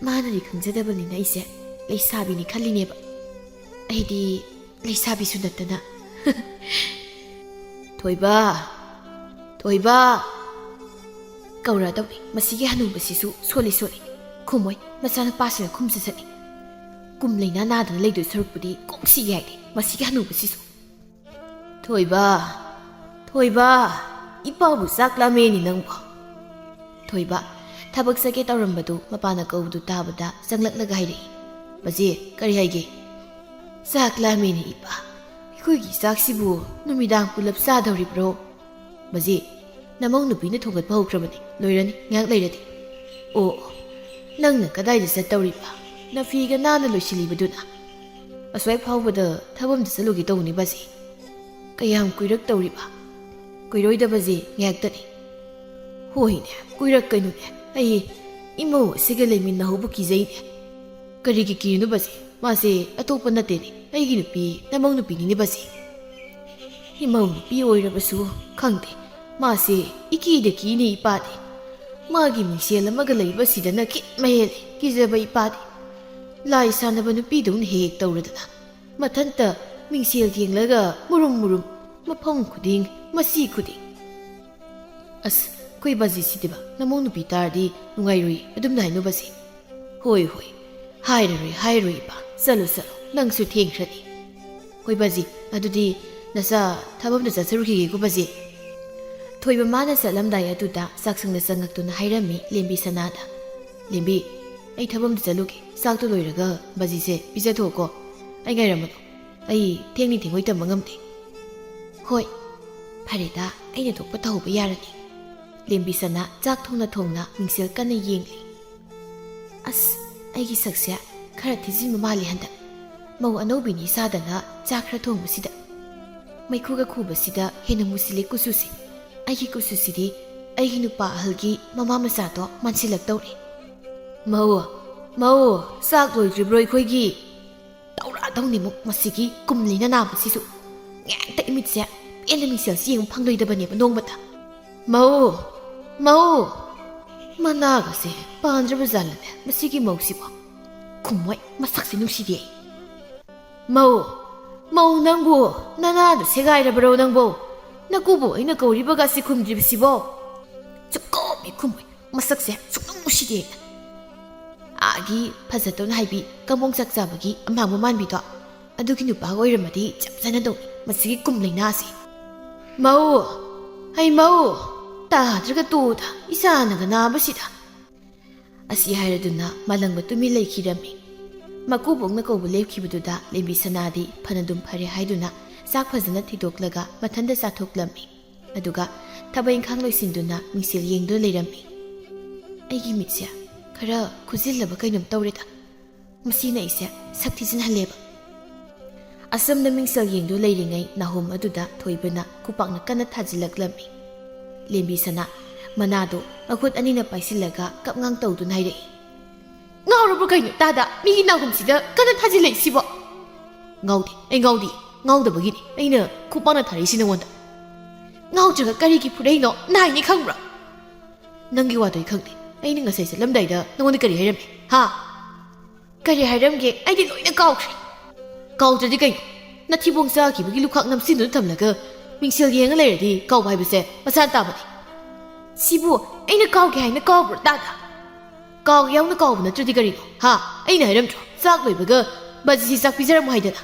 ꯃꯥꯅꯗꯤ ꯈꯪꯖꯗꯕꯅꯤꯅ ꯑꯩꯁꯦ ꯂꯩꯁꯥꯕꯤꯅꯤ ꯈꯜꯂꯤꯅꯦꯕ꯫ ꯑꯩꯗꯤ ꯂꯩꯁꯥꯕꯤꯁꯨ ꯅꯠꯇꯅ꯫ ꯊꯣꯏꯕ ꯀꯧꯔꯗꯧꯅꯤ ꯃꯁꯤꯒꯤ ꯍꯅꯨꯕꯁꯤꯁꯨ ꯁꯣꯜꯂꯤ ꯈꯨꯝꯃꯣꯏ ꯃꯆꯥꯅꯨꯄꯥꯁꯤꯅ ꯈꯨꯝꯖꯁꯅꯤ꯫ ꯀꯨꯝ ꯂꯩꯅꯥ ꯅꯥꯗꯅ ꯂꯩꯗꯣꯏ ꯁꯔꯨꯛꯄꯨꯗꯤ ꯀꯣꯛꯁꯤꯒꯦ ꯍꯥꯏꯗꯤ ꯃꯁꯤꯒꯤ ꯍꯅꯨꯕꯁꯤꯁꯨ꯫ ꯊꯣꯏꯕ ꯏꯄꯥꯕꯨ ꯆꯥꯛ ꯂꯥꯝꯃꯦꯅꯤ ꯅꯪꯕꯣ꯫ ꯊꯣꯏꯕ ꯊꯕꯛ ꯆꯠꯀꯦ ꯇꯧꯔꯝꯕꯗꯨ ꯃꯄꯥꯅ ꯀꯧꯕꯗꯨ ꯇꯥꯕꯗ ꯆꯪꯂꯛꯂꯒ ꯍꯥꯏꯔꯛꯏ꯫ ꯕꯥꯖꯤ ꯀꯔꯤ ꯍꯥꯏꯒꯦ? ꯆꯥꯛ ꯂꯥꯝꯃꯦꯅꯤ ꯏꯄꯥ, ꯑꯩꯈꯣꯏꯒꯤ ꯆꯥꯛꯁꯤꯕꯨ ꯅꯨꯃꯤꯗꯥꯡ ꯄꯨꯂꯞ ꯆꯥꯗꯧꯔꯤꯕ꯭ꯔꯣ? ꯕꯥꯖꯤ ꯅꯃꯧ ꯅꯨꯄꯤꯅ ꯊꯣꯡꯒꯠꯄ ꯍꯧꯈ꯭ꯔꯕꯅꯤ, ꯂꯣꯏꯔꯅꯤ ꯉꯥꯏꯍꯥꯛ ꯂꯩꯔꯗꯤ꯫ ꯑꯣ ꯅꯪꯅ ꯀꯗꯥꯏꯗ ꯆꯠꯇꯧꯔꯤꯕ? ꯅꯐꯤꯒ ꯅꯥꯟꯅ ꯂꯣꯏꯁꯤꯜꯂꯤꯕꯗꯨꯅ? ꯑꯁ꯭ꯋꯥꯏ ꯐꯥꯎꯕꯗ ꯊꯕꯛ ꯆꯠꯂꯨꯒꯦ ꯇꯧꯕꯅꯤ ꯕꯥꯖꯤ꯫ ꯀꯌꯥꯝ ꯀꯨꯏꯔꯛꯇꯧꯔꯤꯕ? ꯀꯨꯏꯔꯣꯏꯗꯕꯁꯤ ꯉꯥꯏꯍꯥꯛꯇꯅꯤ꯫ ꯍꯣꯏꯅꯦ ꯀꯨꯏꯔꯛꯀꯅꯨꯅꯦ, ꯑꯩ ꯏꯃꯧ ꯑꯁꯤꯒ ꯂꯩꯃꯤꯟꯅꯍꯧꯕ ꯀꯤꯖꯩꯅꯦ꯫ ꯀꯔꯤꯒꯤ ꯀꯤꯔꯤꯅꯣ ꯕꯥꯖꯤ? ꯃꯥꯁꯦ ꯑꯇꯣꯞꯄ ꯅꯠꯇꯦꯅꯦ, ꯑꯩꯒꯤ ꯅꯨꯄꯤ ꯅꯃꯧ ꯅꯨꯄꯤꯅꯤꯅꯦ ꯕꯥꯖꯤ꯫ ꯏꯃꯧ ꯅꯨꯄꯤ ꯑꯣꯏꯔꯕꯁꯨ ꯈꯪꯗꯦ, ꯃꯥꯁꯦ ꯏꯀꯤꯗ ꯀꯤꯅꯦ ꯏꯄꯥꯗꯤ꯫ ꯃꯥꯒꯤ ꯃꯤꯡꯁꯦꯜ ꯑꯃꯒ ꯂꯩꯕꯁꯤꯗꯅ ꯈꯤꯠ ꯃꯍꯦꯜꯂꯦ ꯀꯤꯖꯕ ꯏꯄꯥꯗꯤ꯫ ꯂꯥꯏ ꯁꯥꯟꯅꯕ ꯅꯨꯄꯤꯗꯧꯅ ꯍꯦꯛ ꯇꯧꯔꯗꯅ ꯃꯊꯟꯇ ꯃꯤꯡꯁꯦꯜ ꯌꯦꯡꯂꯒ ꯃꯨꯔꯨꯝ ꯃꯐꯝ ꯈꯨꯗꯤꯡ ꯃꯁꯤ ꯈꯨꯗꯤꯡ ꯑꯁ ꯑꯩꯈꯣꯏ ꯕꯥꯖꯤꯁꯤꯗꯤꯕ ꯅꯃꯧ ꯅꯨꯄꯤ ꯇꯥꯔꯗꯤ ꯅꯨꯡꯉꯥꯏꯔꯣꯏ ꯑꯗꯨꯝꯅ ꯍꯥꯏꯅꯕꯁꯤ ꯍꯣꯏ ꯍꯥꯏꯔꯔꯣꯏ ꯏꯄꯥ ꯆꯠꯂꯣ ꯅꯪꯁꯨ ꯊꯦꯡꯈ꯭ꯔꯅꯤ ꯍꯣꯏ ꯕꯥꯖꯤ ꯑꯗꯨꯗꯤ ꯅꯆꯥ ꯊꯕꯛꯇ ꯆꯠꯆꯔꯨꯈꯤꯒꯦꯀꯣ ꯕꯥꯖꯤ ꯊꯣꯏꯕ ꯃꯥꯅ ꯆꯠꯂꯝꯗꯥꯏ ꯑꯗꯨꯗ ꯆꯥꯛꯁꯪꯗ ꯆꯪꯉꯛꯇꯨꯅ ꯍꯥꯏꯔꯝꯃꯤ ꯂꯦꯝꯕꯤ ꯁꯅꯥꯗ ꯂꯦꯝꯕꯤ ꯑꯩ ꯊꯕꯛꯇ ꯆꯠꯂꯨꯒꯦ ꯆꯥꯛꯇꯣ ꯂꯣꯏꯔꯒ ꯕꯥꯖꯤꯁꯦ ꯄꯤꯖꯊꯣꯛꯑꯣꯀꯣ ꯑꯩ ꯉꯥꯏꯔꯝꯃꯗꯣ ꯑꯩ ꯊꯦꯡꯉꯣꯏ ꯇꯝꯕ ꯉꯝꯗꯦ ꯍꯣꯏ ꯐꯔꯦꯗ ꯑꯩꯅ ꯊꯣꯛꯄ ꯇꯧꯍꯧꯕ ꯌꯥꯔꯅꯤ ꯂꯦꯝꯕꯤ ꯁꯅꯥ ꯆꯥꯛ ꯊꯣꯡꯅ ꯃꯤꯡꯁꯦꯜ ꯀꯟꯅ ꯌꯦꯡꯂꯤ ꯑꯁ ꯑꯩꯒꯤ ꯁꯛꯁꯦ ꯈꯔ ꯊꯤꯖꯤꯟꯕ ꯃꯥꯜꯂꯤ ꯍꯟꯗꯛ ꯃꯧ ꯑꯅꯧꯕꯤꯅꯤ ꯆꯥꯗꯅ ꯆꯥꯛ ꯈꯔ ꯊꯣꯡꯕꯁꯤꯗ ꯃꯩꯈꯨꯒ ꯈꯨꯕꯁꯤꯗ ꯍꯦꯟꯅ ꯃꯨꯁꯤꯜꯂꯦ ꯀꯨꯆꯨꯁꯤ ꯑꯩꯒꯤ ꯀꯨꯆꯨꯁꯤꯗꯤ ꯑꯩꯒꯤ ꯅꯨꯄꯥ ꯑꯍꯜꯒꯤ ꯃꯃꯥ ꯃꯆꯥꯗꯣ ꯃꯥꯟꯁꯤꯜꯂꯛꯇꯧꯔꯦ ꯃꯧ ꯆꯥꯛ ꯂꯣꯏꯗ꯭ꯔꯤꯕ꯭ꯔꯣ ꯑꯩꯈꯣꯏꯒꯤ ꯇꯧꯔꯛꯑꯗꯧꯅꯤꯃꯨꯛ ꯃꯁꯤꯒꯤ ꯀꯨꯝꯂꯩꯅ ꯅꯥꯕꯁꯤꯁꯨ ꯉꯦꯛꯇ ꯏꯃꯤꯠꯁꯦ ꯄꯦꯟꯅ ꯃꯤꯡꯁꯦꯜꯁꯤ ꯌꯦꯡꯕ ꯐꯪꯂꯣꯏꯗꯕꯅꯦꯕ ꯅꯣꯡꯃꯇ ꯃꯧ ꯃꯅꯥꯒꯁꯦ ꯄꯥꯟꯗ꯭ꯔꯕ ꯖꯥꯠꯂꯅꯦ ꯃꯁꯤꯒꯤ ꯃꯧꯁꯤꯕꯣ ꯈꯨꯝꯃꯣꯏ ꯃꯁꯛꯁꯦ ꯅꯨꯡꯁꯤꯗꯦ ꯃꯧ ꯅꯪꯕꯨ ꯅꯅꯥꯗ ꯁꯦꯒꯥꯏꯔꯕ꯭ꯔꯣ ꯅꯪꯕꯨ ꯅꯀꯨꯕꯨ ꯑꯩꯅ ꯀꯧꯔꯤꯕꯒꯁꯤ ꯈꯨꯝꯗ꯭ꯔꯤꯕꯁꯤꯕꯣ ꯆꯨꯞꯀꯣꯝꯃꯤ ꯈꯨꯝꯃꯣꯏ ꯃꯁꯛꯁꯦ ꯁꯨꯛꯅꯨꯡ ꯅꯨꯡꯁꯤꯗꯦ ꯑꯥꯒꯤ ꯐꯖꯇꯧꯅ ꯍꯥꯏꯕꯤ ꯀꯝꯕꯣꯡ ꯆꯥꯛ ꯆꯥꯕꯒꯤ ꯑꯃꯥꯡꯕ ꯃꯥꯟꯕꯤꯗꯣ ꯑꯗꯨꯒꯤ ꯅꯨꯄꯥ ꯑꯣꯏꯔꯝꯃꯗꯤ ꯆꯞ ꯆꯥꯅꯗꯧꯅꯤ ꯃꯁꯤꯒꯤ ꯀꯨꯝ ꯂꯩꯅꯥꯁꯤ ꯃꯧ ꯇꯥꯗ꯭ꯔꯒ ꯇꯣꯗ ꯏꯆꯥꯅꯒ ꯅꯥꯕꯁꯤꯗ ꯑꯁꯤ ꯍꯥꯏꯔꯗꯨꯅ ꯃꯥꯂꯪꯕ ꯇꯨꯃꯤꯟ ꯂꯩꯈꯤꯔꯝꯃꯤ ꯃꯀꯨꯕꯣꯛꯅ ꯀꯧꯕ ꯂꯦꯞꯈꯤꯕꯗꯨꯗ ꯂꯦꯝꯕꯤ ꯁꯅꯥꯗꯤ ꯐꯅꯗꯨꯝ ꯐꯔꯦ ꯍꯥꯏꯗꯨꯅ ꯆꯥꯛ ꯐꯖꯅ ꯊꯤꯗꯣꯛꯂꯒ ꯃꯊꯟꯇ ꯆꯥꯊꯣꯛꯂꯝꯃꯤ ꯑꯗꯨꯒ ꯊꯕꯛ ꯏꯪꯈꯥꯡ ꯂꯣꯏꯁꯤꯟꯗꯨꯅ ꯃꯤꯡꯁꯦꯜ ꯌꯦꯡꯗꯨꯅ ꯂꯩꯔꯝꯃꯤ ꯑꯩꯒꯤ ꯃꯤꯠꯁꯦ ꯈꯔ ꯈꯨꯖꯤꯜꯂꯕ ꯀꯩꯅꯣꯝ ꯇꯧꯔꯦꯗ ꯃꯁꯤꯅ ꯑꯩꯁꯦ ꯁꯛ ꯊꯤꯖꯤꯟꯍꯜꯂꯦꯕ ꯑꯁꯝꯅ ꯃꯤꯡꯁꯦꯜ ꯌꯦꯡꯗꯨ ꯂꯩꯔꯤꯉꯩ ꯅꯥꯍꯨꯝ ꯑꯗꯨꯗ ꯊꯣꯏꯕꯅ ꯈꯨꯄꯥꯛꯅ ꯀꯟꯅ ꯊꯥꯖꯤꯜꯂꯛꯂꯝꯃꯤ ꯂꯦꯝꯕꯤ ꯁꯅꯥ ꯃꯅꯥꯗꯣ ꯃꯈꯨꯠ ꯑꯅꯤꯅ ꯄꯥꯏꯁꯤꯜꯂꯒ ꯀꯞꯉꯥꯡ ꯇꯧꯗꯨꯅ ꯍꯥꯏꯔꯛꯏ ꯉꯥꯎꯔꯕ꯭ꯔꯣ ꯀꯩꯅꯣ ꯇꯥꯗ ꯃꯤꯒꯤ ꯅꯥꯍꯨꯝꯁꯤꯗ ꯀꯟꯅ ꯊꯥꯖꯤꯜꯂꯛꯏꯁꯤꯕꯣ ꯉꯥꯎꯗꯦ ꯉꯥꯎꯗꯕꯒꯤꯅꯤ ꯑꯩꯅ ꯈꯨꯄꯥꯛꯅ ꯊꯥꯔꯛꯏꯁꯤ ꯅꯉꯣꯟꯗ ꯉꯥꯎꯗ꯭ꯔꯒ ꯀꯔꯤꯒꯤ ꯐꯨꯔꯛꯏꯅꯣ ꯅꯥꯏꯅꯤ ꯈꯪꯕ꯭ꯔꯥ ꯅꯪꯒꯤ ꯋꯥꯗꯣ ꯑꯩ ꯈꯪꯗꯦ ꯑꯩꯅ ꯉꯁꯥꯏ ꯆꯠꯂꯝꯗꯥꯏꯗ ꯅꯉꯣꯟꯗ ꯀꯔꯤ ꯍꯥꯏꯔꯝꯃꯤ ꯀꯔꯤ ꯍꯥꯏꯔꯝꯒꯦ ꯑꯩꯗꯤ ꯂꯣꯏꯅ ꯀꯥꯎꯈ꯭ꯔꯦ ꯀꯥꯎꯗ꯭ꯔꯗꯤ ꯀꯩꯅꯣ ꯅꯊꯤꯕꯣꯡ ꯆꯥꯈꯤꯕꯒꯤ ꯂꯨꯈꯥꯛ ꯅꯝꯁꯤꯟꯗꯨꯅ ꯊꯝꯂꯒ ꯃꯤꯡꯁꯦꯜ ꯌꯦꯡꯉ ꯂꯩꯔꯗꯤ ꯀꯥꯎꯕ ꯍꯥꯏꯕꯁꯦ ꯃꯁꯥꯅ ꯇꯥꯕꯅꯤ ꯁꯤꯕꯨ ꯑꯩꯅ ꯀꯥꯎꯒꯦ ꯍꯥꯏꯅ ꯀꯥꯎꯕ꯭ꯔꯣ ꯇꯥꯗ ꯀꯥꯎꯒꯦ ꯌꯥꯎꯅ ꯀꯥꯎꯕ ꯅꯠꯇ꯭ꯔꯗꯤ ꯀꯔꯤꯅꯣ ꯑꯩꯅ ꯍꯥꯏꯔꯝꯗ꯭ꯔꯣ ꯆꯥꯛ ꯂꯣꯏꯕꯒ ꯕꯥꯖꯤꯁꯤ ꯆꯥꯛ ꯄꯤꯖꯔꯝꯃꯣ ꯍꯥꯏꯗꯅ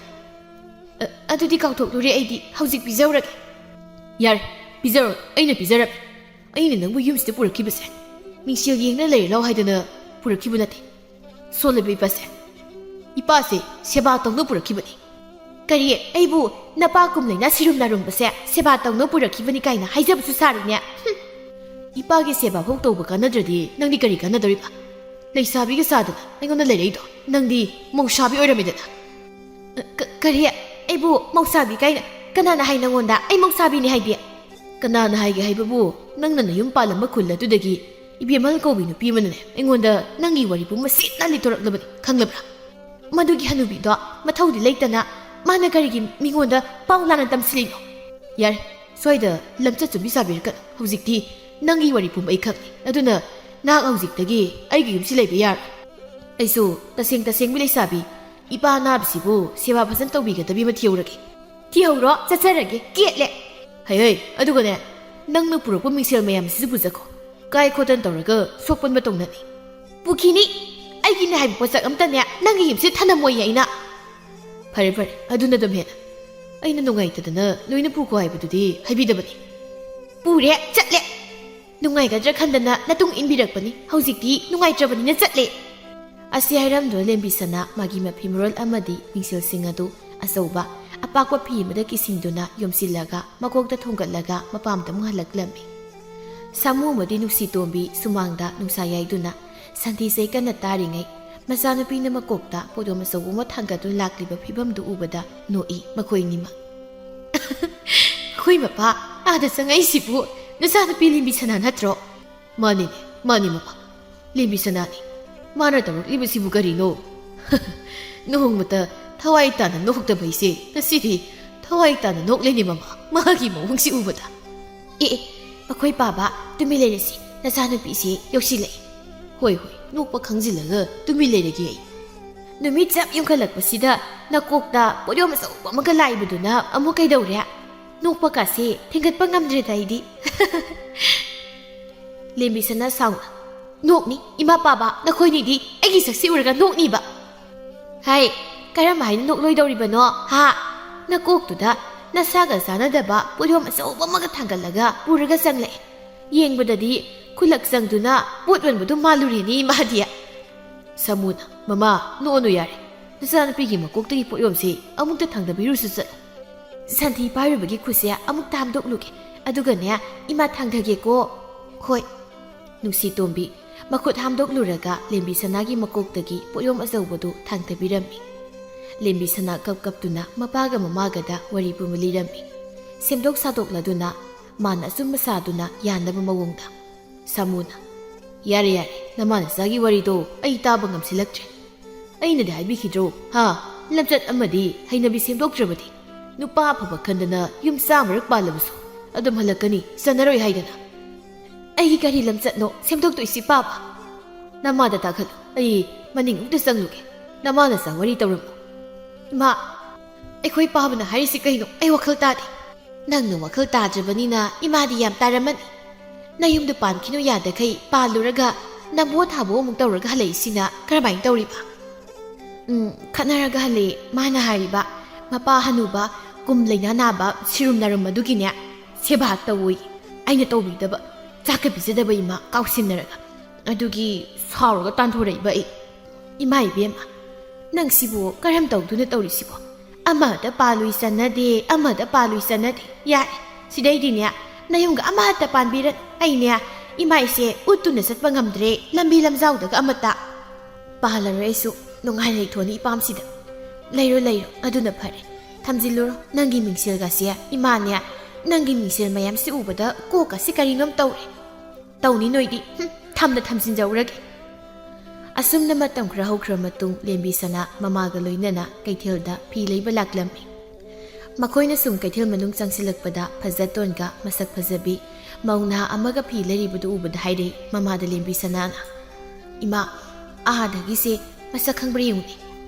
ꯑꯗꯨꯗꯤ ꯀꯥꯎꯊꯣꯛꯂꯨꯔꯦ ꯑꯩꯗꯤ ꯍꯧꯖꯤꯛ ꯄꯤꯖꯧꯔꯒꯦ ꯌꯥꯔꯦ ꯄꯤꯖꯔꯣ ꯑꯩꯅ ꯄꯤꯖꯔꯝꯃꯦ ꯑꯩꯅ ꯅꯪꯕꯨ ꯌꯨꯝꯁꯤꯗ ꯄꯨꯔꯛꯈꯤꯕꯁꯦ ꯃꯤꯡꯁꯦꯜ ꯌꯦꯡꯅ ꯂꯩꯔ ꯂꯥꯎ ꯍꯥꯏꯗꯅ ꯄꯨꯔꯛꯈꯤꯕ ꯅꯠꯇꯦ ꯁꯣꯜꯂꯕ ꯏꯄꯥꯁꯦ ꯁꯦꯕꯥ ꯇꯧꯅ ꯄꯨꯔꯛꯈꯤꯕꯅꯤ ꯀꯔꯤ ꯑꯩꯕꯨ ꯅꯄꯥ ꯀꯨꯝꯂꯩꯅ ꯁꯤꯔꯨꯝ ꯅꯥꯔꯨꯝꯕꯁꯦ ꯁꯦꯕꯥ ꯇꯧꯅ ꯄꯨꯔꯛꯈꯤꯕꯅꯤ ꯀꯥꯏꯅ ꯍꯥꯏꯖꯕꯁꯨ ꯁꯥꯔꯤꯅꯦ ꯏꯄꯥꯒꯤ ꯁꯦꯕꯥ ꯐꯥꯎ ꯇꯧꯕ ꯀꯥꯟꯅꯗ꯭ꯔꯗꯤ ꯅꯪꯗꯤ ꯀꯔꯤ ꯀꯥꯟꯅꯗꯧꯔꯤꯕ ꯂꯩꯁꯥꯕꯤꯒ ꯆꯥꯗꯅ ꯑꯩꯉꯣꯟꯗ ꯂꯩꯔꯛꯏꯗꯣ ꯅꯪꯗꯤ ꯃꯧꯁꯥꯕꯤ ꯑꯣꯏꯔꯝꯃꯤꯗꯅ ꯀꯔꯤ ꯑꯩꯕꯨ ꯃꯧꯁꯥꯕꯤ ꯀꯥꯏꯅ ꯀꯅꯥꯅ ꯍꯥꯏ ꯅꯪꯉꯣꯟꯗ ꯑꯩ ꯃꯧꯁꯥꯕꯤꯅꯤ ꯍꯥꯏꯕꯤ ꯀꯅꯥꯅ ꯍꯥꯏꯒꯦ ꯍꯥꯏꯕꯕꯨ ꯅꯪꯅ ꯅꯌꯨꯝ ꯄꯥꯜꯂꯝꯕ ꯈꯨꯜ ꯑꯗꯨꯗꯒꯤ ꯏꯕꯦꯝꯃꯜ ꯀꯧꯕꯤ ꯅꯨꯄꯤ ꯑꯃꯅꯅꯦ ꯑꯩꯉꯣꯟꯗ ꯅꯪꯒꯤ ꯋꯥꯔꯤ ꯄꯨꯝꯕ ꯁꯤꯠꯅ ꯂꯤꯊꯣꯔꯛꯂꯕꯅꯤ ꯈꯪꯂꯕ꯭ꯔꯥ ꯃꯗꯨꯒꯤ ꯍꯅꯨꯕꯤꯗꯣ ꯃꯊꯧꯗꯤ ꯂꯩꯇꯅ ꯃꯥꯅ ꯀꯔꯤꯒꯤ ꯃꯤꯉꯣꯟꯗ ꯄꯥꯎ ꯂꯥꯟꯅ ꯇꯝꯁꯤꯜꯂꯤꯅꯣ ꯌꯥꯔꯦ ꯁ꯭ꯋꯥꯏꯗ ꯂꯝꯆꯠ ꯆꯨꯝꯕꯤ ꯁꯥꯕꯤꯔꯛꯀꯅꯨ ꯍꯧꯖꯤꯛꯇꯤ ꯅꯪꯒꯤ ꯋꯥꯔꯤ ꯄꯨꯝꯕ ꯑꯩ ꯈꯪꯉꯤ ꯑꯗꯨꯅ ꯅꯍꯥꯛ ꯍꯧꯖꯤꯛꯇꯒꯤ ꯑꯩꯒꯤ ꯌꯨꯝꯁꯤ ꯂꯩꯕ ꯌꯥꯔꯣꯏ ꯑꯩꯁꯨ ꯇꯁꯦꯡꯕꯤ ꯂꯩꯁꯥꯕꯤ ꯏꯄꯥ ꯅꯥꯕꯁꯤꯕꯨ ꯁꯦꯕꯥ ꯐꯖꯅ ꯇꯧꯕꯤꯒꯗꯕꯤ ꯑꯃ ꯊꯤꯍꯧꯔꯒꯦ ꯊꯤꯍꯧꯔꯣ ꯆꯠꯆꯔꯒꯦ ꯀꯦꯠꯂꯦ ꯍꯩ ꯑꯗꯨꯒꯅꯦ ꯅꯪꯅ ꯄꯨꯔꯛꯄ ꯃꯤꯡꯁꯦꯜ ꯃꯌꯥꯝꯁꯤꯁꯨ ꯄꯨꯖꯈꯣ ꯀꯥꯏ ꯈꯣꯠꯇꯅ ꯇꯧꯔꯒ ꯁꯣꯛꯄꯟꯕ ꯇꯧꯅꯅꯤ ꯄꯨꯈꯤꯅꯤ ꯑꯩꯒꯤꯅꯦ ꯍꯥꯏꯕ ꯄꯣꯠꯁꯛ ꯑꯝꯇꯅꯦ ꯅꯪꯒꯤ ꯌꯨꯝꯁꯤꯗ ꯊꯅꯝꯃꯣꯏꯌꯦ ꯑꯩꯅ ꯐꯔꯦ ꯑꯗꯨꯅ ꯑꯗꯨꯝ ꯍꯦꯟꯅ ꯑꯩꯅ ꯅꯨꯡꯉꯥꯏꯇꯗꯅ ꯂꯣꯏꯅ ꯄꯨꯈꯣ ꯍꯥꯏꯕꯗꯨꯗꯤ ꯍꯥꯏꯕꯤꯗꯕꯅꯤ ꯄꯨꯔꯦ ꯆꯠꯂꯦ ꯅꯨꯡꯉꯥꯏꯒꯗ꯭ꯔꯥ ꯈꯟꯗꯅ ꯅꯇꯨꯡ ꯏꯟꯕꯤꯔꯛꯄꯅꯤ ꯍꯧꯖꯤꯛꯇꯤ ꯅꯨꯡꯉꯥꯏꯇ꯭ꯔꯕꯅꯤꯅ ꯆꯠꯂꯦ ꯑꯁꯤ ꯍꯥꯏꯔꯝꯗꯨꯅ ꯂꯦꯝꯕꯤ ꯁꯅꯥ ꯃꯥꯒꯤ ꯃꯐꯤ ꯃꯔꯣꯜ ꯑꯃꯗꯤ ꯃꯤꯡꯁꯦꯜꯁꯤꯡ ꯑꯗꯨ ꯑꯆꯧꯕ ꯑꯄꯥꯛꯄ ꯐꯤ ꯑꯃꯗ ꯀꯤꯁꯤꯟꯗꯨꯅ ꯌꯣꯝꯁꯤꯜꯂꯒ ꯃꯀꯣꯛꯇ ꯊꯣꯡꯒꯠꯂꯒ ꯃꯄꯥꯝꯗ ꯑꯃꯨꯛ ꯍꯜꯂꯛꯂꯝꯃꯤ ꯁꯥꯃꯨ ꯑꯃꯗꯤ ꯅꯨꯡꯁꯤꯇꯣꯝꯕꯤ ꯁꯨꯃꯥꯡꯗ ꯅꯨꯡꯁꯥ ꯌꯥꯏꯗꯨꯅ ꯁꯟꯊꯤꯁꯩ ꯀꯟꯅ ꯇꯥꯔꯤꯉꯩ ꯃꯆꯥꯅꯨꯄꯤꯅ ꯃꯀꯣꯛꯇ ꯄꯣꯠꯌꯣꯝ ꯑꯆꯧꯕ ꯑꯃ ꯊꯥꯡꯒꯠꯇꯨꯅ ꯂꯥꯛꯂꯤꯕ ꯐꯤꯕꯝꯗꯨ ꯎꯕꯗ ꯅꯣꯛꯏ ꯃꯈꯣꯏꯅꯤꯃꯛ ꯑꯩꯈꯣꯏ ꯃꯄꯥ ꯑꯥꯗ ꯆꯪꯉꯛꯏꯁꯤꯕꯨ ꯅꯆꯥꯅꯨꯄꯤ ꯂꯦꯝꯕꯤ ꯁꯅꯥ ꯅꯠꯇ꯭ꯔꯣ ꯃꯥꯅꯤ ꯃꯄꯥ ꯂꯦꯝꯕꯤ ꯁꯅꯥꯅꯤ ꯃꯥꯅ ꯇꯧꯔꯛꯂꯤꯕꯁꯤꯕꯨ ꯀꯔꯤꯅꯣ ꯅꯣꯡꯃꯇ ꯊꯋꯥꯏ ꯇꯥꯅ ꯅꯣꯛꯇꯕꯩꯁꯦ ꯉꯁꯤꯗꯤ ꯊꯋꯥꯏ ꯇꯥꯅ ꯅꯣꯛꯂꯦꯅꯦ ꯃꯃꯥ ꯃꯥꯒꯤ ꯃꯑꯣꯡꯁꯤ ꯎꯕꯗ ꯑꯩꯈꯣꯏ ꯄꯥꯕ ꯇꯨꯃꯤꯟ ꯂꯩꯔꯁꯤ ꯅꯆꯥꯅꯨꯄꯤꯁꯤ ꯌꯧꯁꯤꯜꯂꯛꯏ ꯍꯣꯏ ꯅꯣꯛꯄ ꯈꯪꯖꯤꯜꯂꯒ ꯇꯨꯃꯤꯟ ꯂꯩꯔꯒꯦ ꯑꯩ ꯅꯨꯃꯤꯠ ꯆꯞ ꯌꯨꯡꯈꯠꯂꯛꯄꯁꯤꯗ ꯅꯀꯣꯛꯇ ꯄꯣꯠꯌꯣꯝ ꯑꯆꯧꯕ ꯑꯃꯒ ꯂꯥꯛꯏꯕꯗꯨꯅ ꯑꯃꯨꯛ ꯀꯩꯗꯧꯔꯦ? ꯅꯣꯛꯄ ꯀꯥꯁꯦ ꯊꯤꯡꯒꯠꯄ ꯉꯝꯗ꯭ꯔꯦꯗ ꯑꯩꯗꯤ꯫ ꯂꯦꯝꯕꯤꯁꯅꯥ ꯁꯥꯎꯅ ꯅꯣꯛꯅꯤ ꯏꯃꯥ ꯄꯥꯕ ꯅꯈꯣꯏꯅꯤꯗꯤ ꯑꯩꯒꯤ ꯁꯛꯁꯤ ꯎꯔꯒ ꯅꯣꯛꯅꯤꯕ꯫ ꯍꯥꯏ ꯀꯔꯝ ꯍꯥꯏꯅ ꯅꯣꯛꯂꯣꯏꯗꯧꯔꯤꯕꯅꯣ ꯍꯥ? ꯅꯀꯣꯛꯇꯨꯗ ꯅꯁꯥꯒ ꯆꯥꯟꯅꯗꯕ ꯄꯣꯠꯌꯣꯝ ꯑꯆꯧꯕ ꯑꯃꯒ ꯊꯥꯡꯒꯠꯂꯒ ꯄꯨꯔꯒ ꯆꯪꯂꯛꯑꯦ꯫ ꯌꯦꯡꯕꯗꯗꯤ ꯈꯨꯜꯂꯛ ꯆꯪꯗꯨꯅ ꯄꯣꯠ ꯌꯣꯟꯕꯗꯨ ꯃꯥꯜꯂꯨꯔꯦꯅꯤ ꯏꯃꯥꯗꯤ꯫ ꯁꯥꯃꯨꯅ ꯃꯃꯥ ꯅꯣꯛꯑꯅꯨ ꯌꯥꯔꯦ, ꯅꯆꯥꯅꯨꯄꯤꯒꯤ ꯃꯀꯣꯛꯇꯒꯤ ꯄꯣꯠꯌꯣꯝꯁꯤ ꯑꯃꯨꯛꯇ ꯊꯥꯡꯗꯕꯤꯔꯨꯁꯨ ꯆꯠꯂꯨ꯫ ꯁꯟꯊꯤ ꯄꯥꯏꯔꯨꯕꯒꯤ ꯈꯨꯠꯁꯦ ꯑꯃꯨꯛꯇ ꯍꯥꯝꯗꯣꯛꯂꯨꯒꯦ, ꯑꯗꯨꯒꯅꯦ ꯏꯃꯥ ꯊꯥꯡꯊꯒꯦꯀꯣ꯫ ꯍꯣꯏ꯫ ꯅꯨꯡꯁꯤꯇꯣꯝꯕꯤ ꯃꯈꯨꯠ ꯍꯥꯝꯗꯣꯛꯂꯨꯔꯒ ꯂꯦꯝꯕꯤꯁꯅꯥꯒꯤ ꯃꯀꯣꯛꯇꯒꯤ ꯄꯣꯠꯌꯣꯝ ꯑꯆꯧꯕꯗꯨ ꯊꯥꯡꯊꯕꯤꯔꯝꯃꯤ꯫ ꯂꯦꯝꯕꯤꯁꯅꯥ ꯀꯞ-ꯀꯞꯇꯨꯅ ꯃꯄꯥꯒ ꯃꯃꯥꯒꯗ ꯋꯥꯔꯤ ꯄꯨꯝꯕ ꯂꯤꯔꯝꯃꯤ, ꯁꯦꯝꯗꯣꯛ ꯁꯥꯗꯣꯛꯂꯗꯨꯅ ꯃꯥꯅ ꯑꯆꯨꯝꯕ ꯁꯥꯗꯨꯅ ꯌꯥꯅꯕ ꯃꯑꯣꯡꯗ꯫ ꯁꯥꯃꯨꯅ ꯌꯥꯔꯦ ꯌꯥꯔꯦ, ꯅꯃꯥ ꯅꯆꯥꯒꯤ ꯋꯥꯔꯤꯗꯣ ꯑꯩ ꯇꯥꯕ ꯉꯝꯁꯤꯜꯂꯛꯇ꯭ꯔꯦ꯫ ꯑꯩꯅꯗꯤ ꯍꯥꯏꯕꯤꯈꯤꯗ꯭ꯔꯣ ꯍꯥ, ꯂꯝꯆꯠ ꯑꯃꯗꯤ ꯍꯩꯅꯕꯤ ꯁꯦꯝꯗꯣꯛꯇ꯭ꯔꯕꯗꯤ ꯅꯨꯄꯥ ꯑꯐꯕ ꯈꯟꯗꯅ ꯌꯨꯝ 100 ꯄꯥꯜꯂꯕꯁꯨ ꯑꯗꯨꯝ ꯍꯜꯂꯛꯀꯅꯤ ꯆꯟꯅꯔꯣꯏ ꯍꯥꯏꯗꯅ꯫ ꯑꯩꯒꯤ ꯀꯔꯤ ꯂꯝꯆꯠꯅꯣ ꯁꯦꯝꯗꯣꯛꯇꯣꯏꯁꯤ ꯄꯥꯕ? ꯅꯃꯥꯗ ꯇꯥꯈꯠꯂꯨ, ꯑꯩ ꯃꯅꯤꯡ ꯑꯃꯨꯛꯇ ꯆꯪꯂꯨꯒꯦ꯫ ꯅꯃꯥ ꯅꯆꯥ ꯋꯥꯔꯤ ꯇꯧꯔꯝꯃꯨ꯫ ꯏꯃꯥ, ꯑꯩꯈꯣꯏ ꯄꯥꯕꯅ ꯍꯥꯏꯔꯤꯁꯤ ꯀꯩꯅꯣ ꯑꯩ ꯋꯥꯈꯜ ꯇꯥꯗꯦ꯫ ꯅꯪꯅ ꯋꯥꯈꯜ ꯇꯥꯗ꯭ꯔꯕꯅꯤꯅ ꯏꯃꯥꯗꯤ ꯌꯥꯝ ꯇꯥꯔꯝꯃꯅꯤ꯫ ꯅꯌꯨꯝꯗ ꯄꯥꯟꯈꯤꯅꯨ ꯌꯥꯗꯈꯩ ꯄꯥꯜꯂꯨꯔꯒ ꯅꯝꯕꯣ ꯊꯥꯕꯣ ꯑꯃꯨꯛ ꯇꯧꯔꯒ ꯍꯜꯂꯛꯏꯁꯤꯅ ꯀꯔꯝꯍꯥꯏꯅ ꯇꯧꯔꯤꯕ? ꯈꯠꯅꯔꯒ ꯍꯜꯂꯛꯑꯦ꯫ ꯃꯥꯅ ꯍꯥꯏꯔꯤꯕ ꯃꯄꯥ ꯍꯅꯨꯕ ꯀꯨꯝ ꯂꯩꯅꯥ ꯅꯥꯕ ꯁꯤꯔꯨꯝ ꯅꯥꯔꯨꯝ ꯑꯗꯨꯒꯤꯅꯦ ꯁꯦꯕꯥ ꯇꯧꯋꯤ꯫ ꯑꯩꯅ ꯇꯧꯕꯤꯗꯕ, ꯆꯥꯛꯀ ꯄꯤꯖꯗꯕ ꯏꯃꯥ ꯀꯥꯎꯁꯤꯟꯅꯔꯒ, ꯑꯗꯨꯒꯤ ꯁꯥꯎꯔꯒ ꯇꯥꯟꯊꯣꯔꯛꯏꯕ ꯑꯩ꯫ ꯏꯃꯥ ꯏꯕꯦꯝꯃ, ꯅꯪ ꯁꯤꯕꯨ ꯀꯔꯝ ꯇꯧꯗꯨꯅ ꯇꯧꯔꯤꯁꯤꯕꯣ? ꯑꯃꯗ ꯄꯥꯜꯂꯨꯏ ꯆꯟꯅꯗꯦ, ꯑꯃꯗ ꯄꯥꯜꯂꯨꯏ ꯆꯟꯅꯗꯦ꯫ ꯌꯥꯔꯦ, ꯁꯤꯗꯩꯗꯤꯅꯦ ꯅꯌꯨꯝꯒ ꯑꯃꯠꯇ ꯄꯥꯟꯕꯤꯔꯅꯨ꯫ ꯑꯩꯅꯦ ꯏꯃꯥꯏꯁꯦ ꯎꯠꯇꯨꯅ ꯆꯠꯄ ꯉꯝꯗ꯭ꯔꯦ, ꯂꯝꯕꯤ ꯂꯝꯖꯥꯎꯗꯒ ꯑꯃꯠꯇ꯫ ꯄꯥꯜꯂꯔꯣꯏ ꯑꯩꯁꯨ, ꯅꯨꯡꯉꯥꯏꯅ ꯂꯩꯊꯣꯛꯅꯤ ꯏꯄꯥꯝꯁꯤꯗ꯫ ꯂꯩꯔꯣ ꯂꯩꯔꯣ, ꯑꯗꯨꯅ ꯐꯔꯦ꯫ ꯊꯝꯖꯤꯜꯂꯨꯔꯣ ꯅꯪꯒꯤ ꯃꯤꯡꯁꯦꯜꯒꯁꯦ꯫ ꯏꯃꯥꯅꯦ ꯅꯪꯒꯤ ꯃꯤꯡꯁꯦꯜ ꯃꯌꯥꯝꯁꯤ ꯎꯕꯗ ꯀꯣꯛꯀꯁꯤ ꯀꯔꯤꯅꯣꯝ ꯇꯧꯔꯦ꯫ ꯇꯧꯅꯤ ꯅꯣꯏꯗꯤ, ꯊꯝꯅ ꯊꯝꯖꯤꯟꯖꯧꯔꯒꯦ꯫ ꯑꯁꯨꯝꯅ ꯃꯇꯝ ꯈꯔ ꯍꯧꯈ꯭ꯔ ꯃꯇꯨꯡ ꯂꯦꯝꯕꯤꯁꯅꯥ ꯃꯃꯥꯒ ꯂꯣꯏꯅꯅ ꯀꯩꯊꯦꯜꯗ ꯐꯤ ꯂꯩꯕ ꯂꯥꯛꯂꯝꯃꯤ꯫ ꯃꯈꯣꯏꯅ ꯁꯨꯝ ꯀꯩꯊꯦꯜ ꯃꯅꯨꯡ ꯆꯪꯁꯤꯜꯂꯛꯄꯗ ꯐꯖꯇꯣꯟꯒ ꯃꯁꯛ ꯐꯖꯕꯤ ꯃꯧ ꯅꯍꯥ ꯑꯃꯒ ꯐꯤ ꯂꯩꯔꯤꯕꯗꯨ ꯎꯕꯗ ꯍꯥꯏꯔꯛꯏ ꯃꯃꯥꯗ ꯂꯦꯝꯕꯤꯁꯅꯥꯅ, ꯏꯃꯥ, ꯑꯥꯗꯒꯤꯁꯦ ꯃꯁꯛ ꯈꯪꯕ꯭ꯔꯥ ꯌꯦꯡꯉꯨꯅꯦ꯫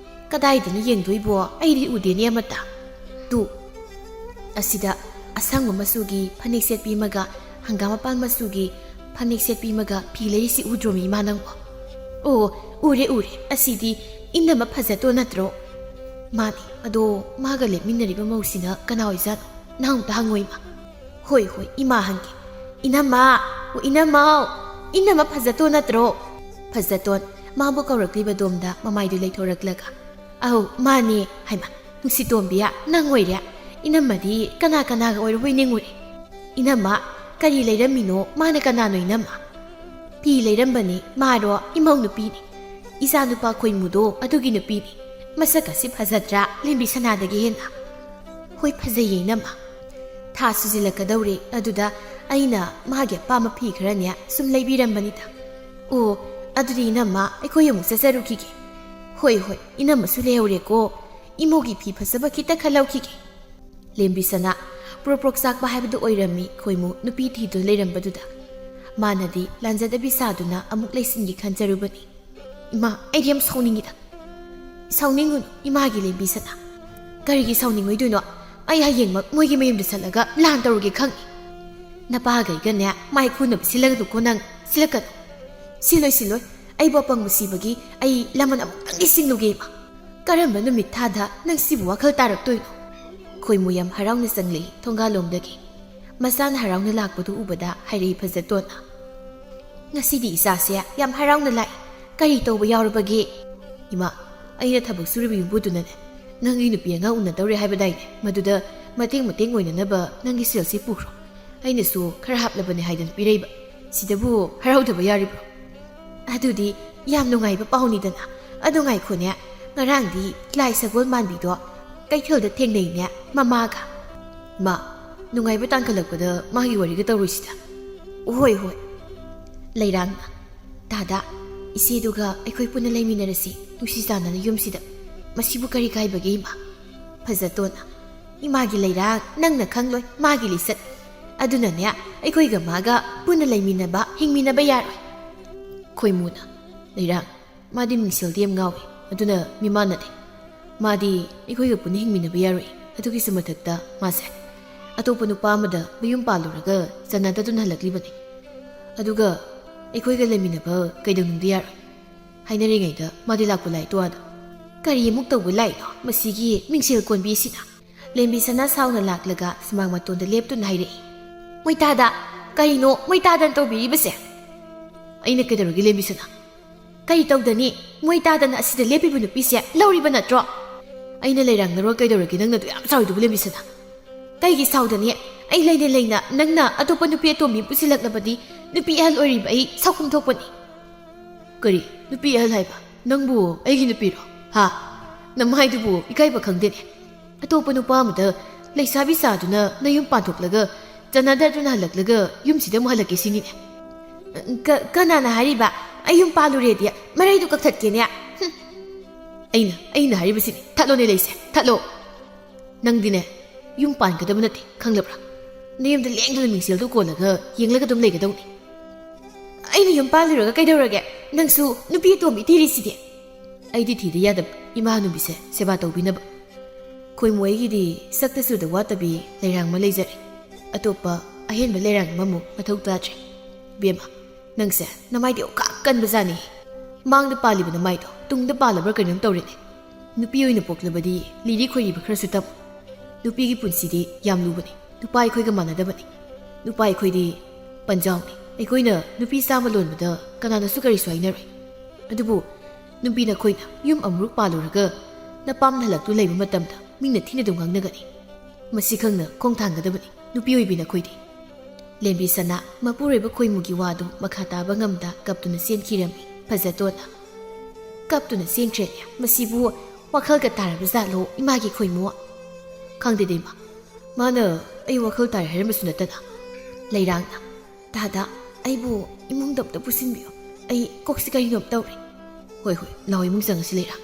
ꯀꯗꯥꯏꯗꯅ ꯌꯦꯡꯗꯣꯏꯕꯣ, ꯑꯩꯗꯤ ꯎꯗꯦꯅꯦ ꯑꯃꯠꯇ꯫ ꯇꯨ ꯑꯁꯤꯗ ꯑꯁꯪꯕ ꯃꯆꯨꯒꯤ ꯐꯅꯦꯛ ꯁꯦꯠꯄꯤ ꯑꯃꯒ ꯍꯪꯒꯥꯝ ꯃꯄꯥꯟ ꯃꯆꯨꯒꯤ ꯐꯅꯦꯛ ꯁꯦꯠꯄꯤ ꯑꯃꯒ ꯐꯤ ꯂꯩꯔꯤꯁꯤ ꯎꯗ꯭ꯔꯣꯃꯤ ꯏꯃꯥ ꯅꯪꯕꯣ? ꯑꯣ ꯎꯔꯦ ꯎꯔꯦ, ꯑꯁꯤꯗꯤ ꯏꯅꯝꯃ ꯐꯖꯇꯣꯟ ꯅꯠꯇ꯭ꯔꯣ? ꯃꯥꯅꯤ, ꯑꯗꯣ ꯃꯥꯒ ꯂꯦꯞꯃꯤꯟꯅꯔꯤꯕ ꯃꯧꯁꯤꯅ ꯀꯅꯥ ꯑꯣꯏꯖꯥꯠꯅꯣ? ꯅꯪ ꯑꯃꯨꯛꯇ ꯍꯪꯉꯣ ꯏꯃꯥ꯫ ꯍꯣꯏ ꯍꯣꯏ ꯏꯃꯥ ꯍꯪꯒꯦ꯫ ꯏꯅꯝꯃ, ꯑꯣ ꯏꯅꯝꯃꯧ, ꯏꯅꯝꯃ ꯐꯖꯇꯣꯟ ꯅꯠꯇ꯭ꯔꯣ? ꯐꯖꯇꯣꯟ ꯃꯥꯕꯨ ꯀꯧꯔꯛꯂꯤꯕꯗꯣꯝꯗ ꯃꯃꯥꯏꯗꯨ ꯂꯩꯊꯣꯔꯛꯂꯒ, ꯑꯧ ꯃꯥꯅꯦ꯫ ꯍꯥꯏꯃ, ꯅꯨꯡꯁꯤꯇꯣꯝꯕꯤꯌꯥ ꯅꯪ ꯑꯣꯏꯔꯦ? ꯏꯅꯝꯃꯗꯤ ꯀꯅꯥ ꯀꯅꯥꯒ ꯑꯣꯏꯔꯕꯣꯏ ꯅꯤꯡꯉꯨꯔꯦ꯫ ꯏꯅꯝꯃ, ꯀꯔꯤ ꯂꯩꯔꯝꯃꯤꯅꯣ? ꯃꯥꯅ ꯀꯅꯥꯅꯣ ꯏꯅꯝꯃ? ꯐꯤ ꯂꯩꯔꯝꯕꯅꯤ, ꯃꯥꯔꯣ ꯏꯃꯧ ꯅꯨꯄꯤꯅꯤ, ꯏꯆꯥ ꯅꯨꯄꯥ ꯈꯣꯏꯃꯨꯗꯣ ꯑꯗꯨꯒꯤ ꯅꯨꯄꯤꯅꯤ꯫ ꯃꯁꯛ ꯑꯁꯤ ꯐꯖꯗ꯭ꯔꯥ ꯂꯦꯝꯕꯤꯁꯅꯥꯗꯒꯤ ꯍꯦꯟꯅ? ꯍꯣꯏ ꯐꯖꯩꯌꯦ ꯏꯅꯝꯃ꯫ ꯊꯥ ꯁꯨꯖꯤꯜꯂꯛꯀꯗꯧꯔꯦ, ꯑꯗꯨꯗ ꯑꯩꯅ ꯃꯥꯒꯤ ꯑꯄꯥꯝꯕ ꯐꯤ ꯈꯔꯅꯦ ꯁꯨꯝ ꯂꯩꯕꯤꯔꯝꯕꯅꯤꯗ꯫ ꯑꯣ ꯑꯗꯨꯗꯤ ꯏꯅꯝꯃ ꯑꯩꯈꯣꯏ ꯑꯃꯨꯛ ꯆꯠꯆꯔꯨꯈꯤꯒꯦ꯫ ꯍꯣꯏ ꯍꯣꯏ, ꯏꯅꯝꯃꯁꯨ ꯂꯩꯍꯧꯔꯦꯀꯣ, ꯏꯃꯧꯒꯤ ꯐꯤ ꯐꯖꯕ ꯈꯤꯇ ꯈꯜꯍꯧꯈꯤꯒꯦ꯫ ꯂꯦꯝꯕꯤꯁꯅꯥ ꯄ꯭ꯔꯣꯄ꯭ꯔꯣꯛ ꯆꯥꯛꯄ ꯍꯥꯏꯕꯗꯨ ꯑꯣꯏꯔꯝꯃꯤ ꯈꯣꯏꯃꯨ ꯅꯨꯄꯤ ꯊꯤꯗꯨꯅ ꯂꯩꯔꯝꯕꯗꯨꯗ꯫ ꯃꯥꯅꯗꯤ ꯂꯥꯟꯖꯗꯕꯤ ꯁꯥꯗꯨꯅ ꯑꯃꯨꯛ ꯂꯩꯁꯤꯟꯒꯤ ꯈꯟꯖꯔꯨꯕꯅꯤ꯫ ꯏꯃꯥ, ꯑꯩꯗꯤ ꯌꯥꯝ ꯁꯥꯎꯅꯤꯡꯉꯤꯗ꯫ ꯁꯥꯎꯅꯤꯡꯉꯨꯅꯨ ꯏꯃꯥꯒꯤ ꯂꯦꯝꯕꯤꯁꯅꯥ, ꯀꯔꯤꯒꯤ ꯁꯥꯎꯅꯤꯡꯉꯣꯏꯗꯣꯏꯅꯣ? ꯑꯩ ꯍꯌꯦꯡꯃꯛ ꯃꯣꯏꯒꯤ ꯃꯌꯨꯝꯗ ꯆꯠꯂꯒ ꯂꯥꯟ ꯇꯧꯔꯨꯒꯦ ꯈꯪꯉꯤ꯫ ꯅꯄꯥꯒꯩꯒꯅꯦ ꯃꯥꯏ ꯈꯨꯅꯕ ꯁꯤꯜꯂꯒꯗꯨꯀꯣ ꯅꯪ, ꯁꯤꯜꯂꯛꯀꯅꯨ꯫ ꯁꯤꯜꯂꯣꯏ ꯁꯤꯜꯂꯣꯏ, ꯑꯩꯕꯨ ꯑꯄꯪꯕ ꯁꯤꯕꯒꯤ ꯑꯩ ꯂꯃꯟ ꯑꯃꯨꯛꯇꯪꯗꯤ ꯁꯤꯡꯂꯨꯒꯦ ꯏꯃꯥ꯫ ꯀꯔꯝꯕ ꯅꯨꯃꯤꯠ ꯊꯥꯗ ꯅꯪ ꯁꯤꯕꯨ ꯋꯥꯈꯜ ꯇꯥꯔꯛꯇꯣꯏꯅꯣ? ꯈꯣꯏꯃꯨ ꯌꯥꯝ ꯍꯔꯥꯎꯅ ꯆꯪꯂꯛꯏ ꯊꯣꯡꯒꯥꯜꯂꯣꯝꯗꯒꯤ꯫ ꯃꯆꯥꯅ ꯍꯔꯥꯎꯅ ꯂꯥꯛꯄꯗꯨ ꯎꯕꯗ ꯍꯥꯏꯔꯛꯏ ꯐꯖꯇꯣꯟꯅ, ꯉꯁꯤꯗꯤ ꯏꯆꯥꯁꯦ ꯌꯥꯝ ꯍꯔꯥꯎꯅ ꯂꯥꯛꯏ, ꯀꯔꯤ ꯇꯧꯕ ꯌꯥꯎꯔꯕꯒꯦ? ꯏꯃꯥ, ꯑꯩꯅ ꯊꯕꯛ ꯁꯨꯔꯤꯕ ꯌꯨꯝꯕꯨꯗꯨꯅꯅꯦ ꯅꯪꯒꯤ ꯅꯨꯄꯤ ꯑꯉꯥꯡ ꯎꯅꯗꯧꯔꯦ ꯍꯥꯏꯕꯗꯥꯏꯅꯦ, ꯃꯗꯨꯗ ꯃꯇꯦꯡ ꯑꯣꯏꯅꯅꯕ ꯅꯪꯒꯤ ꯁꯦꯜꯁꯤ ꯄꯨꯈ꯭ꯔꯣ, ꯑꯩꯅꯁꯨ ꯈꯔ ꯍꯥꯞꯂꯕꯅꯦ ꯍꯥꯏꯗꯅ ꯄꯤꯔꯛꯏꯕ, ꯁꯤꯗꯕꯨ ꯍꯔꯥꯎꯗꯕ ꯌꯥꯔꯤꯕ꯭ꯔꯣ? ꯑꯗꯨꯗꯤ ꯌꯥꯝ ꯅꯨꯡꯉꯥꯏꯕ ꯄꯥꯎꯅꯤꯗꯅ꯫ ꯑꯗꯨ ꯉꯥꯏꯈꯣꯅꯦ, ꯉꯔꯥꯡꯗꯤ ꯂꯥꯏ ꯁꯒꯣꯜ ꯃꯥꯟꯕꯤꯗꯣ ꯀꯩꯊꯦꯜꯗ ꯊꯦꯡꯅꯩꯅꯦ ꯃꯃꯥꯒ꯫ ꯃꯥ, ꯅꯨꯡꯉꯥꯏꯕ ꯇꯥꯟꯈꯠꯂꯛꯄꯗ ꯃꯥꯒꯤ ꯋꯥꯔꯤꯒ ꯇꯧꯔꯨꯁꯤꯗ꯫ ꯍꯣꯏ ꯍꯣꯏ꯫ ꯂꯩꯔꯥꯡꯅ, ꯗꯥꯗꯥ, ꯏꯆꯦꯗꯨꯒ ꯑꯩꯈꯣই ꯄꯨꯟꯅ ꯂꯩꯃꯤꯟꯅꯔꯁꯤ ꯅꯨꯡꯁꯤ ꯆꯥꯟꯅꯅ ꯌꯨꯝꯁꯤꯗ, ꯃꯁꯤꯕꯨ ꯀꯔꯤ ꯀꯥꯏꯕꯒꯦ ꯏꯃꯥ? ꯐꯖꯇꯣꯟꯅ, ꯏꯃꯥꯒꯤ ꯂꯩꯔꯥꯡ ꯅꯪꯅ ꯈꯪꯂꯣꯏ ꯃꯥꯒꯤ ꯂꯤꯆꯠ, ꯑꯗꯨꯅꯅꯦ ꯑꯩꯈꯣꯏꯒ ꯃꯥꯒ ꯄꯨꯟꯅ ꯂꯩꯃꯤꯟꯅꯕ ꯍꯤꯡꯃꯤꯟꯅꯕ ꯌꯥꯔꯣꯏ꯫ ꯈꯣꯏꯃꯨꯅ, ꯂꯩꯔꯥꯡ, ꯃꯥꯗꯤ ꯃꯤꯡꯁꯦꯜꯗꯤ ꯌꯥꯝ ꯉꯥꯎꯏ, ꯑꯗꯨꯅ ꯃꯤꯃꯥꯟꯅꯗꯦ꯫ ꯃꯥꯗꯤ ꯑꯩꯈꯣꯏꯒ ꯄꯨꯟꯅ ꯍꯤꯡꯃꯤꯟꯅꯕ ꯌꯥꯔꯣꯏ ꯑꯗꯨꯒꯤꯁꯨ ꯃꯊꯛꯇ ꯃꯥꯁꯦ ꯑꯇꯣꯞꯄ ꯅꯨꯄꯥ ꯑꯃꯗ ꯃꯌꯨꯝ ꯄꯥꯜꯂꯨꯔꯒ ꯆꯅꯗꯗꯨꯅ ꯍꯜꯂꯛꯂꯤꯕꯅꯤ ꯑꯗꯨꯒ ꯑꯩꯈꯣꯏꯒ ꯂꯩꯃꯤꯟꯅꯕ ꯀꯩꯗꯧꯅꯨꯡꯗꯤ ꯌꯥꯔꯣꯏ ꯍꯥꯏꯅꯔꯤꯉꯩꯗ ꯃꯥꯗꯤ ꯂꯥꯛꯄ ꯂꯥꯛꯏ ꯇꯣꯋꯥꯗ ꯀꯔꯤ ꯑꯃꯨꯛ ꯇꯧꯕ ꯂꯥꯛꯏꯅꯣ ꯃꯁꯤꯒꯤ ꯃꯤꯡꯁꯦꯜ ꯀꯣꯟꯕꯤꯁꯤꯅ ꯂꯦꯝꯕꯤ ꯁꯅꯥ ꯁꯥꯎꯅ ꯂꯥꯛꯂꯒ ꯁꯨꯃꯥꯡ ꯃꯇꯣꯟꯗ ꯂꯦꯞꯇꯨꯅ ꯍꯥꯏꯔꯛꯏ ꯃꯣꯏꯇꯥꯗ ꯀꯔꯤꯅꯣ ꯃꯣꯏꯇꯥꯗꯅ ꯇꯧꯕꯤꯔꯤꯕꯁꯦ ꯑꯩꯅ ꯀꯩꯗꯧꯔꯒꯦ ꯂꯦꯝꯕꯤ ꯁꯅꯥ ꯀꯔꯤ ꯇꯧꯗꯅꯤ ꯃꯣꯏꯇꯥꯗꯅ ꯑꯁꯤꯗ ꯂꯦꯞꯄꯤꯕ ꯅꯨꯄꯤꯁꯦ ꯂꯧꯔꯤꯕ ꯅꯠꯇ꯭ꯔꯣ ꯑꯩꯅ ꯂꯩꯔꯥꯡꯅꯔꯣ ꯀꯩꯗꯧꯔꯒꯦ ꯅꯪꯅꯗꯣ ꯌꯥꯝ ꯆꯥꯎꯔꯤꯗꯨꯕꯨ ꯂꯦꯝꯕꯤ ꯁꯅꯥ ꯀꯩꯒꯤ ꯁꯥꯎꯗꯅꯤ ꯑꯩ ꯂꯩꯅ ꯂꯩꯅ ꯅꯪꯅ ꯑꯇꯣꯞꯄ ꯅꯨꯄꯤ ꯑꯇꯣꯝꯕꯤ ꯄꯨꯁꯤꯜꯂꯛꯂꯕꯗꯤ ꯅꯨꯄꯤ ꯑꯍꯜ ꯑꯣꯏꯔꯤꯕ ꯑꯩ ꯁꯥꯎꯐꯝ ꯊꯣꯛꯄꯅꯤ ꯀꯔꯤ ꯅꯨꯄꯤ ꯑꯍꯜ ꯍꯥꯏꯕ ꯅꯪꯕꯨ ꯑꯩꯒꯤ ꯅꯨꯄꯤꯔꯣ ꯍꯥ ꯅꯃꯥꯏꯗꯨꯕꯨ ꯏꯀꯥꯏꯕ ꯈꯪꯗꯦꯅꯦ ꯑꯇꯣꯞꯄ ꯅꯨꯄꯥ ꯑꯃꯗ ꯂꯩꯁꯥꯕꯤ ꯁꯥꯗꯨꯅ ꯅꯌꯨꯝ ꯄꯥꯟꯊꯣꯛꯂꯒ ꯆꯅꯗꯗꯨꯅ ꯍꯜꯂꯛꯂꯒ ꯌꯨꯝꯁꯤꯗ ꯑꯃꯨꯛ ꯍꯜꯂꯛꯀꯦ ꯁꯤꯅꯤꯅꯦ ꯀꯅꯥꯅ ꯍꯥꯏꯔꯤꯕ ꯑꯩ ꯌꯨꯝ ꯄꯥꯜꯂꯨꯔꯦꯗꯤ ꯃꯔꯩꯗꯨ ꯀꯛꯊꯠꯀꯦꯅꯦ ꯑꯩꯅ ꯍꯥꯏꯔꯤꯕꯁꯤꯅꯤ ꯊꯠꯂꯣꯅꯦ ꯂꯩꯁꯦ ꯊꯠꯂꯣ ꯅꯪꯗꯤꯅꯦ ꯌꯨꯝ ꯄꯥꯟꯒꯗꯕ ꯅꯠꯇꯦ ꯈꯪꯂꯕ꯭ꯔꯥ ꯅꯌꯨꯝꯗ ꯂꯦꯡꯗꯅ ꯃꯤꯡꯁꯦꯜꯗꯨ ꯀꯣꯜꯂꯒ ꯌꯦꯡꯂꯒ ꯑꯗꯨꯝ ꯂꯩꯒꯗꯧꯅꯤ ꯑꯩꯅ ꯌꯨꯝ ꯄꯥꯜꯂꯨꯔꯒ ꯀꯩꯗꯧꯔꯒꯦ ꯅꯪꯁꯨ ꯅꯨꯄꯤ ꯑꯇꯣꯝꯕꯤ ꯊꯤꯔꯤꯁꯤꯗꯤ ꯑꯩꯗꯤ ꯊꯤꯗ ꯌꯥꯗꯕ ꯏꯃꯥ ꯍꯅꯨꯕꯤꯁꯦ ꯁꯦꯕꯥ ꯇꯧꯕꯤꯅꯕ ꯈꯣꯏꯃꯨ ꯑꯩꯒꯤꯗꯤ ꯁꯛꯇꯁꯨꯗ ꯋꯥꯠꯇꯕꯤ ꯂꯩꯔꯥꯡ ꯑꯃ ꯂꯩꯖꯔꯦ ꯑꯇꯣꯞꯄ ꯑꯍꯦꯟꯕ ꯂꯩꯔꯥꯡ ꯑꯃꯃꯨꯛ ꯃꯊꯧ ꯇꯥꯗ꯭ꯔꯦ ꯕꯦꯝꯃ ꯅꯪꯁꯦ ꯅꯃꯥꯏꯗꯤ ꯑꯣꯀꯥꯛ ꯀꯟꯕꯖꯥꯠꯅꯤ ꯃꯥꯡꯗ ꯄꯥꯜꯂꯤꯕ ꯅꯃꯥꯏꯗꯣ ꯇꯨꯡꯗ ꯄꯥꯜꯂꯕ꯭ꯔꯥ ꯀꯩꯅꯣꯝ ꯇꯧꯔꯤꯅꯦ ꯅꯨꯄꯤ ꯑꯣꯏꯅ ꯄꯣꯛꯂꯕꯗꯤ ꯂꯤꯔꯤ ꯈꯣꯏꯔꯤꯕ ꯈꯔꯁꯨ ꯇꯝꯃꯨ ꯅꯨꯄꯤꯒꯤ ꯄꯨꯟꯁꯤꯗꯤ ꯌꯥꯝ ꯂꯨꯕꯅꯤ ꯅꯨꯄꯥ ꯑꯩꯈꯣꯏꯒ ꯃꯥꯟꯅꯗꯕꯅꯤ ꯅꯨꯄꯥ ꯑꯩꯈꯣꯏꯗꯤ ꯄꯟꯖꯥꯎꯅꯤ ꯑꯩꯈꯣꯏꯅ ꯅꯨꯄꯤ ꯆꯥꯝꯃ ꯂꯣꯟꯕꯗ ꯀꯅꯥꯅꯁꯨ ꯀꯔꯤꯁꯨ ꯍꯥꯏꯅꯔꯣꯏ ꯑꯗꯨꯕꯨ ꯅꯨꯄꯤ ꯅꯈꯣꯏꯅ ꯌꯨꯝ ꯑꯃꯨꯛ ꯄꯥꯜꯂꯨꯔꯒ ꯅꯄꯥꯝꯅ ꯍꯜꯂꯛꯇꯨ ꯂꯩꯕ ꯃꯇꯝꯗ ꯃꯤꯅ ꯊꯤꯅ ꯑꯗꯨꯝ ꯉꯥꯡꯅꯒꯅꯤ ꯃꯁꯤ ꯈꯪꯅ ꯈꯣꯡ ꯊꯥꯡꯒꯗꯕꯅꯤ ꯅꯨꯄꯤ ꯑꯣꯏꯕꯤ ꯅꯈꯣꯏꯗꯤ ꯂꯦꯝꯕꯤ ꯁꯅꯥ ꯃꯄꯨꯔꯣꯏꯕ ꯈꯣꯏꯃꯨꯒꯤ ꯋꯥꯗꯨ ꯃꯈꯥ ꯇꯥꯕ ꯉꯝꯗ ꯀꯞꯇꯨꯅ ꯆꯦꯟꯈꯤꯔꯝꯃꯤ ꯐꯖꯇꯣꯟꯅ ꯀꯞꯇꯨꯅ ꯆꯦꯟꯈ꯭ꯔꯦꯅꯦ ꯃꯁꯤꯕꯨ ꯋꯥꯈꯜꯒ ꯇꯥꯔꯕ ꯖꯥꯠꯂꯣ ꯏꯃꯥꯒꯤ ꯈꯣꯏꯃꯨ ꯈꯪꯗꯦꯗ ꯏꯃꯥ ꯃꯥꯅ ꯑꯩ ꯋꯥꯈꯜ ꯇꯥꯏ ꯍꯥꯏꯔꯝꯕꯁꯨ ꯅꯠꯇꯅ ꯂꯩꯔꯥꯡꯅ ꯗꯥꯗꯥ ꯑꯩꯕꯨ ꯏꯃꯨꯡꯗ ꯑꯝꯇ ꯄꯨꯁꯤꯟꯕꯤꯌꯨ ꯑꯩ ꯀꯣꯛꯁꯤ ꯀꯔꯤꯅꯣꯝ ꯇꯧꯔꯦ ꯍꯣꯏ ꯂꯥꯎ ꯏꯃꯨꯡ ꯆꯪꯉꯁꯤ ꯂꯩꯔꯥꯡ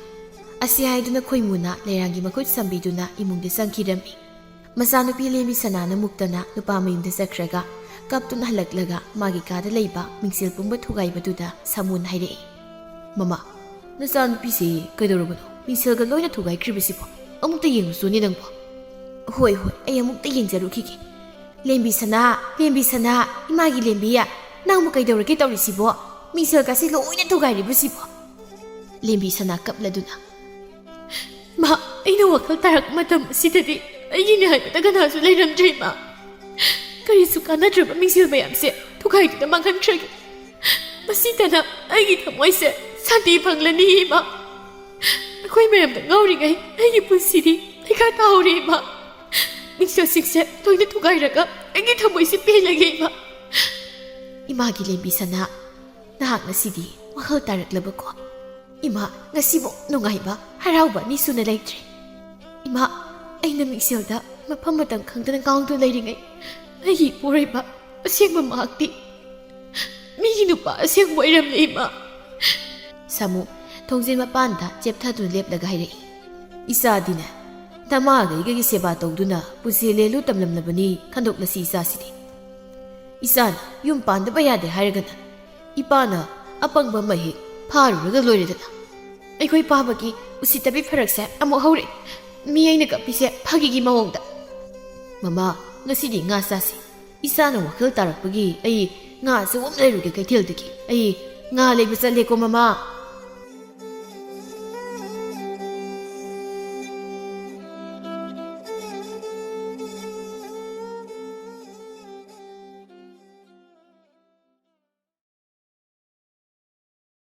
ꯑꯁꯤ ꯍꯥꯏꯗꯨꯅ ꯈꯣꯏꯃꯨꯅ ꯂꯩꯔꯥꯡꯒꯤ ꯃꯈꯨꯠ ꯁꯝꯕꯤꯗꯨꯅ ꯏꯃꯨꯡꯗ ꯆꯪꯈꯤꯔꯝꯃꯤ ꯃꯆꯥꯅꯨꯄꯤ ꯂꯦꯝꯕꯤ ꯁꯅꯥꯅ ꯃꯨꯛꯇꯅ ꯅꯨꯄꯥ ꯃꯌꯨꯝꯗ ꯆꯠꯈ꯭ꯔꯒ ꯀꯞꯇꯨꯅ ꯍꯜꯂꯛꯂꯒ ꯃꯥꯒꯤ ꯀꯥꯗ ꯂꯩꯕ ꯃꯤꯡꯁꯦꯜ ꯄꯨꯝꯕ ꯊꯨꯒꯥꯏꯕꯗꯨꯗ ꯁꯥꯃꯨꯅ ꯍꯥꯏꯔꯛꯏ ꯃꯃꯥ ꯅꯆꯥꯅꯨꯄꯤꯁꯤ ꯀꯩꯗꯧꯔꯕꯅꯣ ꯃꯤꯡꯁꯦꯜꯒ ꯂꯣꯏꯅ ꯊꯨꯒꯥꯏꯈ꯭ꯔꯤꯕꯁꯤꯕꯣ ꯑꯃꯨꯛꯇ ꯌꯦꯡꯉꯨꯆꯣꯅꯦ ꯅꯪꯕꯣ ꯍꯣꯏ ꯑꯩ ꯑꯃꯨꯛꯇ ꯌꯦꯡꯖꯔꯨꯈꯤꯒꯦ ꯂꯦꯝꯕꯤ ꯁꯅꯥ ꯏꯃꯥꯒꯤ ꯂꯦꯝꯕꯤ ꯅꯪꯕꯨ ꯀꯩꯗꯧꯔꯒꯦ ꯇꯧꯔꯤꯁꯤꯕꯣ ꯃꯤꯡꯁꯦꯜꯒꯁꯤ ꯂꯣꯏꯅ ꯊꯨꯒꯥꯏꯔꯤꯕꯁꯤꯕꯣ ꯂꯦꯝꯕꯤ ꯁꯅꯥ ꯀꯞꯂꯗꯨꯅ ꯃꯥ ꯑꯩꯅ ꯋꯥꯈꯜ ꯇꯥꯔꯛꯄ ꯃꯇꯝ ꯑꯁꯤꯗꯗꯤ ꯑꯩꯒꯤꯅꯦ ꯍꯥꯏꯕꯗ ꯀꯅꯥꯁꯨ ꯂꯩꯔꯝꯗ꯭ꯔꯦ ꯃꯥ ꯀꯔꯤꯁꯨ ꯀꯥꯟꯅꯗ꯭ꯔꯕ ꯃꯤꯡꯁꯦꯜ ꯃꯌꯥꯝꯁꯦ ꯊꯨꯒꯥꯏꯗꯨꯅ ꯃꯥꯡꯍꯟꯈ꯭ꯔꯒꯦ ꯃꯁꯤꯗꯅ ꯑꯩꯒꯤ ꯊꯃꯣꯏꯁꯦ ꯁꯥꯟꯇꯤ ꯐꯪꯂꯅꯤ ꯏꯃꯥ ꯑꯩꯈꯣꯏ ꯃꯌꯥꯝꯗ ꯉꯥꯎꯔꯤꯉꯩ ꯑꯩꯒꯤ ꯄꯨꯟꯁꯤꯗꯤ ꯂꯩꯈꯥ ꯇꯥꯍꯧꯔꯦ ꯏꯃꯥ ꯃꯤꯡꯁꯦꯜꯁꯤꯡꯁꯦ ꯂꯣꯏꯅ ꯊꯨꯒꯥꯏꯔꯒ ꯑꯩꯒꯤ ꯊꯃꯣꯏꯁꯦ ꯄꯦꯜꯂꯒꯦ ꯏꯃꯥꯒꯤ ꯂꯦꯝꯕꯤ ꯁꯅꯥ ꯅꯍꯥꯛ ꯉꯁꯤꯗꯤ ꯋꯥꯈꯜ ꯇꯥꯔꯛꯂꯕꯀꯣ ꯏꯃꯥ ꯉꯁꯤꯕꯨ ꯅꯨꯡꯉꯥꯏꯕ ꯍꯔꯥꯎꯕ ꯑꯅꯤ ꯁꯨꯅ ꯂꯩꯇ꯭ꯔꯦ ꯏꯃꯥ ꯑꯩꯅ ꯃꯤꯡꯁꯦꯜꯗ ꯃꯐꯝ ꯃꯇꯝ ꯈꯪꯗꯅ ꯉꯥꯎꯗꯨꯅ ꯂꯩꯔꯤꯉꯩ ꯑꯩꯒꯤ ꯏꯄꯨꯔꯣꯏꯕ ꯑꯁꯦꯡꯕ ꯃꯍꯥꯛꯇꯤ ꯃꯤꯒꯤ ꯅꯨꯄꯥ ꯑꯁꯦꯡꯕ ꯑꯣꯏꯔꯝꯂꯦ ꯏꯃꯥ ꯁꯥꯃꯨ ꯊꯣꯡꯖꯤꯟ ꯃꯄꯥꯟꯗ ꯆꯦꯞꯊꯗꯨꯅ ꯂꯦꯞꯂꯒ ꯍꯥꯏꯔꯛꯏ ꯏꯆꯥꯗꯤꯅꯦ ꯅꯃꯥꯒ ꯑꯩꯒꯒꯤ ꯁꯦꯕꯥ ꯇꯧꯗꯨꯅ ꯄꯨꯟꯁꯤ ꯂꯦꯜꯂꯨ ꯇꯝꯂꯝꯂꯕꯅꯤ ꯈꯟꯗꯣꯛꯂꯁꯤ ꯏꯆꯥꯁꯤꯗꯤ ꯏꯆꯥꯅ ꯌꯨꯝ ꯄꯥꯟꯗꯕ ꯌꯥꯗꯦ ꯍꯥꯏꯔꯒꯅ ꯏꯄꯥꯅ ꯑꯄꯪꯕ ꯃꯍꯤꯛ ꯐꯥꯔꯨꯔꯒ ꯂꯣꯏꯔꯦꯗꯅ ꯑꯩꯈꯣꯏ ꯄꯥꯕꯒꯤ ꯎꯁꯤꯠꯇꯕꯤ ꯐꯔꯛꯁꯦ ꯑꯃꯨꯛ ꯍꯧꯔꯦ ꯃꯤ ꯑꯩꯅ ꯀꯞꯄꯤꯁꯦ ꯐꯥꯒꯤꯒꯤ ꯃꯑꯣꯡꯗ ꯃꯃꯥ ꯉꯁꯤꯗꯤ ꯉꯥ ꯆꯥꯁꯤ ꯏꯆꯥꯅ ꯋꯥꯈꯜ ꯇꯥꯔꯛꯄꯒꯤ ꯑꯩ ꯉꯥ ꯑꯆꯧꯕ ꯑꯃ ꯂꯩꯔꯨꯒꯦ ꯀꯩꯊꯦꯜꯗꯒꯤ ꯑꯩ ꯉꯥ ꯂꯩꯕ ꯆꯠꯂꯦꯀꯣ ꯃꯃꯥ